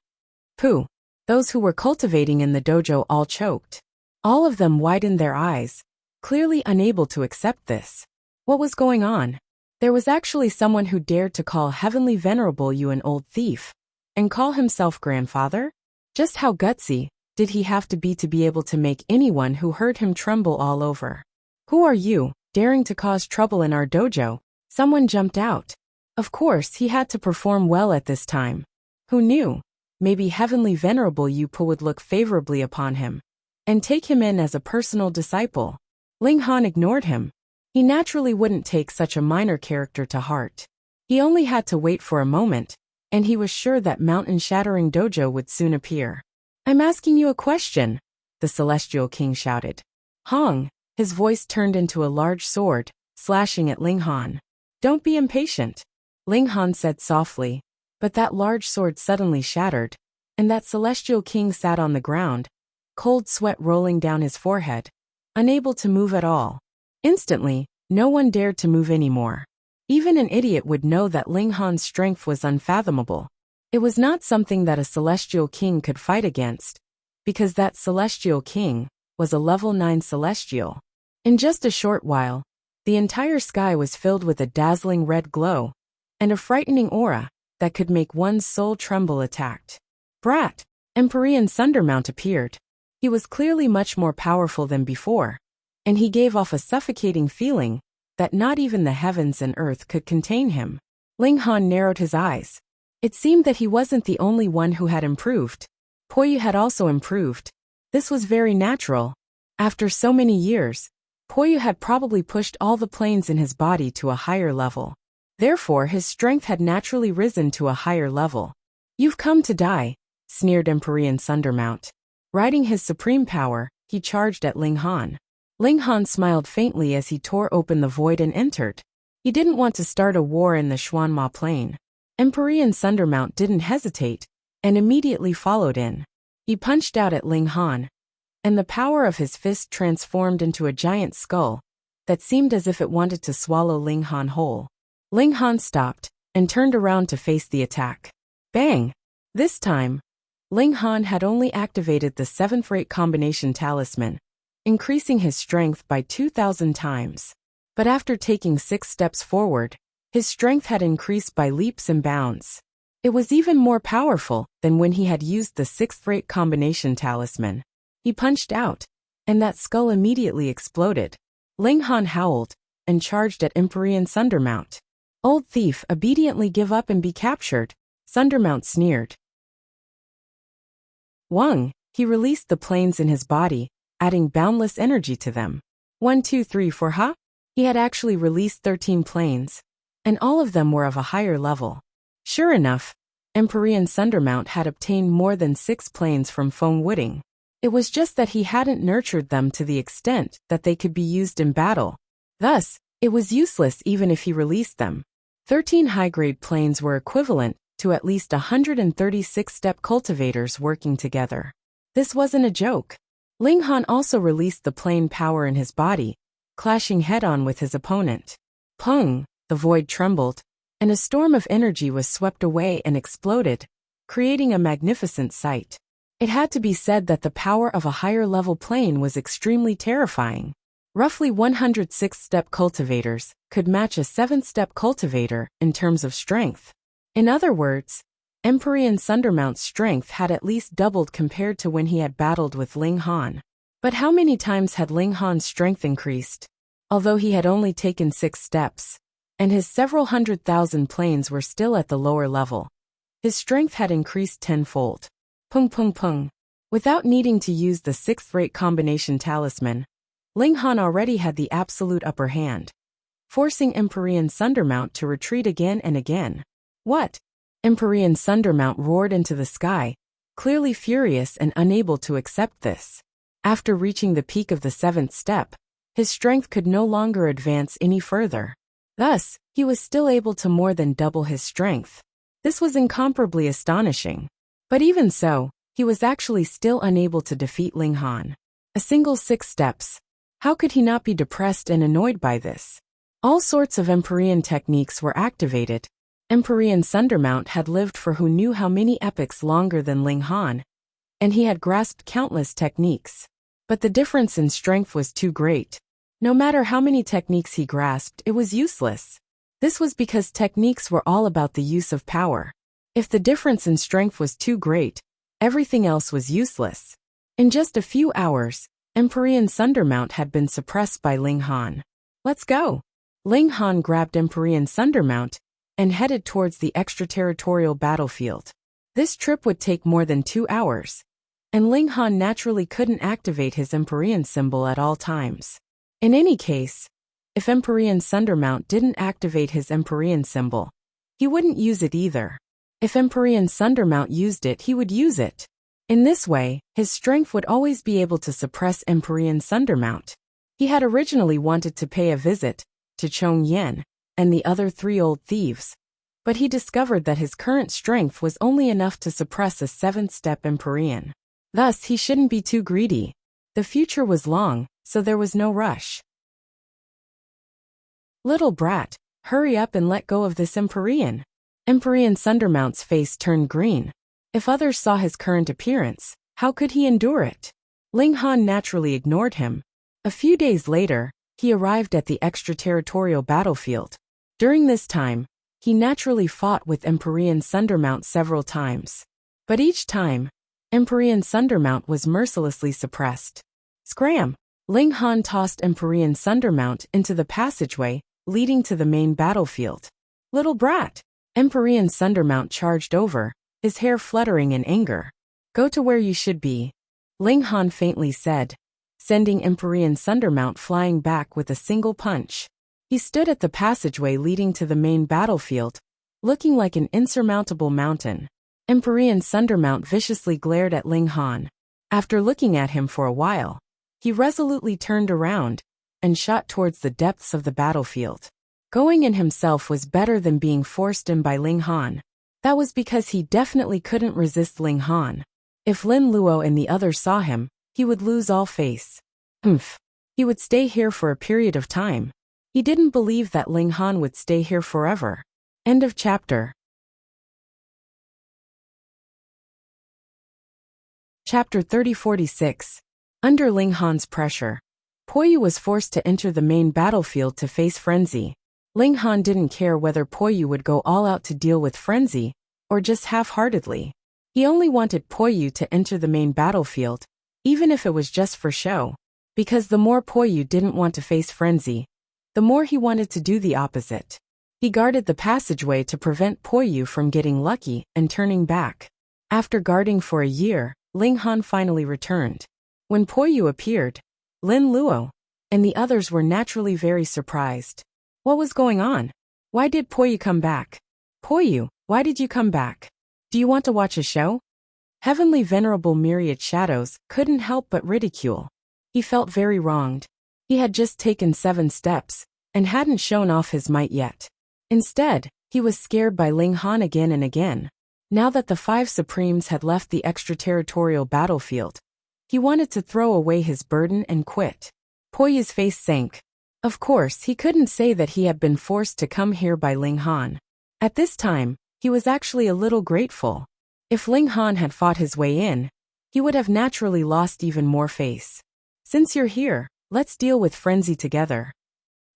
Pooh! Those who were cultivating in the dojo all choked. All of them widened their eyes, clearly unable to accept this. What was going on? There was actually someone who dared to call Heavenly Venerable you an old thief, and call himself grandfather? Just how gutsy did he have to be able to make anyone who heard him tremble all over? "Who are you, daring to cause trouble in our dojo?" Someone jumped out. Of course, he had to perform well at this time. Who knew? Maybe Heavenly Venerable Yupa would look favorably upon him and take him in as a personal disciple. Ling Han ignored him. He naturally wouldn't take such a minor character to heart. He only had to wait for a moment, and he was sure that mountain-shattering dojo would soon appear. "I'm asking you a question," the Celestial King shouted. Hong, his voice turned into a large sword, slashing at Ling Han. "Don't be impatient," Ling Han said softly, but that large sword suddenly shattered, and that Celestial King sat on the ground, cold sweat rolling down his forehead, unable to move at all. Instantly, no one dared to move anymore. Even an idiot would know that Ling Han's strength was unfathomable. It was not something that a Celestial King could fight against, because that Celestial King was a level 9 Celestial. In just a short while, the entire sky was filled with a dazzling red glow, and a frightening aura that could make one's soul tremble attacked. Brat! Empyrean Sundermount appeared. He was clearly much more powerful than before, and he gave off a suffocating feeling that not even the heavens and earth could contain him. Ling Han narrowed his eyes. It seemed that he wasn't the only one who had improved. Poyu had also improved. This was very natural. After so many years, Poyu had probably pushed all the planes in his body to a higher level. Therefore, his strength had naturally risen to a higher level. "You've come to die," sneered Empyrean Sundermount. Riding his supreme power, he charged at Ling Han. Ling Han smiled faintly as he tore open the void and entered. He didn't want to start a war in the Xuanma Plain. Empyrean Sundermount didn't hesitate, and immediately followed in. He punched out at Ling Han, and the power of his fist transformed into a giant skull that seemed as if it wanted to swallow Ling Han whole. Ling Han stopped and turned around to face the attack. Bang! This time, Ling Han had only activated the 7th-rate combination talisman, increasing his strength by 2,000 times. But after taking 6 steps forward, his strength had increased by leaps and bounds. It was even more powerful than when he had used the 6th-rate combination talisman. He punched out, and that skull immediately exploded. Ling Han howled and charged at Empyrean Sundermount. Old thief, obediently give up and be captured, Sundermount sneered. Wang, he released the planes in his body, adding boundless energy to them. 1, 2, 3, 4, ha? He had actually released 13 planes, and all of them were of a higher level. Sure enough, Empyrean Sundermount had obtained more than 6 planes from Feng Wooding. It was just that he hadn't nurtured them to the extent that they could be used in battle. Thus, it was useless even if he released them. 13 high-grade planes were equivalent to at least 136 step cultivators working together. This wasn't a joke. Ling Han also released the plane power in his body, clashing head-on with his opponent. Pung! The void trembled, and a storm of energy was swept away and exploded, creating a magnificent sight. It had to be said that the power of a higher-level plane was extremely terrifying. Roughly 106-step cultivators could match a 7th-step cultivator in terms of strength. In other words, Empyrean Sundermount's strength had at least doubled compared to when he had battled with Ling Han. But how many times had Ling Han's strength increased? Although he had only taken 6 steps, and his several 100,000 planes were still at the lower level, his strength had increased tenfold. Pung pung pung. Without needing to use the 6th-rate combination talisman, Ling Han already had the absolute upper hand, forcing Empyrean Sundermount to retreat again and again. What? Empyrean Sundermount roared into the sky, clearly furious and unable to accept this. After reaching the peak of the 7th step, his strength could no longer advance any further. Thus, he was still able to more than double his strength. This was incomparably astonishing. But even so, he was actually still unable to defeat Ling Han. A single 6 steps. How could he not be depressed and annoyed by this? All sorts of Empyrean techniques were activated. Empyrean Sundermount had lived for who knew how many epochs longer than Ling Han, and he had grasped countless techniques. But the difference in strength was too great. No matter how many techniques he grasped, it was useless. This was because techniques were all about the use of power. If the difference in strength was too great, everything else was useless. In just a few hours, Empyrean Sundermount had been suppressed by Ling Han. Let's go! Ling Han grabbed Empyrean Sundermount and headed towards the extraterritorial battlefield. This trip would take more than 2 hours, and Ling Han naturally couldn't activate his Empyrean symbol at all times. In any case, if Empyrean Sundermount didn't activate his Empyrean symbol, he wouldn't use it either. If Empyrean Sundermount used it, he would use it. In this way, his strength would always be able to suppress Empyrean Sundermount. He had originally wanted to pay a visit to Chong Yen and the other 3 old thieves, but he discovered that his current strength was only enough to suppress a 7th-step Empyrean. Thus, he shouldn't be too greedy. The future was long, so there was no rush. Little brat, hurry up and let go of this Empyrean. Empyrean Sundermount's face turned green. If others saw his current appearance, how could he endure it? Ling Han naturally ignored him. A few days later, he arrived at the extraterritorial battlefield. During this time, he naturally fought with Empyrean Sundermount several times. But each time, Empyrean Sundermount was mercilessly suppressed. Scram! Ling Han tossed Empyrean Sundermount into the passageway leading to the main battlefield. Little brat! Empyrean Sundermount charged over, his hair fluttering in anger. Go to where you should be, Ling Han faintly said, sending Empyrean Sundermount flying back with a single punch. He stood at the passageway leading to the main battlefield, looking like an insurmountable mountain. Empyrean Sundermount viciously glared at Ling Han. After looking at him for a while, he resolutely turned around and shot towards the depths of the battlefield. Going in himself was better than being forced in by Ling Han. That was because he definitely couldn't resist Ling Han. If Lin Luo and the others saw him, he would lose all face. He would stay here for a period of time. He didn't believe that Ling Han would stay here forever. End of chapter. Chapter 3046. Under Ling Han's pressure, Poyu was forced to enter the main battlefield to face Frenzy. Ling Han didn't care whether Poyu would go all out to deal with Frenzy, or just half-heartedly. He only wanted Poyu to enter the main battlefield, even if it was just for show, because the more Poyu didn't want to face Frenzy, the more he wanted to do the opposite. He guarded the passageway to prevent Poyu from getting lucky and turning back. After guarding for a year, Ling Han finally returned. When Poyu appeared, Lin Luo and the others were naturally very surprised. What was going on? Why did Poyu come back? Poyu, why did you come back? Do you want to watch a show? Heavenly Venerable Myriad Shadows couldn't help but ridicule. He felt very wronged. He had just taken 7 steps and hadn't shown off his might yet. Instead, he was scared by Ling Han again and again. Now that the 5 Supremes had left the extraterritorial battlefield, he wanted to throw away his burden and quit. Poyu's face sank. Of course, he couldn't say that he had been forced to come here by Ling Han. At this time, he was actually a little grateful. If Ling Han had fought his way in, he would have naturally lost even more face. Since you're here, let's deal with Frenzy together.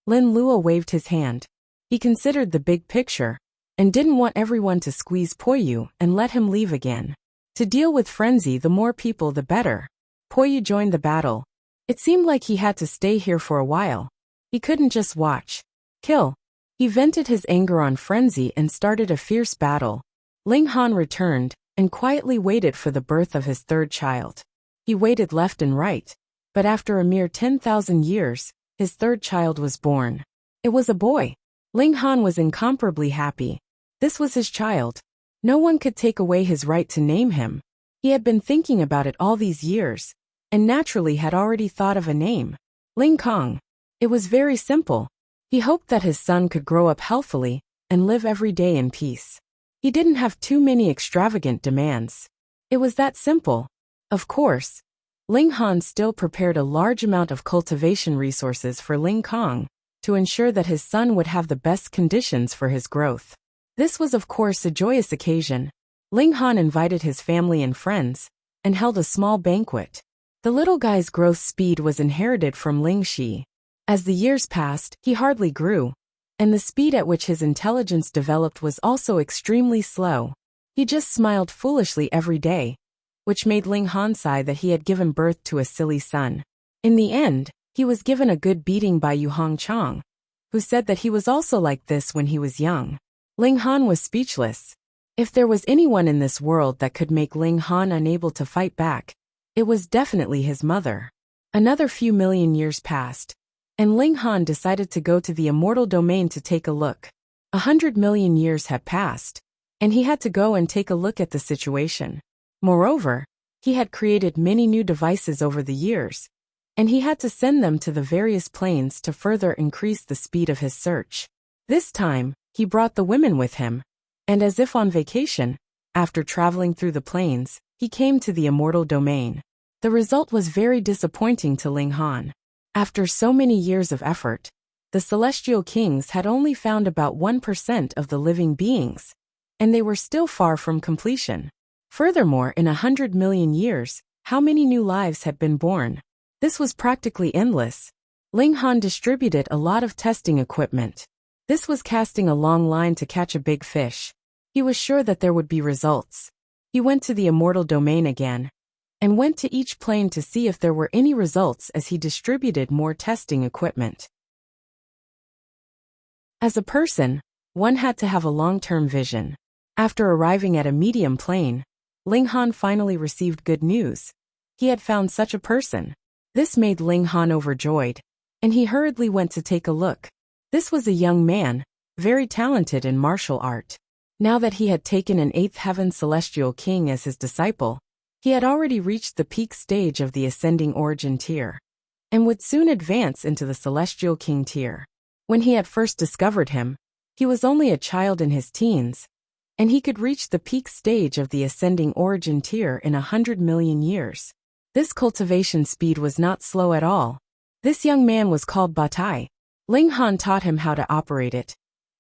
Lin Luo waved his hand. He considered the big picture, and didn't want everyone to squeeze Poyu and let him leave again. To deal with Frenzy, the more people the better. Poyu joined the battle. It seemed like he had to stay here for a while. He couldn't just watch. Kill. He vented his anger on Frenzy and started a fierce battle. Ling Han returned and quietly waited for the birth of his 3rd child. He waited left and right, but after a mere 10,000 years, his 3rd child was born. It was a boy. Ling Han was incomparably happy. This was his child. No one could take away his right to name him. He had been thinking about it all these years, and naturally had already thought of a name. Ling Kong. It was very simple. He hoped that his son could grow up healthily and live every day in peace. He didn't have too many extravagant demands. It was that simple. Of course, Ling Han still prepared a large amount of cultivation resources for Ling Kong to ensure that his son would have the best conditions for his growth. This was of course a joyous occasion. Ling Han invited his family and friends, and held a small banquet. The little guy's growth speed was inherited from Ling Shi. As the years passed, he hardly grew, and the speed at which his intelligence developed was also extremely slow. He just smiled foolishly every day, which made Ling Han sigh that he had given birth to a silly son. In the end, he was given a good beating by Yu Hongchang, who said that he was also like this when he was young. Ling Han was speechless. If there was anyone in this world that could make Ling Han unable to fight back, it was definitely his mother. Another few million years passed, and Ling Han decided to go to the immortal domain to take a look. 100 million years had passed, and he had to go and take a look at the situation. Moreover, he had created many new devices over the years, and he had to send them to the various planes to further increase the speed of his search. This time, he brought the women with him, and as if on vacation, after traveling through the plains, he came to the immortal domain. The result was very disappointing to Ling Han. After so many years of effort, the celestial kings had only found about 1% of the living beings, and they were still far from completion. Furthermore, in 100 million years, how many new lives had been born? This was practically endless. Ling Han distributed a lot of testing equipment. This was casting a long line to catch a big fish. He was sure that there would be results. He went to the immortal domain again, and went to each plane to see if there were any results as he distributed more testing equipment. As a person, one had to have a long-term vision. After arriving at a medium plane, Ling Han finally received good news. He had found such a person. This made Ling Han overjoyed, and he hurriedly went to take a look. This was a young man, very talented in martial art. Now that he had taken an eighth heaven celestial king as his disciple, he had already reached the peak stage of the ascending origin tier, and would soon advance into the celestial king tier. When he had first discovered him, he was only a child in his teens, and he could reach the peak stage of the ascending origin tier in 100 million years. This cultivation speed was not slow at all. This young man was called Batai. Ling Han taught him how to operate it,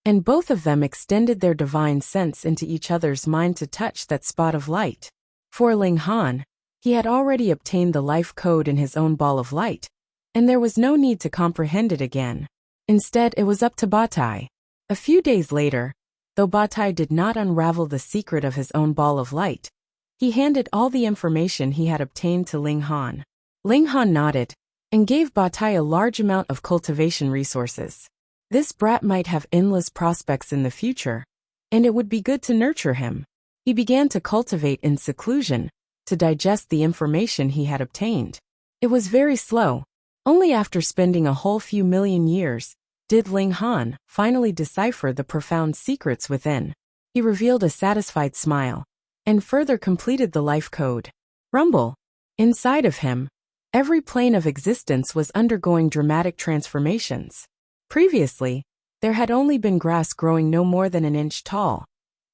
and both of them extended their divine sense into each other's mind to touch that spot of light. For Ling Han, he had already obtained the life code in his own ball of light, and there was no need to comprehend it again. Instead, it was up to Batai. A few days later, though Batai did not unravel the secret of his own ball of light, he handed all the information he had obtained to Ling Han. Ling Han nodded, and gave Batai a large amount of cultivation resources. This brat might have endless prospects in the future, and it would be good to nurture him. He began to cultivate in seclusion, to digest the information he had obtained. It was very slow. Only after spending a whole few million years, did Ling Han finally decipher the profound secrets within. He revealed a satisfied smile, and further completed the life code. Rumble. Inside of him, every plane of existence was undergoing dramatic transformations. Previously, there had only been grass growing no more than an inch tall,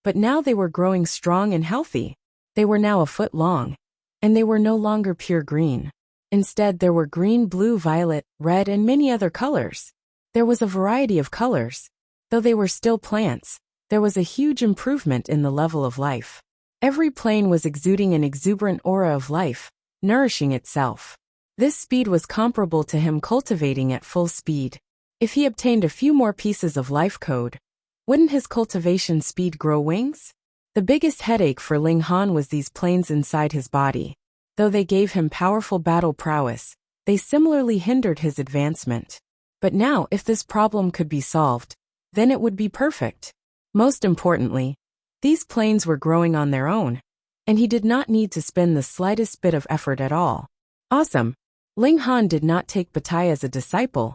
but now they were growing strong and healthy. They were now a foot long, and they were no longer pure green. Instead, there were green, blue, violet, red, and many other colors. There was a variety of colors. Though they were still plants, there was a huge improvement in the level of life. Every plane was exuding an exuberant aura of life, nourishing itself. This speed was comparable to him cultivating at full speed. If he obtained a few more pieces of life code, wouldn't his cultivation speed grow wings? The biggest headache for Ling Han was these planes inside his body. Though they gave him powerful battle prowess, they similarly hindered his advancement. But now, if this problem could be solved, then it would be perfect. Most importantly, these planes were growing on their own, and he did not need to spend the slightest bit of effort at all. Awesome! Ling Han did not take Batai as a disciple,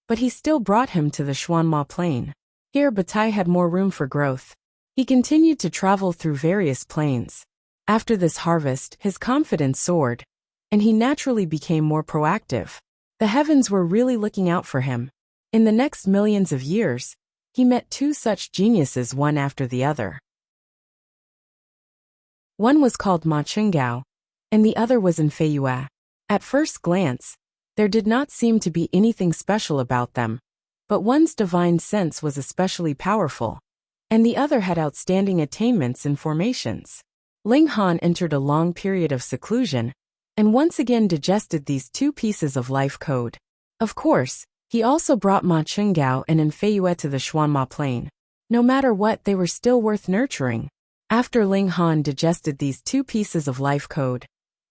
but he still brought him to the Xuanma plane. Here Batai had more room for growth. He continued to travel through various planes. After this harvest, his confidence soared, and he naturally became more proactive. The heavens were really looking out for him. In the next millions of years, he met two such geniuses one after the other. One was called Ma Chengao, and the other was in Feiyue. At first glance, there did not seem to be anything special about them, but one's divine sense was especially powerful, and the other had outstanding attainments in formations. Ling Han entered a long period of seclusion, and once again digested these two pieces of life code. Of course, he also brought Ma Chengao and Feiyue to the Xuanma plane. No matter what, they were still worth nurturing. After Ling Han digested these two pieces of life code,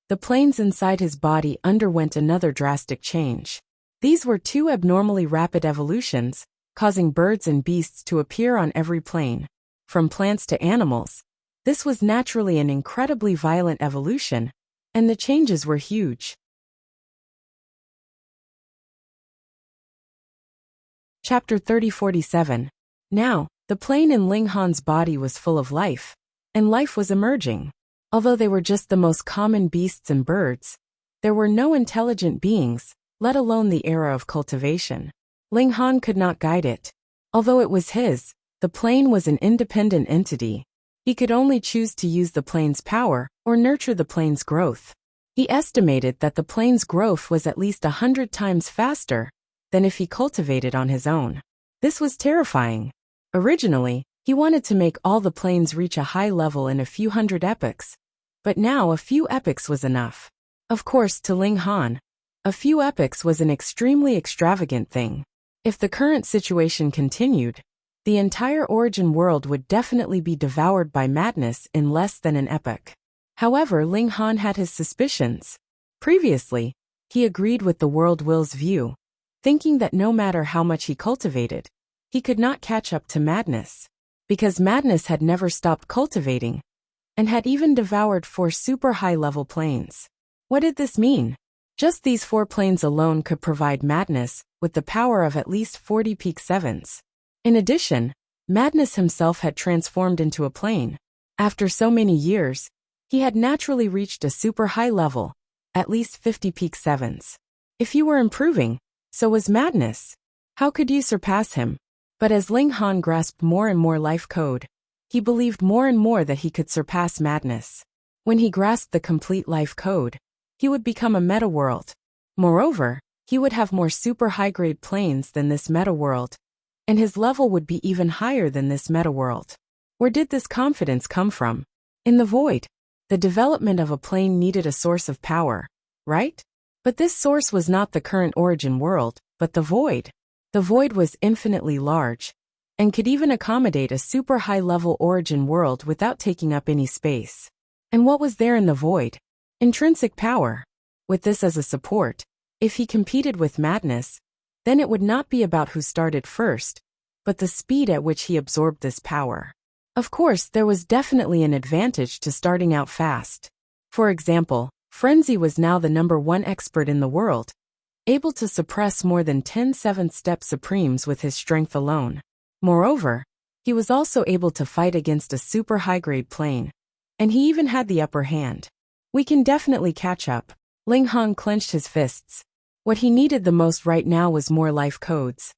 the planes inside his body underwent another drastic change. These were two abnormally rapid evolutions, causing birds and beasts to appear on every plane. From plants to animals, this was naturally an incredibly violent evolution, and the changes were huge. Chapter 3047. Now, the plane in Ling Han's body was full of life, and life was emerging. Although they were just the most common beasts and birds, there were no intelligent beings, let alone the era of cultivation. Ling Han could not guide it. Although it was his, the plane was an independent entity. He could only choose to use the plane's power or nurture the plane's growth. He estimated that the plane's growth was at least 100 times faster than if he cultivated on his own. This was terrifying. Originally, he wanted to make all the planes reach a high level in a few hundred epochs, but now a few epochs was enough. Of course, to Ling Han, a few epochs was an extremely extravagant thing. If the current situation continued, the entire origin world would definitely be devoured by madness in less than an epoch. However, Ling Han had his suspicions. Previously, he agreed with the world will's view, thinking that no matter how much he cultivated, he could not catch up to madness, because madness had never stopped cultivating, and had even devoured 4 super high-level planes. What did this mean? Just these 4 planes alone could provide madness with the power of at least 40 peak sevens. In addition, Madness himself had transformed into a plane. After so many years, he had naturally reached a super high level, at least 50 peak 7s. If you were improving, so was Madness. How could you surpass him? But as Ling Han grasped more and more life code, he believed more and more that he could surpass Madness. When he grasped the complete life code, he would become a meta world. Moreover, he would have more super high-grade planes than this meta world, and his level would be even higher than this meta world. Where did this confidence come from? In the void. The development of a plane needed a source of power, right? But this source was not the current origin world, but the void. The void was infinitely large, and could even accommodate a super high-level origin world without taking up any space. And what was there in the void? Intrinsic power. With this as a support, if he competed with Madness, then it would not be about who started first, but the speed at which he absorbed this power. Of course, there was definitely an advantage to starting out fast. For example, Frenzy was now the #1 expert in the world, able to suppress more than 10 7th-step Supremes with his strength alone. Moreover, he was also able to fight against a super high-grade plane, and he even had the upper hand. We can definitely catch up. Ling Han clenched his fists. What he needed the most right now was more life codes.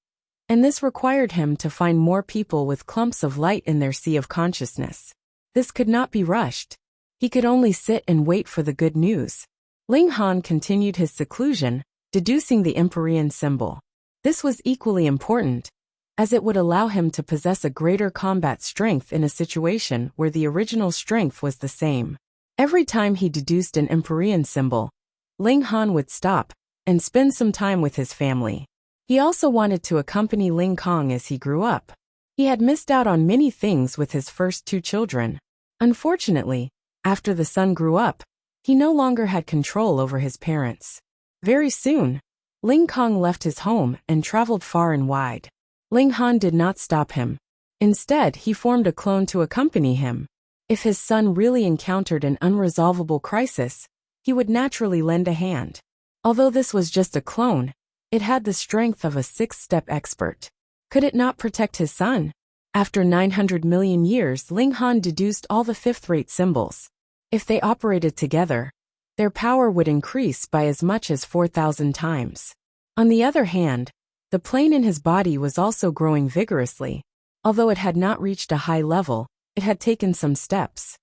And this required him to find more people with clumps of light in their sea of consciousness. This could not be rushed. He could only sit and wait for the good news. Ling Han continued his seclusion, deducing the Empyrean symbol. This was equally important, as it would allow him to possess a greater combat strength in a situation where the original strength was the same. Every time he deduced an Empyrean symbol, Ling Han would stop and spend some time with his family. He also wanted to accompany Ling Kong as he grew up. He had missed out on many things with his first 2 children. Unfortunately, after the son grew up, he no longer had control over his parents. Very soon, Ling Kong left his home and traveled far and wide. Ling Han did not stop him. Instead, he formed a clone to accompany him. If his son really encountered an unresolvable crisis, he would naturally lend a hand. Although this was just a clone, it had the strength of a 6th-step expert. Could it not protect his son? After 900 million years, Ling Han deduced all the 5th-rate symbols. If they operated together, their power would increase by as much as 4,000 times. On the other hand, the plane in his body was also growing vigorously. Although it had not reached a high level, it had taken some steps.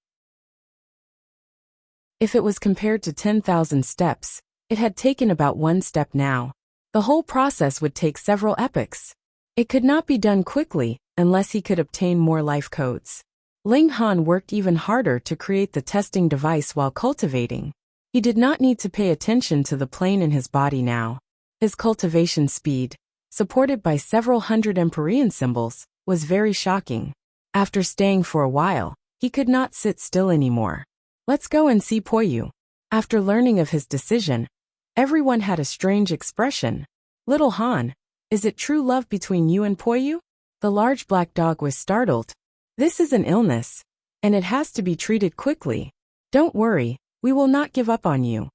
If it was compared to 10,000 steps, it had taken about 1 step now. The whole process would take several epochs. It could not be done quickly unless he could obtain more life codes. Ling Han worked even harder to create the testing device while cultivating. He did not need to pay attention to the plane in his body now. His cultivation speed, supported by several hundred Empyrean symbols, was very shocking. After staying for a while, he could not sit still anymore. Let's go and see Poyu. After learning of his decision, everyone had a strange expression. Little Han, is it true love between you and Poyu? The large black dog was startled. This is an illness, and it has to be treated quickly. Don't worry, we will not give up on you.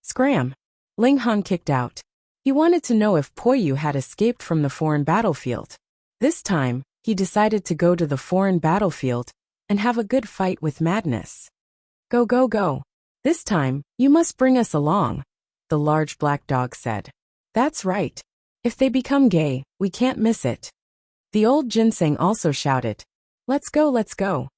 Scram! Ling Han kicked out. He wanted to know if Poyu had escaped from the foreign battlefield. This time, he decided to go to the foreign battlefield and have a good fight with Madness. Go, go, go. This time, you must bring us along, the large black dog said. That's right. If they become gay, we can't miss it. The old ginseng also shouted. Let's go, let's go.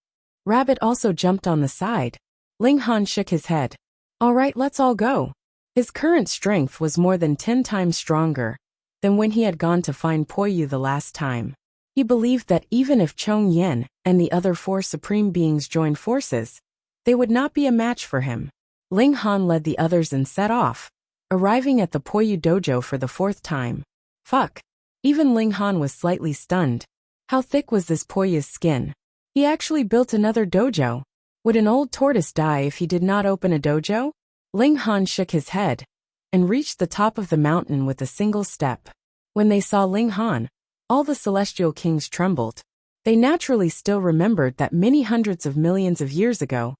Rabbit also jumped on the side. Ling Han shook his head. All right, let's all go. His current strength was more than 10 times stronger than when he had gone to find Poyu the last time. He believed that even if Chong Yen and the other 4 supreme beings joined forces, they would not be a match for him. Ling Han led the others and set off, arriving at the Poyu dojo for the 4th time. Fuck. Even Ling Han was slightly stunned. How thick was this Poyu's skin? He actually built another dojo. Would an old tortoise die if he did not open a dojo? Ling Han shook his head and reached the top of the mountain with a single step. When they saw Ling Han, all the celestial kings trembled. They naturally still remembered that many hundreds of millions of years ago,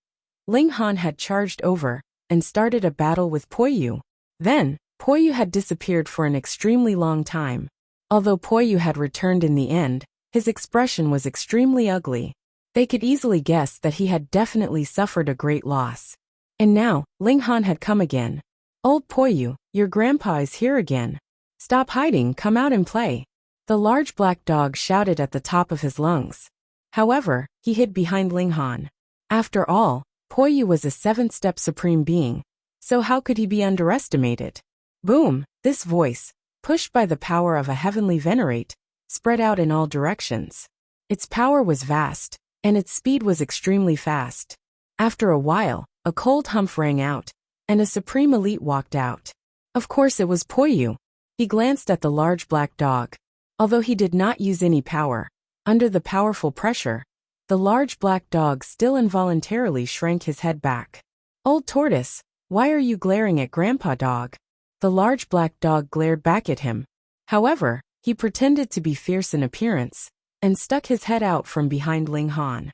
Ling Han had charged over and started a battle with Poyu. Then, Poyu had disappeared for an extremely long time. Although Poyu had returned in the end, His expression was extremely ugly. They could easily guess that he had definitely suffered a great loss. And now, Ling Han had come again. "Old Poyu, your grandpa is here again. Stop hiding, come out and play." The large black dog shouted at the top of his lungs. However, he hid behind Ling Han. After all, Poyu was a seventh-step supreme being, so how could he be underestimated? Boom! This voice, pushed by the power of a heavenly venerate, spread out in all directions. Its power was vast, and its speed was extremely fast. After a while, a cold humph rang out, and a supreme elite walked out. Of course it was Poyu. He glanced at the large black dog. Although he did not use any power, under the powerful pressure, the large black dog still involuntarily shrank his head back. "Old tortoise, why are you glaring at Grandpa Dog?" The large black dog glared back at him. However, he pretended to be fierce in appearance, and stuck his head out from behind Ling Han.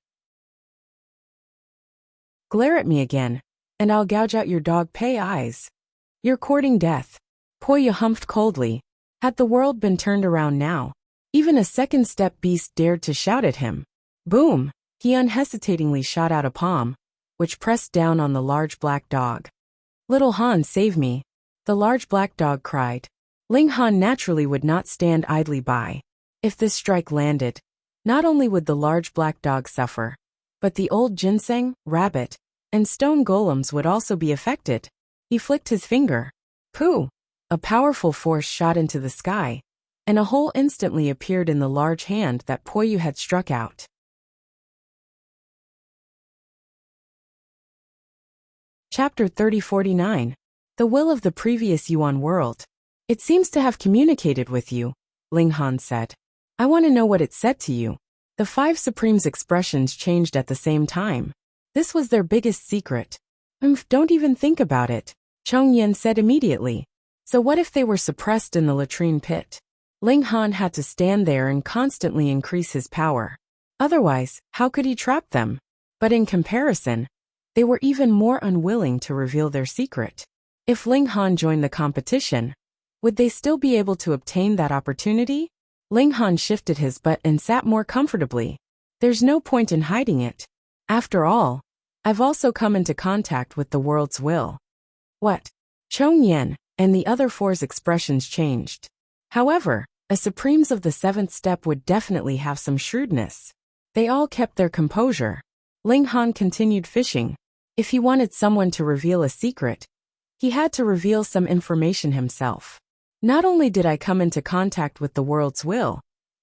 "Glare at me again, and I'll gouge out your dog pay eyes. You're courting death." Poyu humphed coldly. Had the world been turned around now, even a second-step beast dared to shout at him. Boom! He unhesitatingly shot out a palm, which pressed down on the large black dog. "Little Han, save me!" the large black dog cried. Ling Han naturally would not stand idly by. If this strike landed, not only would the large black dog suffer, but the old ginseng, rabbit, and stone golems would also be affected. He flicked his finger. Pooh! A powerful force shot into the sky, and a hole instantly appeared in the large hand that Poyu had struck out. Chapter 3049. The Will of the Previous Yuan World. "It seems to have communicated with you," Ling Han said. "I want to know what it said to you." The five Supremes' expressions changed at the same time. This was their biggest secret. Don't even think about it," Chong Yen said immediately. So what if they were suppressed in the latrine pit? Ling Han had to stand there and constantly increase his power. Otherwise, how could he trap them? But in comparison, they were even more unwilling to reveal their secret. If Ling Han joined the competition, would they still be able to obtain that opportunity? Ling Han shifted his butt and sat more comfortably. There's no point in hiding it. After all, I've also come into contact with the world's will. What? Chong Yen and the other four's expressions changed. However, a Supremes of the seventh step would definitely have some shrewdness. They all kept their composure. Ling Han continued fishing. If he wanted someone to reveal a secret, he had to reveal some information himself. Not only did I come into contact with the world's will,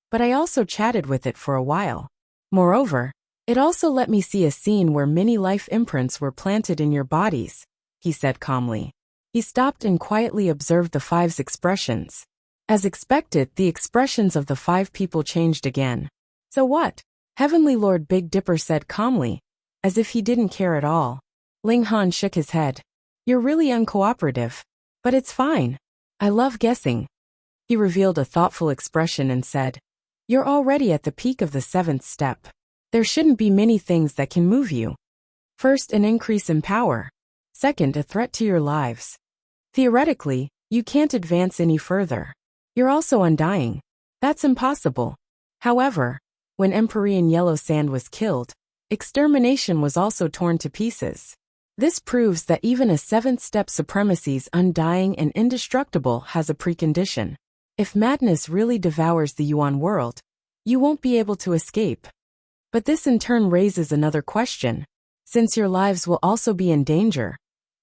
but I also chatted with it for a while. Moreover, it also let me see a scene where many life imprints were planted in your bodies, he said calmly. He stopped and quietly observed the five's expressions. As expected, the expressions of the five people changed again. So what? Heavenly Lord Big Dipper said calmly, as if he didn't care at all. Ling Han shook his head. You're really uncooperative. But it's fine. I love guessing. He revealed a thoughtful expression and said, You're already at the peak of the seventh step. There shouldn't be many things that can move you. First, an increase in power. Second, a threat to your lives. Theoretically, you can't advance any further. You're also undying. That's impossible. However, when Empyrean Yellow Sand was killed, extermination was also torn to pieces. This proves that even a seventh-step supremacy's undying and indestructible has a precondition. If madness really devours the Yuan world, you won't be able to escape. But this in turn raises another question. Since your lives will also be in danger,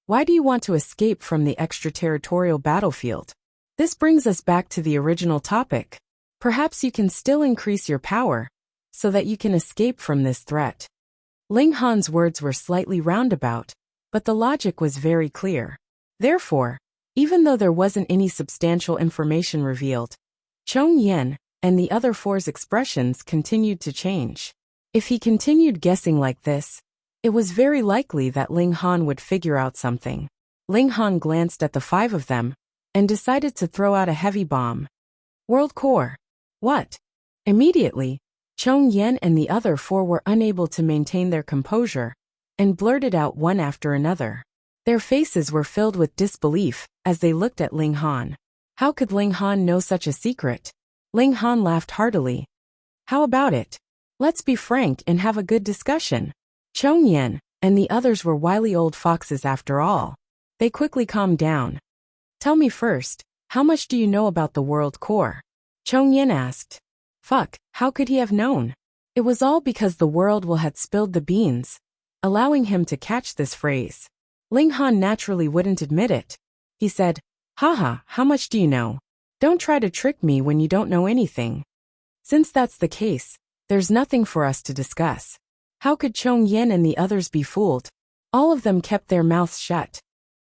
why do you want to escape from the extraterritorial battlefield? This brings us back to the original topic. Perhaps you can still increase your power, so that you can escape from this threat. Ling Han's words were slightly roundabout, but the logic was very clear. Therefore, even though there wasn't any substantial information revealed, Chong Yen and the other four's expressions continued to change. If he continued guessing like this, it was very likely that Ling Han would figure out something. Ling Han glanced at the five of them and decided to throw out a heavy bomb. World Core. What? Immediately, Chong Yen and the other four were unable to maintain their composure and blurted out one after another. Their faces were filled with disbelief as they looked at Ling Han. How could Ling Han know such a secret? Ling Han laughed heartily. How about it? Let's be frank and have a good discussion. Chong Yen and the others were wily old foxes after all. They quickly calmed down. Tell me first, how much do you know about the world core? Chong Yen asked. Fuck, how could he have known? It was all because the world will had spilled the beans, allowing him to catch this phrase. Ling Han naturally wouldn't admit it. He said, haha, how much do you know? Don't try to trick me when you don't know anything. Since that's the case, there's nothing for us to discuss. How could Chong Yen and the others be fooled? All of them kept their mouths shut.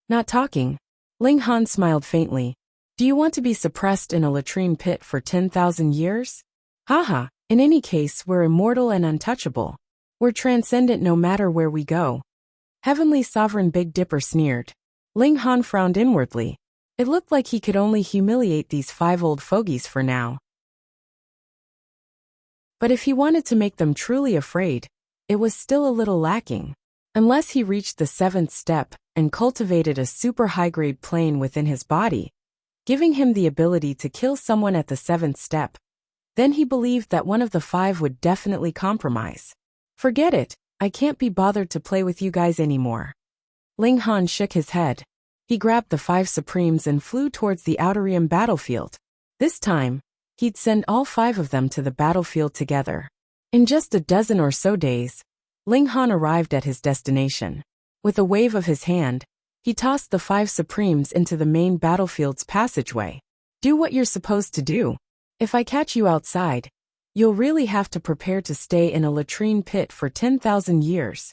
Not talking. Ling Han smiled faintly. Do you want to be suppressed in a latrine pit for 10,000 years? Haha, in any case we're immortal and untouchable. We're transcendent no matter where we go. Heavenly Sovereign Big Dipper sneered. Ling Han frowned inwardly. It looked like he could only humiliate these 5 old fogies for now. But if he wanted to make them truly afraid, it was still a little lacking. Unless he reached the 7th step and cultivated a super high-grade plane within his body, giving him the ability to kill someone at the 7th step, then he believed that one of the 5 would definitely compromise. Forget it, I can't be bothered to play with you guys anymore. Ling Han shook his head. He grabbed the 5 Supremes and flew towards the Outerium battlefield. This time, he'd send all 5 of them to the battlefield together. In just a dozen or so days, Ling Han arrived at his destination. With a wave of his hand, he tossed the 5 Supremes into the main battlefield's passageway. Do what you're supposed to do. If I catch you outside, you'll really have to prepare to stay in a latrine pit for 10,000 years.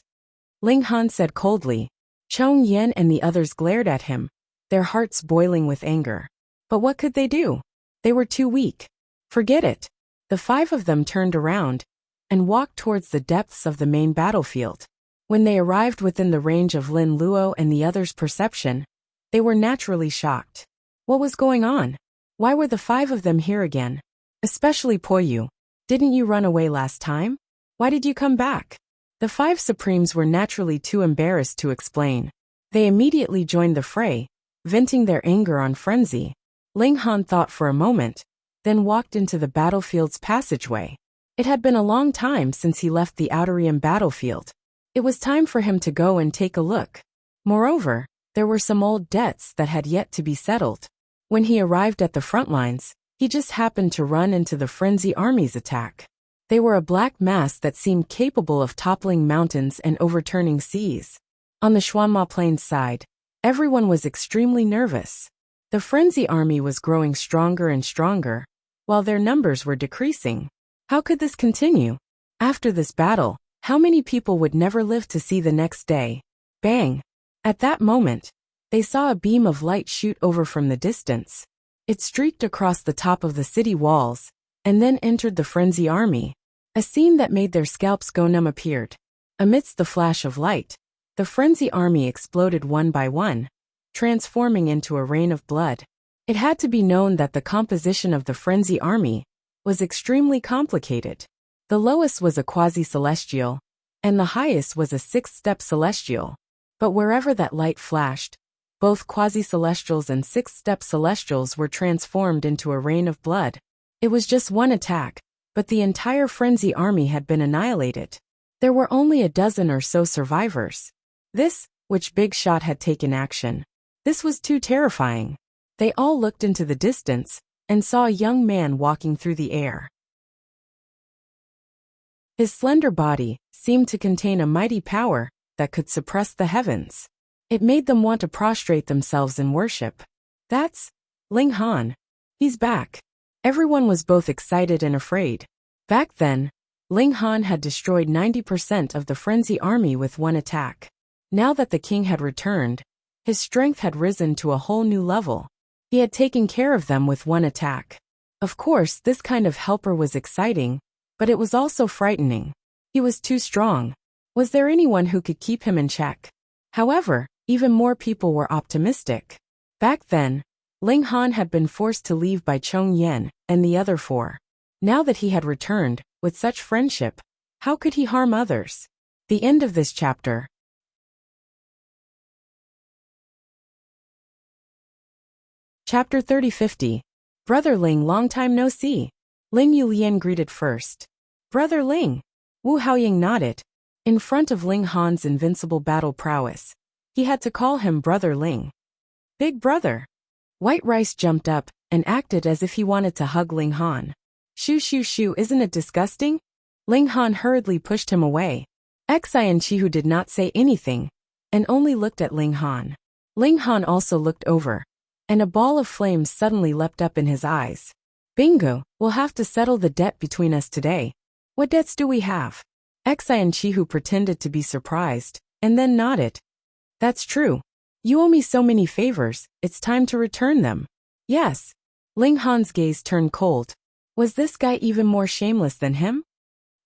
Ling Han said coldly. Chong Yen and the others glared at him, their hearts boiling with anger. But what could they do? They were too weak. Forget it. The 5 of them turned around and walked towards the depths of the main battlefield. When they arrived within the range of Lin Luo and the others' perception, they were naturally shocked. What was going on? Why were the 5 of them here again? Especially Poyu. Didn't you run away last time? Why did you come back? The 5 Supremes were naturally too embarrassed to explain. They immediately joined the fray, venting their anger on Frenzy. Ling Han thought for a moment, then walked into the battlefield's passageway. It had been a long time since he left the Outerium battlefield. It was time for him to go and take a look. Moreover, there were some old debts that had yet to be settled. When he arrived at the front lines, he just happened to run into the Frenzy Army's attack. They were a black mass that seemed capable of toppling mountains and overturning seas. On the Xuanma Plains side, everyone was extremely nervous. The Frenzy Army was growing stronger and stronger, while their numbers were decreasing. How could this continue? After this battle, how many people would never live to see the next day? Bang! At that moment, they saw a beam of light shoot over from the distance. It streaked across the top of the city walls, and then entered the Frenzy Army. A scene that made their scalps go numb appeared. Amidst the flash of light, the Frenzy Army exploded one by one, transforming into a rain of blood. It had to be known that the composition of the Frenzy Army was extremely complicated. The lowest was a quasi-celestial, and the highest was a 6th-step celestial. But wherever that light flashed, both quasi-celestials and 6th-step celestials were transformed into a rain of blood. It was just one attack, but the entire Frenzy Army had been annihilated. There were only a dozen or so survivors. Which Big Shot had taken action. This was too terrifying. They all looked into the distance and saw a young man walking through the air. His slender body seemed to contain a mighty power that could suppress the heavens. It made them want to prostrate themselves in worship. That's Ling Han. He's back. Everyone was both excited and afraid. Back then, Ling Han had destroyed 90% of the Frenzy Army with one attack. Now that the king had returned, his strength had risen to a whole new level. He had taken care of them with one attack. Of course, this kind of helper was exciting, but it was also frightening. He was too strong. Was there anyone who could keep him in check? However, even more people were optimistic. Back then, Ling Han had been forced to leave by Chong Yen and the other 4. Now that he had returned, with such friendship, how could he harm others? The end of this chapter. Chapter 3050. Brother Ling, long time no see. Ling Yulian greeted first. Brother Ling. Wu Haoying nodded. In front of Ling Han's invincible battle prowess, he had to call him Brother Ling. Big brother. White Rice jumped up and acted as if he wanted to hug Ling Han. Shoo shoo shoo, isn't it disgusting? Ling Han hurriedly pushed him away. Xi and Chihu did not say anything, and only looked at Ling Han. Ling Han also looked over, and a ball of flames suddenly leapt up in his eyes. Bingo, we'll have to settle the debt between us today. What debts do we have? Xi and Chihu pretended to be surprised, and then nodded. That's true. You owe me so many favors, it's time to return them. Yes. Ling Han's gaze turned cold. Was this guy even more shameless than him?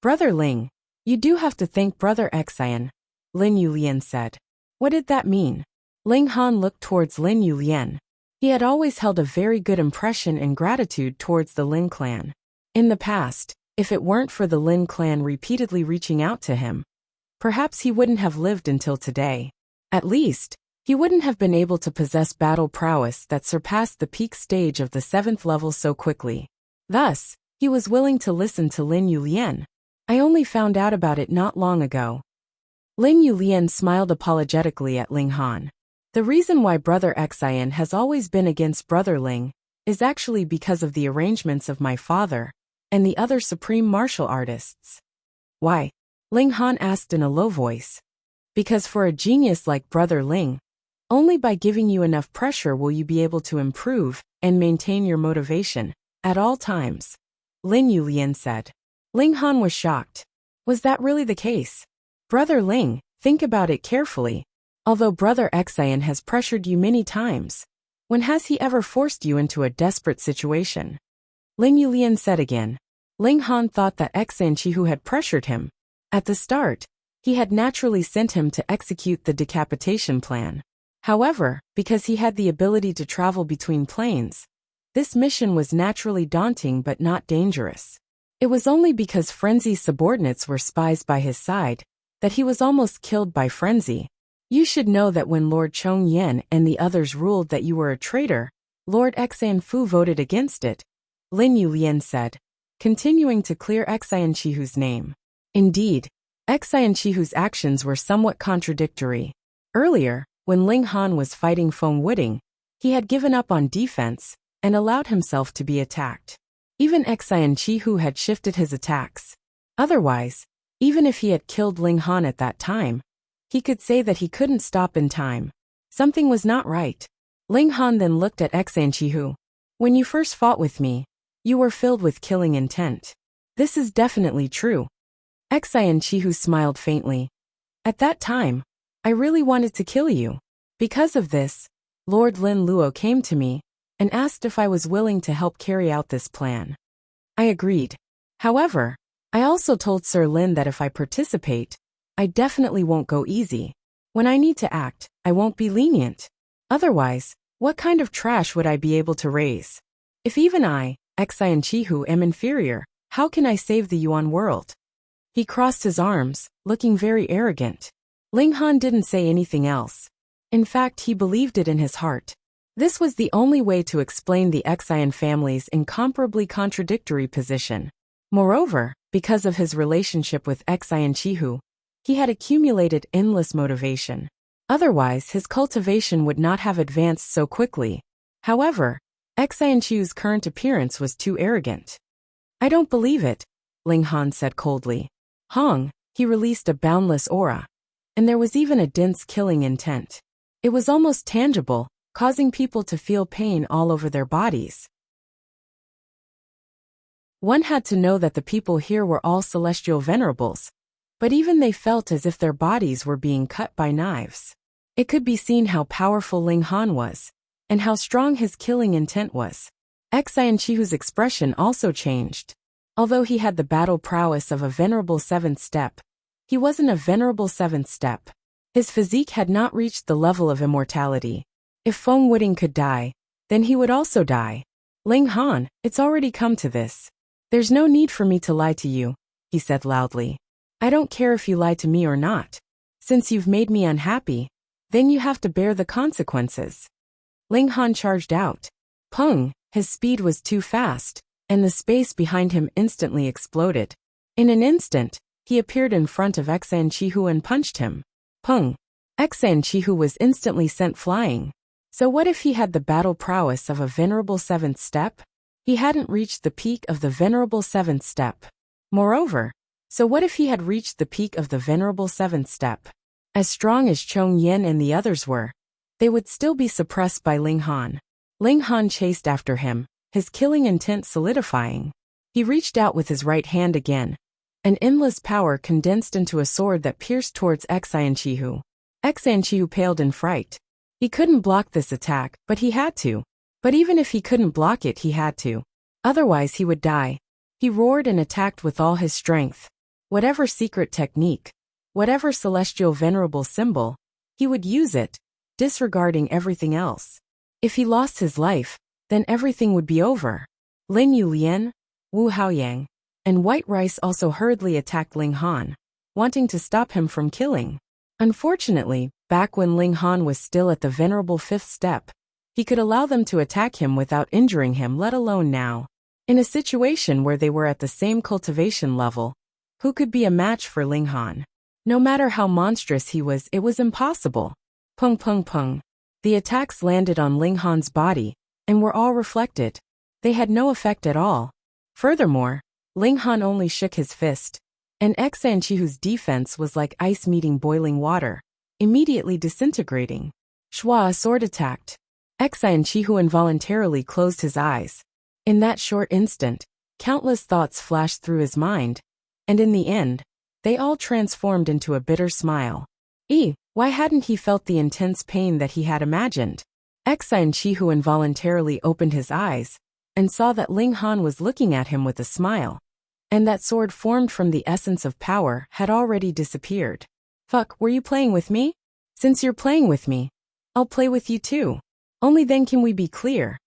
Brother Ling, you do have to thank Brother Xian, Lin Yulian said. What did that mean? Ling Han looked towards Lin Yulian. He had always held a very good impression and gratitude towards the Lin clan. In the past, if it weren't for the Lin clan repeatedly reaching out to him, perhaps he wouldn't have lived until today. At least, he wouldn't have been able to possess battle prowess that surpassed the peak stage of the 7th level so quickly. Thus, he was willing to listen to Lin Yulian. I only found out about it not long ago. Lin Yulian smiled apologetically at Ling Han. The reason why Brother Xian has always been against Brother Ling is actually because of the arrangements of my father and the other supreme martial artists. Why? Ling Han asked in a low voice. Because for a genius like Brother Ling, only by giving you enough pressure will you be able to improve and maintain your motivation at all times, Lin Yulian said. Ling Han was shocked. Was that really the case? Brother Ling, think about it carefully. Although Brother Xian has pressured you many times, when has he ever forced you into a desperate situation? Lin Yulian said again. Ling Han thought that Xian Chihu had pressured him. At the start, he had naturally sent him to execute the decapitation plan. However, because he had the ability to travel between planes, this mission was naturally daunting but not dangerous. It was only because Frenzy's subordinates were spies by his side that he was almost killed by Frenzy. You should know that when Lord Chong Yen and the others ruled that you were a traitor, Lord Xian Fu voted against it, Lin Yulian said, continuing to clear Xian Chihu's name. Indeed, Xian Chihu's actions were somewhat contradictory. Earlier, when Ling Han was fighting Feng Wuding, he had given up on defense and allowed himself to be attacked. Even Xian Chihu had shifted his attacks. Otherwise, even if he had killed Ling Han at that time, he could say that he couldn't stop in time. Something was not right. Ling Han then looked at Xian Chihu. When you first fought with me, you were filled with killing intent. This is definitely true. Xian Chihu smiled faintly. At that time, I really wanted to kill you. Because of this, Lord Lin Luo came to me and asked if I was willing to help carry out this plan. I agreed. However, I also told Sir Lin that if I participate, I definitely won't go easy. When I need to act, I won't be lenient. Otherwise, what kind of trash would I be able to raise? If even I, Xian Chihu, am inferior, how can I save the Yuan world? He crossed his arms, looking very arrogant. Ling Han didn't say anything else. In fact, he believed it in his heart. This was the only way to explain the Xian family's incomparably contradictory position. Moreover, because of his relationship with Xian Chihu, he had accumulated endless motivation. Otherwise, his cultivation would not have advanced so quickly. However, Xian Chihu's current appearance was too arrogant. I don't believe it, Ling Han said coldly. Hong, he released a boundless aura. And there was even a dense killing intent. It was almost tangible, causing people to feel pain all over their bodies. One had to know that the people here were all celestial venerables, but even they felt as if their bodies were being cut by knives. It could be seen how powerful Ling Han was, and how strong his killing intent was. Xian Chihu's expression also changed. Although he had the battle prowess of a venerable 7th step, he wasn't a venerable 7th step. His physique had not reached the level of immortality. If Feng Wuding could die, then he would also die. Ling Han, it's already come to this. There's no need for me to lie to you, he said loudly. I don't care if you lie to me or not. Since you've made me unhappy, then you have to bear the consequences. Ling Han charged out. Peng, his speed was too fast, and the space behind him instantly exploded. In an instant, he appeared in front of Chihu and punched him. Pung! Chihu was instantly sent flying. So what if he had the battle prowess of a venerable 7th step? He hadn't reached the peak of the venerable 7th step. Moreover, so what if he had reached the peak of the venerable 7th step? As strong as Chong Yen and the others were, they would still be suppressed by Ling Han. Ling Han chased after him, his killing intent solidifying. He reached out with his right hand again. An endless power condensed into a sword that pierced towards Chihu. Chihu paled in fright. He couldn't block this attack, but he had to. But even if he couldn't block it, he had to. Otherwise he would die. He roared and attacked with all his strength. Whatever secret technique, whatever celestial venerable symbol, he would use it, disregarding everything else. If he lost his life, then everything would be over. Lin Yulien, Wu Haoyang, and White Rice also hurriedly attacked Ling Han, wanting to stop him from killing. Unfortunately, back when Ling Han was still at the venerable 5th step, he could allow them to attack him without injuring him, let alone now. In a situation where they were at the same cultivation level, who could be a match for Ling Han? No matter how monstrous he was, it was impossible. Pung pung pung. The attacks landed on Ling Han's body, and were all reflected. They had no effect at all. Furthermore, Ling Han only shook his fist, and Chihu's defense was like ice meeting boiling water, immediately disintegrating. Shua sword attacked. Chihu involuntarily closed his eyes. In that short instant, countless thoughts flashed through his mind, and in the end, they all transformed into a bitter smile. Why hadn't he felt the intense pain that he had imagined? Chihu involuntarily opened his eyes, and saw that Ling Han was looking at him with a smile. And that sword formed from the essence of power had already disappeared. Fuck, were you playing with me? Since you're playing with me, I'll play with you too. Only then can we be clear,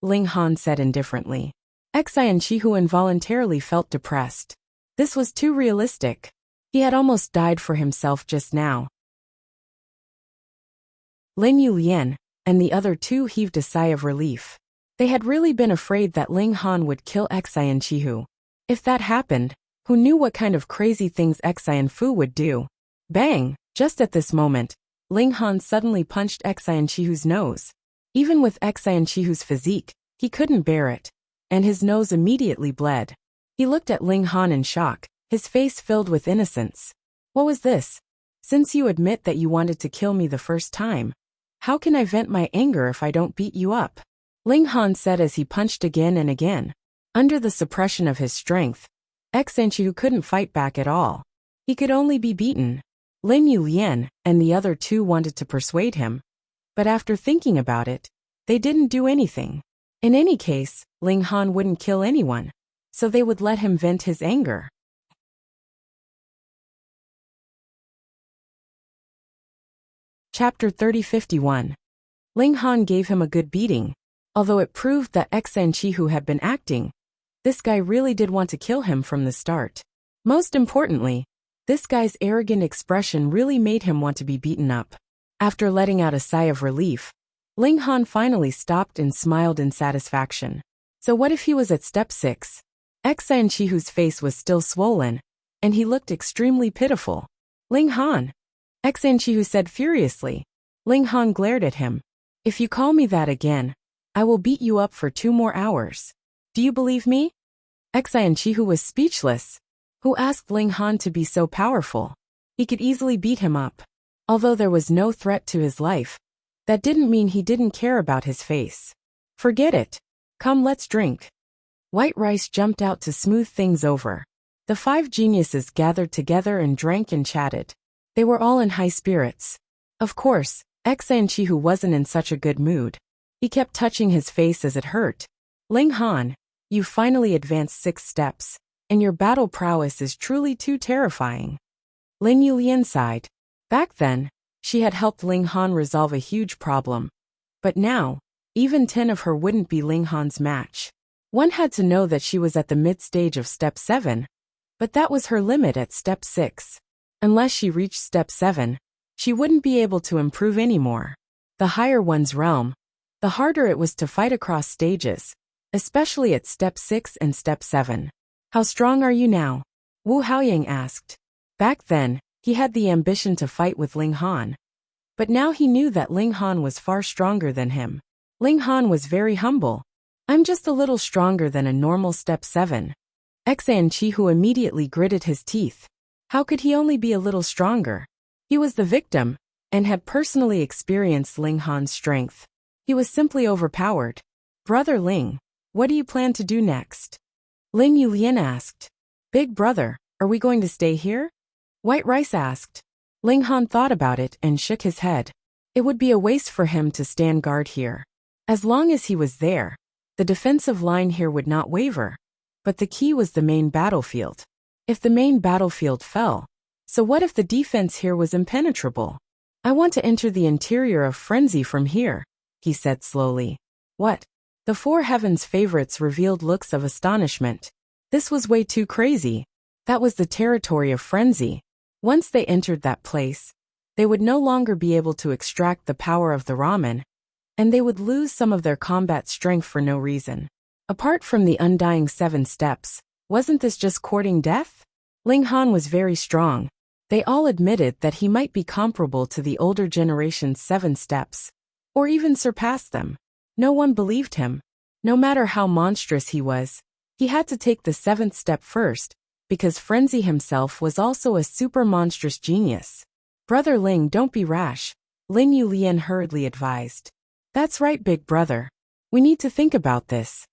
Ling Han said indifferently. Chihu involuntarily felt depressed. This was too realistic. He had almost died for himself just now. Lin Yulien and the other two heaved a sigh of relief. They had really been afraid that Ling Han would kill Chihu. If that happened, who knew what kind of crazy things Fu would do? Bang! Just at this moment, Ling Han suddenly punched Chihu's nose. Even with Chihu's physique, he couldn't bear it, and his nose immediately bled. He looked at Ling Han in shock, his face filled with innocence. What was this? Since you admit that you wanted to kill me the first time, how can I vent my anger if I don't beat you up? Ling Han said as he punched again and again. Under the suppression of his strength, Chihu couldn't fight back at all. He could only be beaten. Lin Yulien and the other two wanted to persuade him, but after thinking about it, they didn't do anything. In any case, Ling Han wouldn't kill anyone, so they would let him vent his anger. Chapter 3051. Ling Han gave him a good beating, although it proved that Chihu had been acting. This guy really did want to kill him from the start. Most importantly, this guy's arrogant expression really made him want to be beaten up. After letting out a sigh of relief, Ling Han finally stopped and smiled in satisfaction. So what if he was at step 6? Chihu's face was still swollen, and he looked extremely pitiful. Ling Han! Chihu said furiously. Ling Han glared at him. If you call me that again, I will beat you up for 2 more hours. Do you believe me? Chihu was speechless. Who asked Ling Han to be so powerful? He could easily beat him up. Although there was no threat to his life, that didn't mean he didn't care about his face. Forget it. Come, let's drink. White Rice jumped out to smooth things over. The 5 geniuses gathered together and drank and chatted. They were all in high spirits. Of course, Chihu wasn't in such a good mood. He kept touching his face as it hurt. Ling Han, you finally advanced 6 steps, and your battle prowess is truly too terrifying. Lin Yulien sighed. Back then, she had helped Ling Han resolve a huge problem. But now, even 10 of her wouldn't be Ling Han's match. One had to know that she was at the mid-stage of step 7, but that was her limit at step 6. Unless she reached step 7, she wouldn't be able to improve anymore. The higher one's realm, the harder it was to fight across stages, especially at step 6 and step 7. How strong are you now? Wu Haoyang asked. Back then, he had the ambition to fight with Ling Han. But now he knew that Ling Han was far stronger than him. Ling Han was very humble. I'm just a little stronger than a normal step 7. Xan Chihu immediately gritted his teeth. How could he only be a little stronger? He was the victim, and had personally experienced Ling Han's strength. He was simply overpowered. Brother Ling, what do you plan to do next? Ling Yulian asked. Big brother, are we going to stay here? White Rice asked. Ling Han thought about it and shook his head. It would be a waste for him to stand guard here. As long as he was there, the defensive line here would not waver. But the key was the main battlefield. If the main battlefield fell, so what if the defense here was impenetrable? I want to enter the interior of frenzy from here, he said slowly. What? The four heavens favorites revealed looks of astonishment. This was way too crazy. That was the territory of frenzy. Once they entered that place, they would no longer be able to extract the power of the ramen, and they would lose some of their combat strength for no reason. Apart from the undying 7 steps, wasn't this just courting death? Ling Han was very strong. They all admitted that he might be comparable to the older generation's 7 steps, or even surpass them. No one believed him. No matter how monstrous he was, he had to take the 7th step first, because Frenzy himself was also a super monstrous genius. Brother Ling, don't be rash, Ling Yulian hurriedly advised. That's right, big brother. We need to think about this.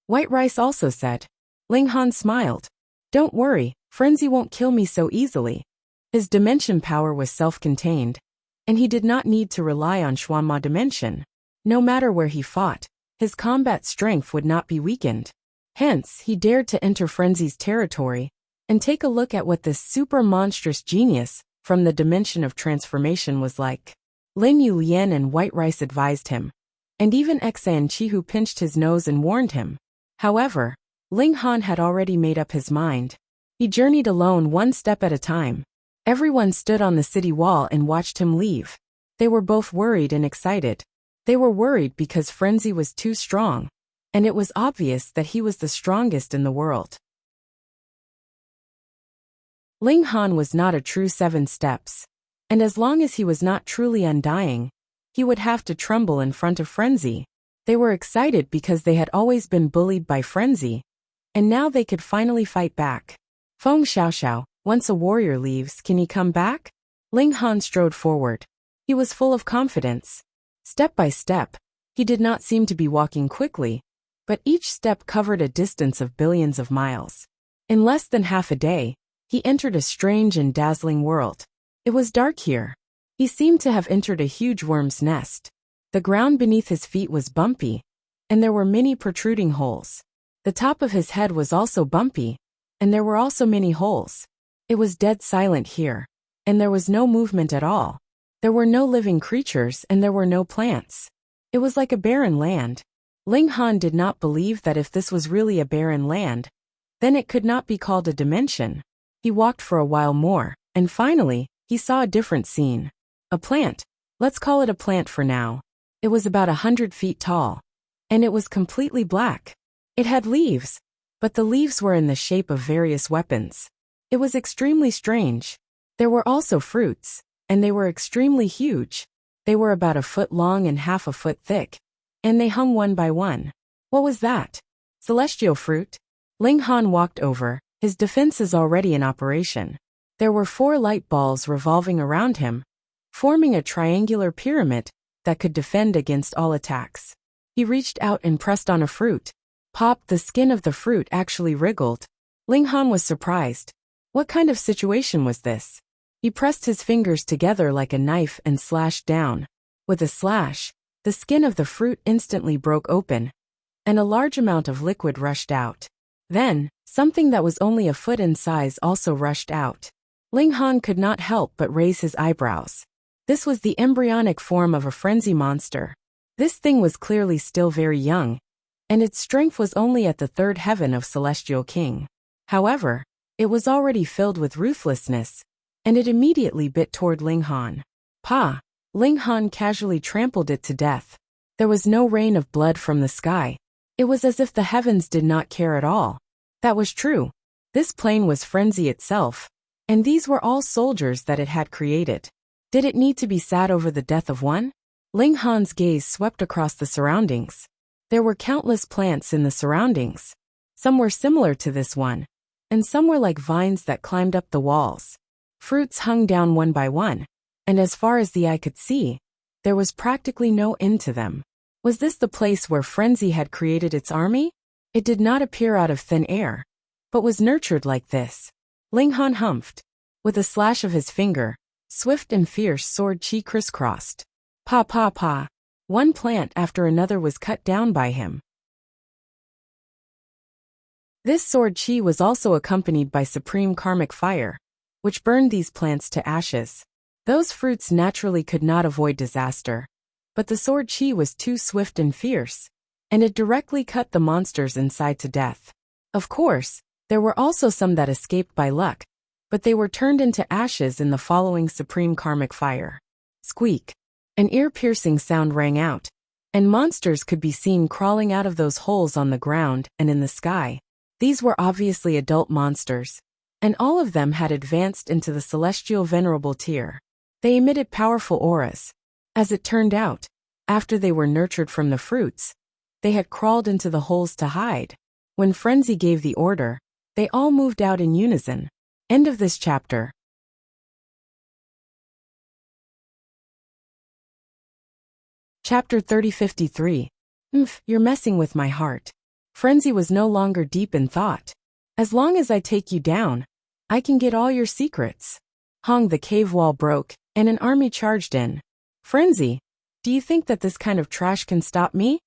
White Rice also said. Ling Han smiled. Don't worry, Frenzy won't kill me so easily. His dimension power was self-contained, and he did not need to rely on Xuanma dimension. No matter where he fought, his combat strength would not be weakened. Hence, he dared to enter Frenzy's territory and take a look at what this super monstrous genius from the dimension of transformation was like. Lin Yulian and White Rice advised him, and even Xan Chihu pinched his nose and warned him. However, Ling Han had already made up his mind. He journeyed alone one step at a time. Everyone stood on the city wall and watched him leave. They were both worried and excited. They were worried because Frenzy was too strong, and it was obvious that he was the strongest in the world. Ling Han was not a true 7 steps, and as long as he was not truly undying, he would have to tremble in front of Frenzy. They were excited because they had always been bullied by Frenzy, and now they could finally fight back. Feng Xiaoxiao, once a warrior leaves, can he come back? Ling Han strode forward. He was full of confidence. Step by step, he did not seem to be walking quickly, but each step covered a distance of billions of miles. In less than half a day, he entered a strange and dazzling world. It was dark here. He seemed to have entered a huge worm's nest. The ground beneath his feet was bumpy, and there were many protruding holes. The top of his head was also bumpy, and there were also many holes. It was dead silent here, and there was no movement at all. There were no living creatures and there were no plants. It was like a barren land. Ling Han did not believe that if this was really a barren land, then it could not be called a dimension. He walked for a while more, and finally, he saw a different scene. A plant. Let's call it a plant for now. It was about 100 feet tall, and it was completely black. It had leaves, but the leaves were in the shape of various weapons. It was extremely strange. There were also fruits, and they were extremely huge. They were about 1 foot long and half a foot thick, and they hung one by one. What was that? Celestial fruit? Ling Han walked over, his defenses already in operation. There were 4 light balls revolving around him, forming a triangular pyramid that could defend against all attacks. He reached out and pressed on a fruit. Pop, the skin of the fruit actually wriggled. Ling Han was surprised. What kind of situation was this? He pressed his fingers together like a knife and slashed down. With a slash, the skin of the fruit instantly broke open, and a large amount of liquid rushed out. Then, something that was only 1 foot in size also rushed out. Ling Han could not help but raise his eyebrows. This was the embryonic form of a frenzy monster. This thing was clearly still very young, and its strength was only at the 3rd heaven of Celestial King. However, it was already filled with ruthlessness, and it immediately bit toward Ling Han. Pa! Ling Han casually trampled it to death. There was no rain of blood from the sky. It was as if the heavens did not care at all. That was true. This plane was frenzy itself, and these were all soldiers that it had created. Did it need to be sad over the death of one? Ling Han's gaze swept across the surroundings. There were countless plants in the surroundings. Some were similar to this one, and some were like vines that climbed up the walls. Fruits hung down one by one, and as far as the eye could see, there was practically no end to them. Was this the place where frenzy had created its army? It did not appear out of thin air, but was nurtured like this. Ling Han humphed. With a slash of his finger, swift and fierce sword chi crisscrossed. Pa pa pa. One plant after another was cut down by him. This sword chi was also accompanied by supreme karmic fire, which burned these plants to ashes. Those fruits naturally could not avoid disaster, but the sword chi was too swift and fierce, and it directly cut the monsters inside to death. Of course, there were also some that escaped by luck, but they were turned into ashes in the following supreme karmic fire. Squeak. An ear-piercing sound rang out, and monsters could be seen crawling out of those holes on the ground and in the sky. These were obviously adult monsters, and all of them had advanced into the celestial venerable tier. They emitted powerful auras. As it turned out, after they were nurtured from the fruits, they had crawled into the holes to hide. When frenzy gave the order, they all moved out in unison. End of this chapter. Chapter 3053. You're messing with my heart. Frenzy was no longer deep in thought. As long as I take you down, I can get all your secrets. The cave wall broke, and an army charged in. Frenzy, do you think that this kind of trash can stop me?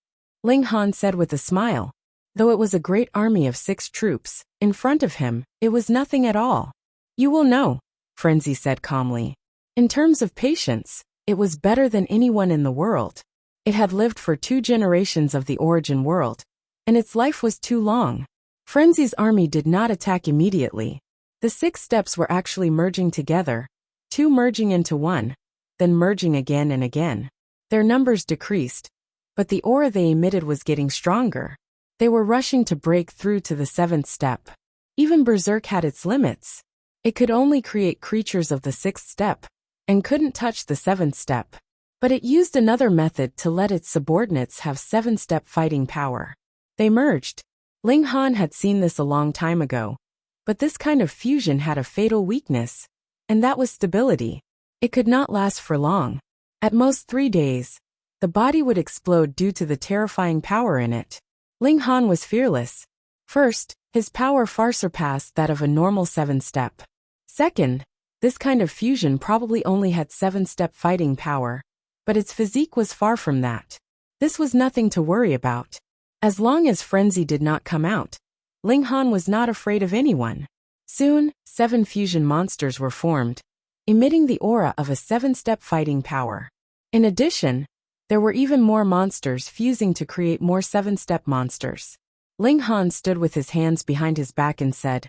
Ling Han said with a smile. Though it was a great army of 6 troops, in front of him, it was nothing at all. You will know, Frenzy said calmly. In terms of patience, it was better than anyone in the world. It had lived for 2 generations of the origin world, and its life was too long. Frenzy's army did not attack immediately. The 6 steps were actually merging together, 2 merging into 1, then merging again and again. Their numbers decreased, but the aura they emitted was getting stronger. They were rushing to break through to the 7th step. Even Berserk had its limits. It could only create creatures of the 6th step, and couldn't touch the 7th step. But it used another method to let its subordinates have 7-step fighting power. They merged. Ling Han had seen this a long time ago, but this kind of fusion had a fatal weakness, and that was stability. It could not last for long. At most 3 days, the body would explode due to the terrifying power in it. Ling Han was fearless. First, his power far surpassed that of a normal 7-step. Second, this kind of fusion probably only had 7-step fighting power, but its physique was far from that. This was nothing to worry about. As long as frenzy did not come out, Ling Han was not afraid of anyone. Soon, 7 fusion monsters were formed, emitting the aura of a 7-step fighting power. In addition, there were even more monsters fusing to create more 7-step monsters. Ling Han stood with his hands behind his back and said,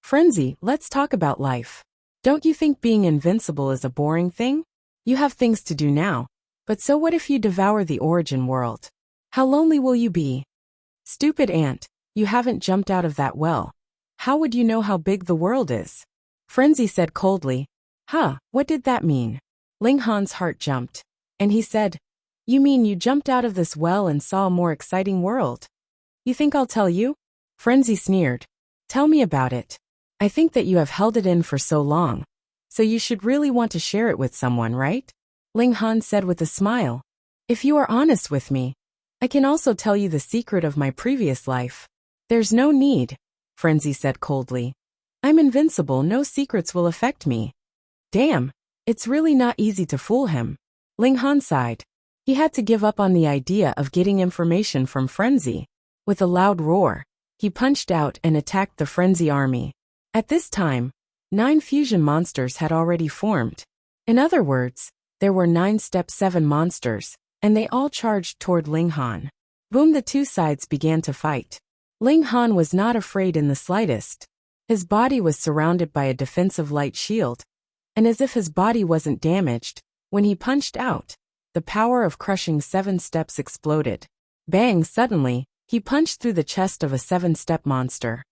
Frenzy, let's talk about life. Don't you think being invincible is a boring thing? You have things to do now, but so what if you devour the origin world? How lonely will you be? Stupid ant, you haven't jumped out of that well. How would you know how big the world is? Frenzy said coldly. What did that mean? Ling Han's heart jumped, and he said, You mean you jumped out of this well and saw a more exciting world? You think I'll tell you? Frenzy sneered. Tell me about it. I think that you have held it in for so long, so you should really want to share it with someone, right? Ling Han said with a smile. If you are honest with me, I can also tell you the secret of my previous life. There's no need, Frenzy said coldly. I'm invincible, no secrets will affect me. Damn, it's really not easy to fool him. Ling Han sighed. He had to give up on the idea of getting information from Frenzy. With a loud roar, he punched out and attacked the Frenzy army. At this time, 9 fusion monsters had already formed. In other words, there were 9-step 7 monsters, and they all charged toward Ling Han. Boom, the 2 sides began to fight. Ling Han was not afraid in the slightest. His body was surrounded by a defensive light shield, and as if his body wasn't damaged, when he punched out, the power of crushing 7 steps exploded. Bang, suddenly, he punched through the chest of a 7-step monster.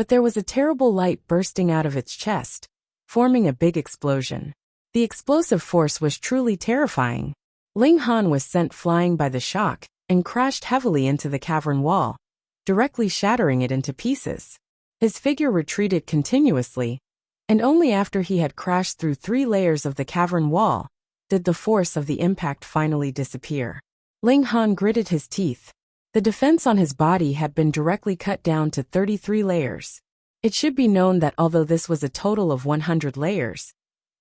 but there was a terrible light bursting out of its chest, forming a big explosion. The explosive force was truly terrifying. Ling Han was sent flying by the shock and crashed heavily into the cavern wall, directly shattering it into pieces. His figure retreated continuously, and only after he had crashed through 3 layers of the cavern wall did the force of the impact finally disappear. Ling Han gritted his teeth. The defense on his body had been directly cut down to 33 layers. It should be known that although this was a total of 100 layers,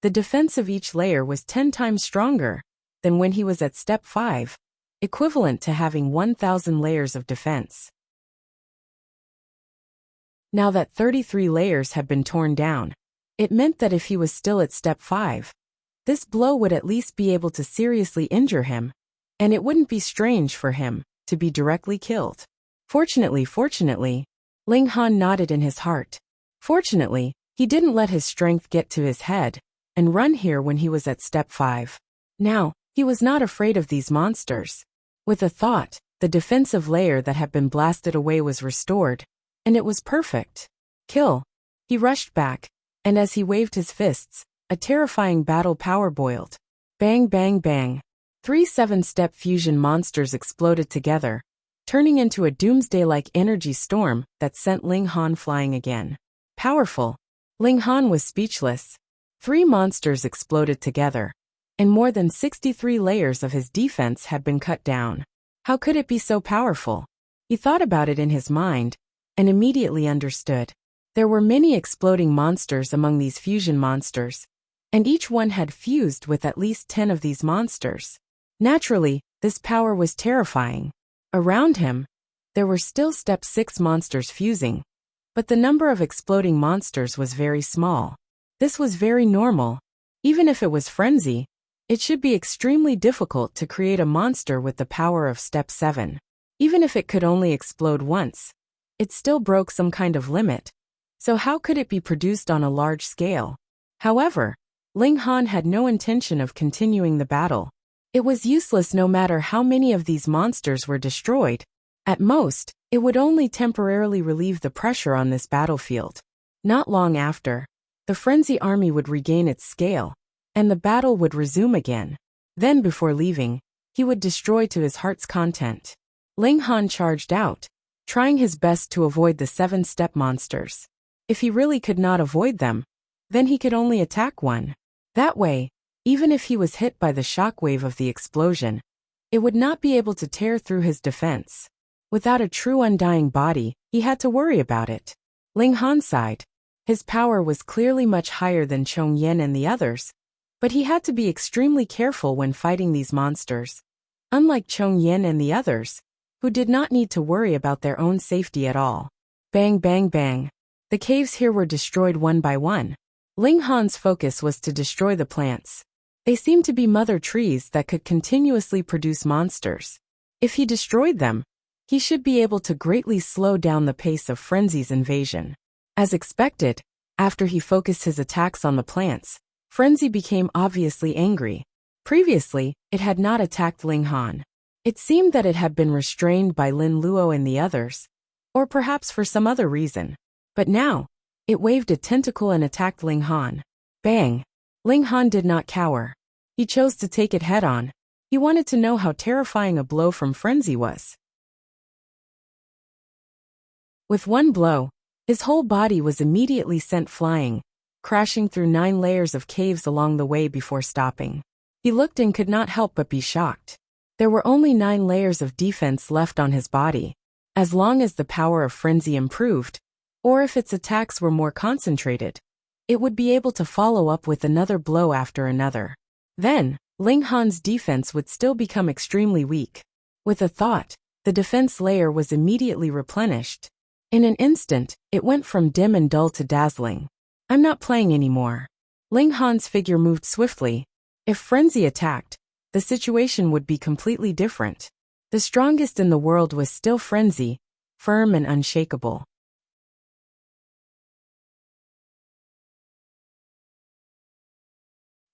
the defense of each layer was 10 times stronger than when he was at step 5, equivalent to having 1,000 layers of defense. Now that 33 layers had been torn down, it meant that if he was still at step 5, this blow would at least be able to seriously injure him, and it wouldn't be strange for him to be directly killed. Fortunately, Ling Han nodded in his heart. Fortunately, he didn't let his strength get to his head and run here when he was at step 5. Now, he was not afraid of these monsters. With a thought, the defensive layer that had been blasted away was restored, and it was perfect. Kill. He rushed back, and as he waved his fists, a terrifying battle power boiled. Bang bang bang. 3 7-step fusion monsters exploded together, turning into a doomsday-like energy storm that sent Ling Han flying again. Powerful. Ling Han was speechless. 3 monsters exploded together, and more than 63 layers of his defense had been cut down. How could it be so powerful? He thought about it in his mind, and immediately understood. There were many exploding monsters among these fusion monsters, and each one had fused with at least 10 of these monsters. Naturally, this power was terrifying. Around him, there were still step 6 monsters fusing, but the number of exploding monsters was very small. This was very normal. Even if it was frenzy, it should be extremely difficult to create a monster with the power of step 7. Even if it could only explode once, it still broke some kind of limit. So how could it be produced on a large scale? However, Ling Han had no intention of continuing the battle. It was useless no matter how many of these monsters were destroyed. At most, it would only temporarily relieve the pressure on this battlefield. Not long after, the frenzy army would regain its scale, and the battle would resume again. Then before leaving, he would destroy to his heart's content. Ling Han charged out, trying his best to avoid the 7-step monsters. If he really could not avoid them, then he could only attack one. That way, even if he was hit by the shockwave of the explosion, it would not be able to tear through his defense. Without a true undying body, he had to worry about it. Ling Han sighed. His power was clearly much higher than Chong Yen and the others, but he had to be extremely careful when fighting these monsters. Unlike Chong Yen and the others, who did not need to worry about their own safety at all. Bang bang bang. The caves here were destroyed one by one. Ling Han's focus was to destroy the plants. They seemed to be mother trees that could continuously produce monsters. If he destroyed them, he should be able to greatly slow down the pace of Frenzy's invasion. As expected, after he focused his attacks on the plants, Frenzy became obviously angry. Previously, it had not attacked Ling Han. It seemed that it had been restrained by Lin Luo and the others, or perhaps for some other reason. But now, it waved a tentacle and attacked Ling Han. Bang! Ling Han did not cower. He chose to take it head-on. He wanted to know how terrifying a blow from Frenzy was. With one blow, his whole body was immediately sent flying, crashing through 9 layers of caves along the way before stopping. He looked and could not help but be shocked. There were only 9 layers of defense left on his body. As long as the power of Frenzy improved, or if its attacks were more concentrated, it would be able to follow up with another blow after another. Then, Ling Han's defense would still become extremely weak. With a thought, the defense layer was immediately replenished. In an instant, it went from dim and dull to dazzling. I'm not playing anymore. Ling Han's figure moved swiftly. If Frenzy attacked, the situation would be completely different. The strongest in the world was still Frenzy, firm and unshakable.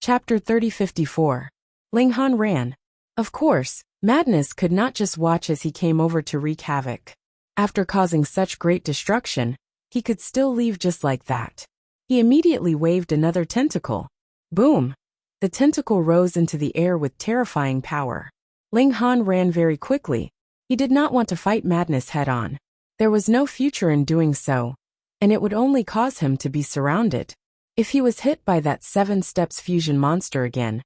Chapter 3054. Ling Han ran. Of course, Madness could not just watch as he came over to wreak havoc. After causing such great destruction, he could still leave just like that. He immediately waved another tentacle. Boom! The tentacle rose into the air with terrifying power. Ling Han ran very quickly. He did not want to fight madness head-on. There was no future in doing so, and it would only cause him to be surrounded. If he was hit by that 7 steps fusion monster again,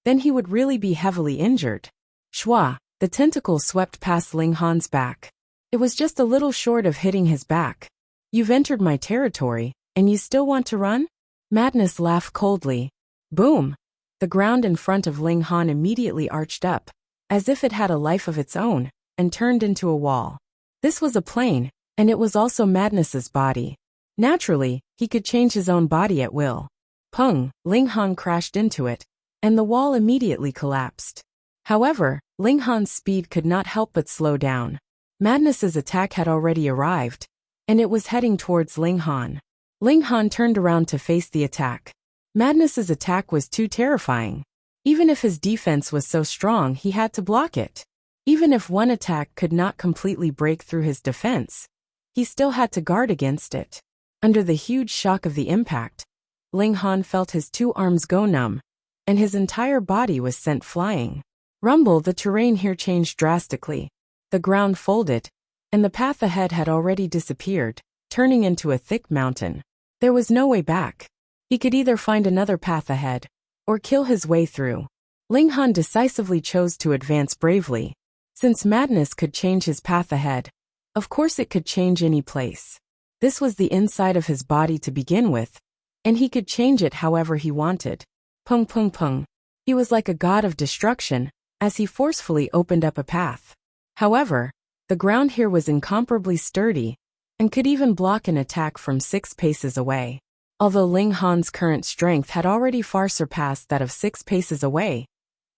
then he would really be heavily injured. Shwa, the tentacle swept past Ling Han's back. It was just a little short of hitting his back. You've entered my territory, and you still want to run? Madness laughed coldly. Boom! The ground in front of Ling Han immediately arched up, as if it had a life of its own, and turned into a wall. This was a plane, and it was also Madness's body. Naturally, he could change his own body at will. Pung! Ling Han crashed into it, and the wall immediately collapsed. However, Ling Han's speed could not help but slow down. Madness's attack had already arrived, and it was heading towards Ling Han. Ling Han turned around to face the attack. Madness's attack was too terrifying. Even if his defense was so strong, he had to block it. Even if one attack could not completely break through his defense, he still had to guard against it. Under the huge shock of the impact, Ling Han felt his 2 arms go numb, and his entire body was sent flying. Rumble! The terrain here changed drastically. The ground folded, and the path ahead had already disappeared, turning into a thick mountain. There was no way back. He could either find another path ahead, or kill his way through. Ling Han decisively chose to advance bravely. Since madness could change his path ahead, of course it could change any place. This was the inside of his body to begin with, and he could change it however he wanted. Pung pung pung. He was like a god of destruction, as he forcefully opened up a path. However, the ground here was incomparably sturdy, and could even block an attack from 6 paces away. Although Ling Han's current strength had already far surpassed that of 6 paces away,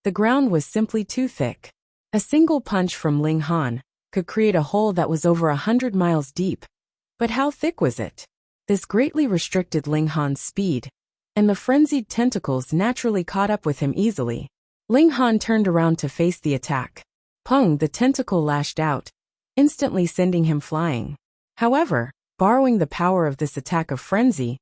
the ground was simply too thick. A single punch from Ling Han could create a hole that was over 100 miles deep. But how thick was it? This greatly restricted Ling Han's speed, and the frenzied tentacles naturally caught up with him easily. Ling Han turned around to face the attack. Pung! The tentacle lashed out, instantly sending him flying. However, borrowing the power of this attack of frenzy,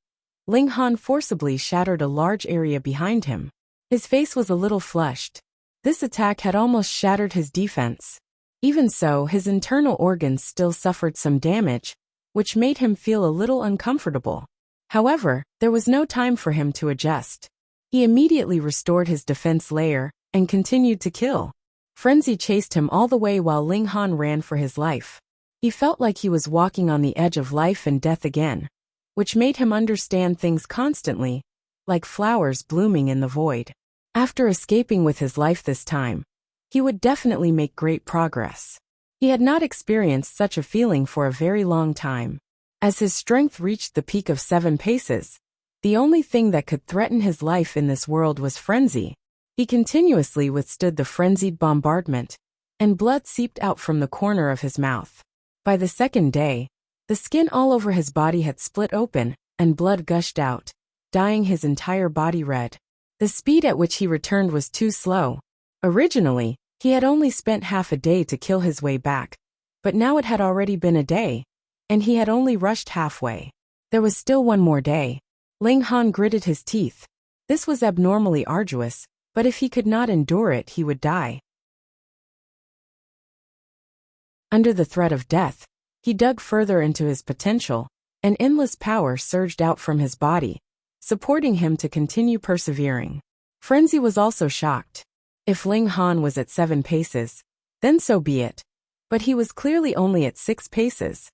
Ling Han forcibly shattered a large area behind him. His face was a little flushed. This attack had almost shattered his defense. Even so, his internal organs still suffered some damage, which made him feel a little uncomfortable. However, there was no time for him to adjust. He immediately restored his defense layer and continued to kill. Frenzy chased him all the way while Ling Han ran for his life. He felt like he was walking on the edge of life and death again, which made him understand things constantly, like flowers blooming in the void. After escaping with his life this time, he would definitely make great progress. He had not experienced such a feeling for a very long time. As his strength reached the peak of 7 paces, the only thing that could threaten his life in this world was frenzy. He continuously withstood the frenzied bombardment, and blood seeped out from the corner of his mouth. By the second day, the skin all over his body had split open, and blood gushed out, dyeing his entire body red. The speed at which he returned was too slow. Originally, he had only spent half a day to kill his way back, but now it had already been a day, and he had only rushed halfway. There was still one more day. Ling Han gritted his teeth. This was abnormally arduous, but if he could not endure it, he would die. Under the threat of death, he dug further into his potential, and endless power surged out from his body, supporting him to continue persevering. Frenzy was also shocked. If Ling Han was at 7 paces, then so be it. But he was clearly only at 6 paces,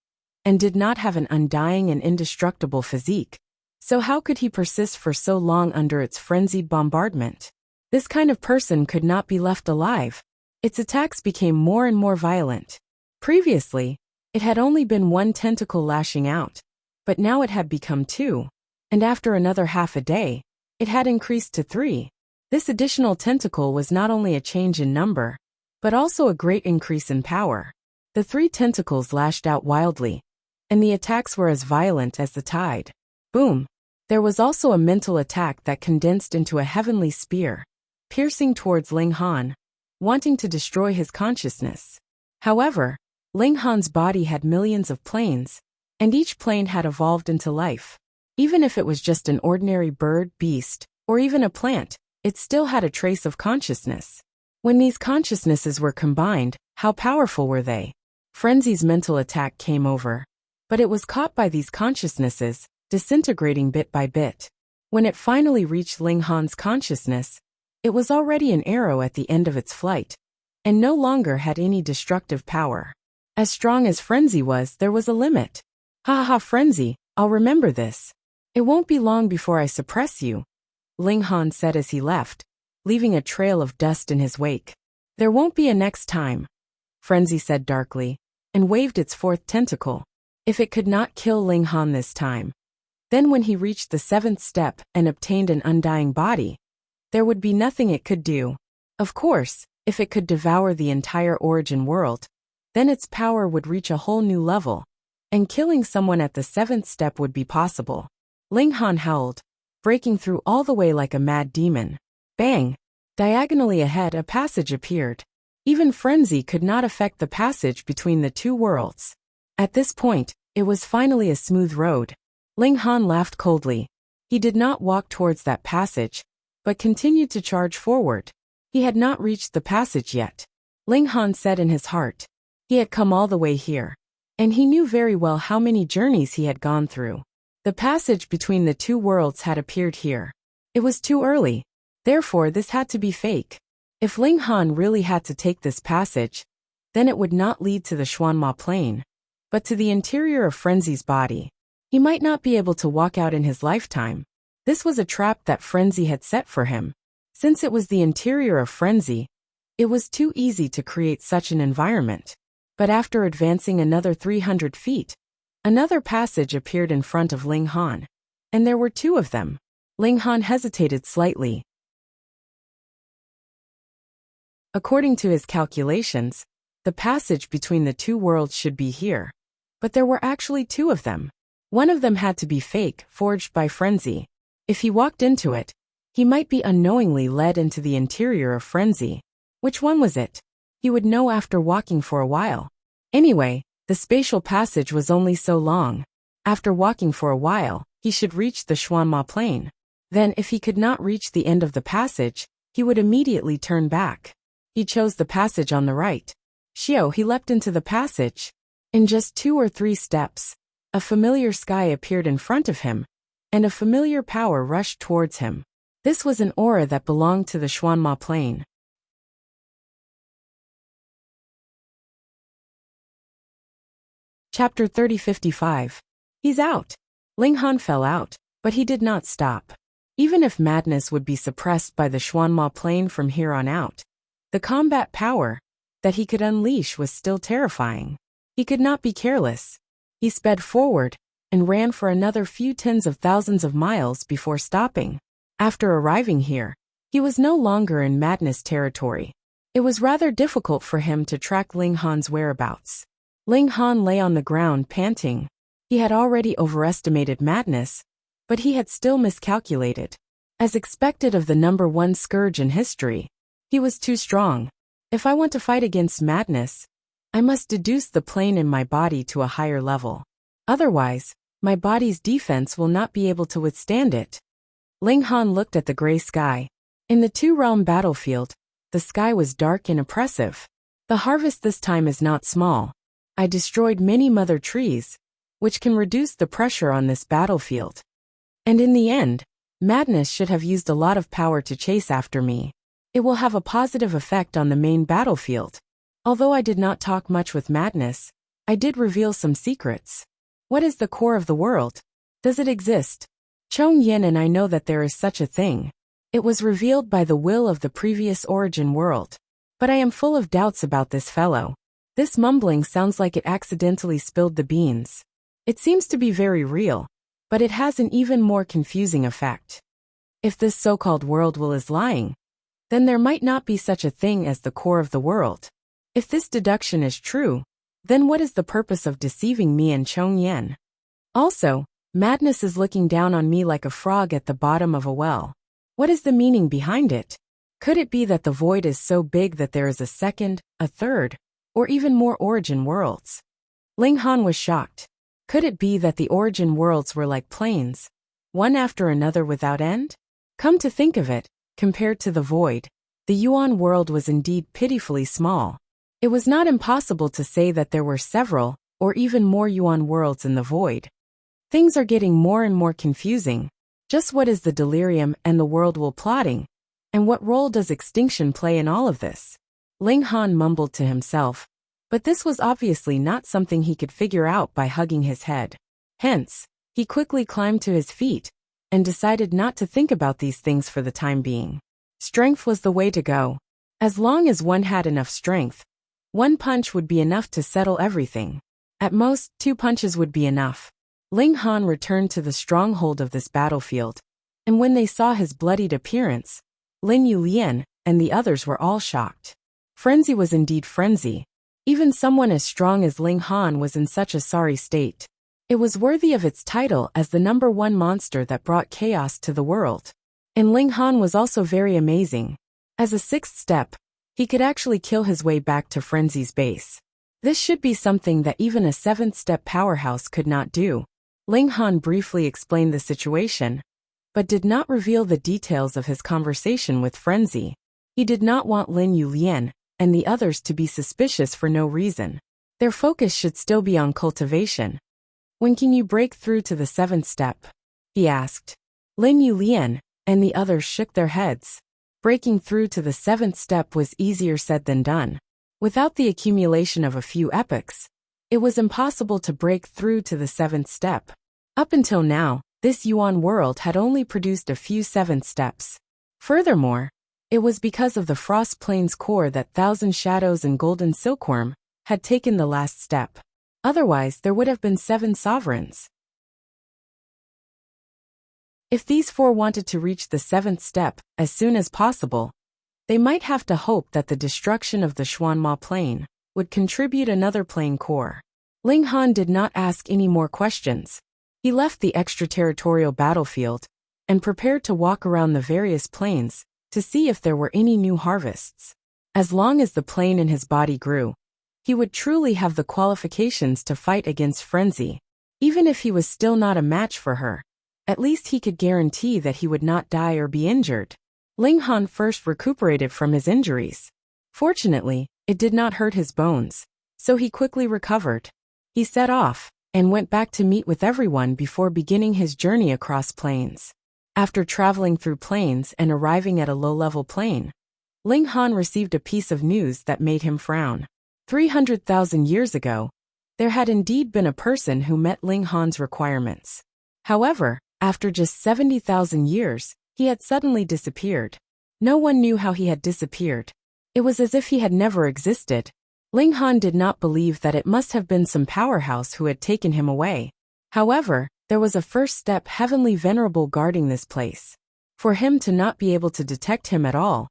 and did not have an undying and indestructible physique. So how could he persist for so long under its frenzied bombardment? This kind of person could not be left alive. Its attacks became more and more violent. Previously, it had only been 1 tentacle lashing out, but now it had become 2, and after another half a day, it had increased to 3. This additional tentacle was not only a change in number, but also a great increase in power. The 3 tentacles lashed out wildly, and the attacks were as violent as the tide. Boom! There was also a mental attack that condensed into a heavenly spear, piercing towards Ling Han, wanting to destroy his consciousness. However, Ling Han's body had millions of planes, and each plane had evolved into life. Even if it was just an ordinary bird, beast, or even a plant, it still had a trace of consciousness. When these consciousnesses were combined, how powerful were they? Frenzy's mental attack came over, but it was caught by these consciousnesses, disintegrating bit by bit. When it finally reached Ling Han's consciousness, it was already an arrow at the end of its flight, and no longer had any destructive power. As strong as Frenzy was, there was a limit. Ha ha, Frenzy, I'll remember this. It won't be long before I suppress you, Ling Han said as he left, leaving a trail of dust in his wake. There won't be a next time, Frenzy said darkly, and waved its fourth tentacle. If it could not kill Ling Han this time, then when he reached the seventh step and obtained an undying body, there would be nothing it could do. Of course, if it could devour the entire origin world, then its power would reach a whole new level, and killing someone at the seventh step would be possible. Ling Han howled, breaking through all the way like a mad demon. Bang! Diagonally ahead, a passage appeared. Even Frenzy could not affect the passage between the two worlds. At this point, it was finally a smooth road. Ling Han laughed coldly. He did not walk towards that passage, but continued to charge forward. He had not reached the passage yet. Ling Han said in his heart. He had come all the way here, and he knew very well how many journeys he had gone through. The passage between the two worlds had appeared here. It was too early. Therefore, this had to be fake. If Ling Han really had to take this passage, then it would not lead to the Xuanma Plain, but to the interior of Frenzy's body. He might not be able to walk out in his lifetime. This was a trap that Frenzy had set for him. Since it was the interior of Frenzy, it was too easy to create such an environment. But after advancing another 300 feet, another passage appeared in front of Ling Han, and there were two of them. Ling Han hesitated slightly. According to his calculations, the passage between the two worlds should be here. But there were actually two of them. One of them had to be fake, forged by Frenzy. If he walked into it, he might be unknowingly led into the interior of Frenzy. Which one was it? He would know after walking for a while. Anyway, the spatial passage was only so long. After walking for a while, he should reach the Xuanma Plain. Then, if he could not reach the end of the passage, he would immediately turn back. He chose the passage on the right. He leapt into the passage. In just 2 or 3 steps, a familiar sky appeared in front of him, and a familiar power rushed towards him. This was an aura that belonged to the Xuanma Plain. Chapter 3055. He's out. Ling Han fell out, but he did not stop. Even if madness would be suppressed by the Xuanma Plain from here on out, the combat power that he could unleash was still terrifying. He could not be careless. He sped forward and ran for another few tens of thousands of miles before stopping. After arriving here, he was no longer in madness territory. It was rather difficult for him to track Ling Han's whereabouts. Ling Han lay on the ground panting. He had already overestimated madness, but he had still miscalculated. As expected of the number 1 scourge in history, he was too strong. If I want to fight against madness, I must deduce the plane in my body to a higher level. Otherwise, my body's defense will not be able to withstand it. Ling Han looked at the gray sky. In the 2-realm battlefield, the sky was dark and oppressive. The harvest this time is not small. I destroyed many mother trees, which can reduce the pressure on this battlefield. And in the end, madness should have used a lot of power to chase after me. It will have a positive effect on the main battlefield. Although I did not talk much with madness, I did reveal some secrets. What is the core of the world? Does it exist? Chong Yin and I know that there is such a thing. It was revealed by the will of the previous origin world. But I am full of doubts about this fellow. This mumbling sounds like it accidentally spilled the beans. It seems to be very real, but it has an even more confusing effect. If this so-called world will is lying, then there might not be such a thing as the core of the world. If this deduction is true, then what is the purpose of deceiving me and Chong Yen? Also, madness is looking down on me like a frog at the bottom of a well. What is the meaning behind it? Could it be that the void is so big that there is a second, a third, or even more origin worlds? Ling Han was shocked. Could it be that the origin worlds were like planes, one after another without end? Come to think of it, compared to the void, the Yuan world was indeed pitifully small. It was not impossible to say that there were several, or even more Yuan worlds in the void. Things are getting more and more confusing. Just what is the delirium and the world will plotting? And what role does extinction play in all of this? Ling Han mumbled to himself. But this was obviously not something he could figure out by hugging his head. Hence, he quickly climbed to his feet and decided not to think about these things for the time being. Strength was the way to go. As long as one had enough strength, one punch would be enough to settle everything. At most, 2 punches would be enough. Ling Han returned to the stronghold of this battlefield, and when they saw his bloodied appearance, Lin Yulian and the others were all shocked. Frenzy was indeed frenzy. Even someone as strong as Ling Han was in such a sorry state. It was worthy of its title as the #1 monster that brought chaos to the world. And Ling Han was also very amazing. As a 6th step, he could actually kill his way back to Frenzy's base. This should be something that even a 7th step powerhouse could not do. Ling Han briefly explained the situation, but did not reveal the details of his conversation with Frenzy. He did not want Lin Yulian and the others to be suspicious for no reason. Their focus should still be on cultivation. When can you break through to the 7th step? He asked. Lin Yulian and the others shook their heads. Breaking through to the 7th step was easier said than done. Without the accumulation of a few epochs, it was impossible to break through to the 7th step. Up until now, this Yuan world had only produced a few 7th steps. Furthermore, it was because of the Frost Plains core that Thousand Shadows and Golden Silkworm had taken the last step. Otherwise, there would have been 7 sovereigns. If these 4 wanted to reach the 7th step as soon as possible, they might have to hope that the destruction of the Xuanma Plain would contribute another plane core. Ling Han did not ask any more questions. He left the extraterritorial battlefield and prepared to walk around the various planes to see if there were any new harvests. As long as the plane in his body grew, he would truly have the qualifications to fight against Frenzy. Even if he was still not a match for her, at least he could guarantee that he would not die or be injured. Ling Han first recuperated from his injuries. Fortunately, it did not hurt his bones, so he quickly recovered. He set off and went back to meet with everyone before beginning his journey across plains. After traveling through plains and arriving at a low-level plane, Ling Han received a piece of news that made him frown. 300,000 years ago, there had indeed been a person who met Ling Han's requirements. However, after just 70,000 years, he had suddenly disappeared. No one knew how he had disappeared. It was as if he had never existed. Ling Han did not believe that it must have been some powerhouse who had taken him away. However, there was a first step heavenly venerable guarding this place. For him to not be able to detect him at all,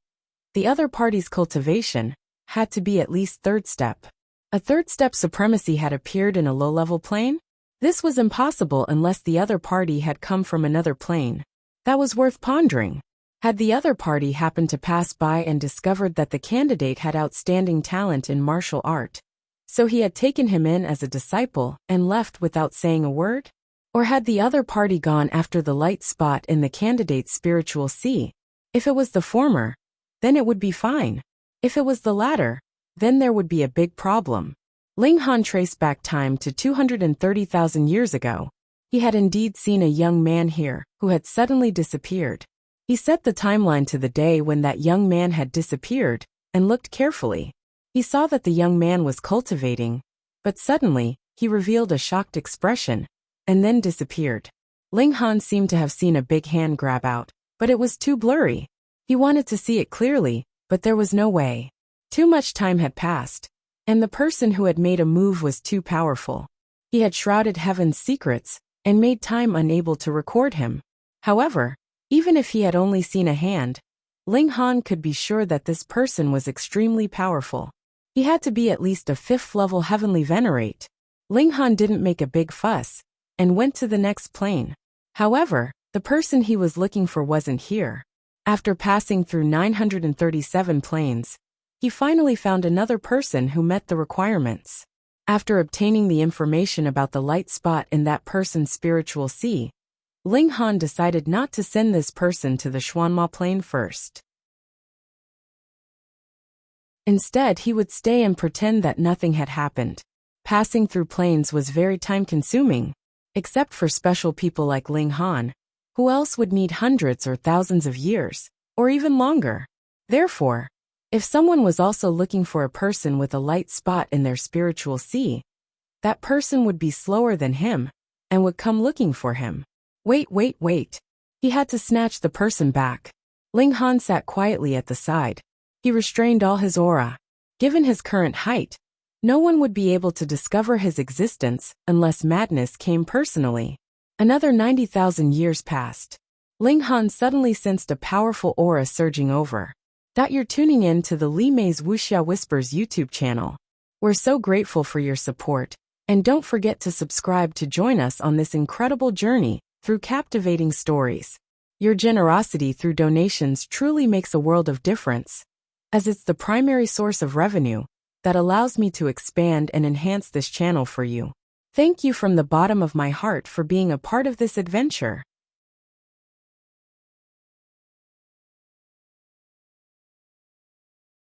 the other party's cultivation had to be at least 3rd step. A 3rd step supremacy had appeared in a low-level plane? This was impossible unless the other party had come from another plane. That was worth pondering. Had the other party happened to pass by and discovered that the candidate had outstanding talent in martial art, so he had taken him in as a disciple and left without saying a word? Or had the other party gone after the light spot in the candidate's spiritual sea? If it was the former, then it would be fine. If it was the latter, then there would be a big problem. Ling Han traced back time to 230,000 years ago. He had indeed seen a young man here who had suddenly disappeared. He set the timeline to the day when that young man had disappeared and looked carefully. He saw that the young man was cultivating, but suddenly, he revealed a shocked expression and then disappeared. Ling Han seemed to have seen a big hand grab out, but it was too blurry. He wanted to see it clearly, but there was no way. Too much time had passed, and the person who had made a move was too powerful. He had shrouded heaven's secrets and made time unable to record him. However, even if he had only seen a hand, Ling Han could be sure that this person was extremely powerful. He had to be at least a 5th level heavenly venerate. Ling Han didn't make a big fuss and went to the next plane. However, the person he was looking for wasn't here. After passing through 937 planes, he finally found another person who met the requirements. After obtaining the information about the light spot in that person's spiritual sea, Ling Han decided not to send this person to the Xuanma Plain first. Instead, he would stay and pretend that nothing had happened. Passing through plains was very time-consuming, except for special people like Ling Han, who else would need hundreds or thousands of years, or even longer. Therefore, if someone was also looking for a person with a light spot in their spiritual sea, that person would be slower than him, and would come looking for him. Wait. He had to snatch the person back. Ling Han sat quietly at the side. He restrained all his aura. Given his current height, no one would be able to discover his existence unless madness came personally. Another 90,000 years passed. Ling Han suddenly sensed a powerful aura surging over. You're tuning in to the Li Mei's Wuxia Whispers YouTube channel. We're so grateful for your support, and don't forget to subscribe to join us on this incredible journey through captivating stories. Your generosity through donations truly makes a world of difference, as it's the primary source of revenue that allows me to expand and enhance this channel for you. Thank you from the bottom of my heart for being a part of this adventure.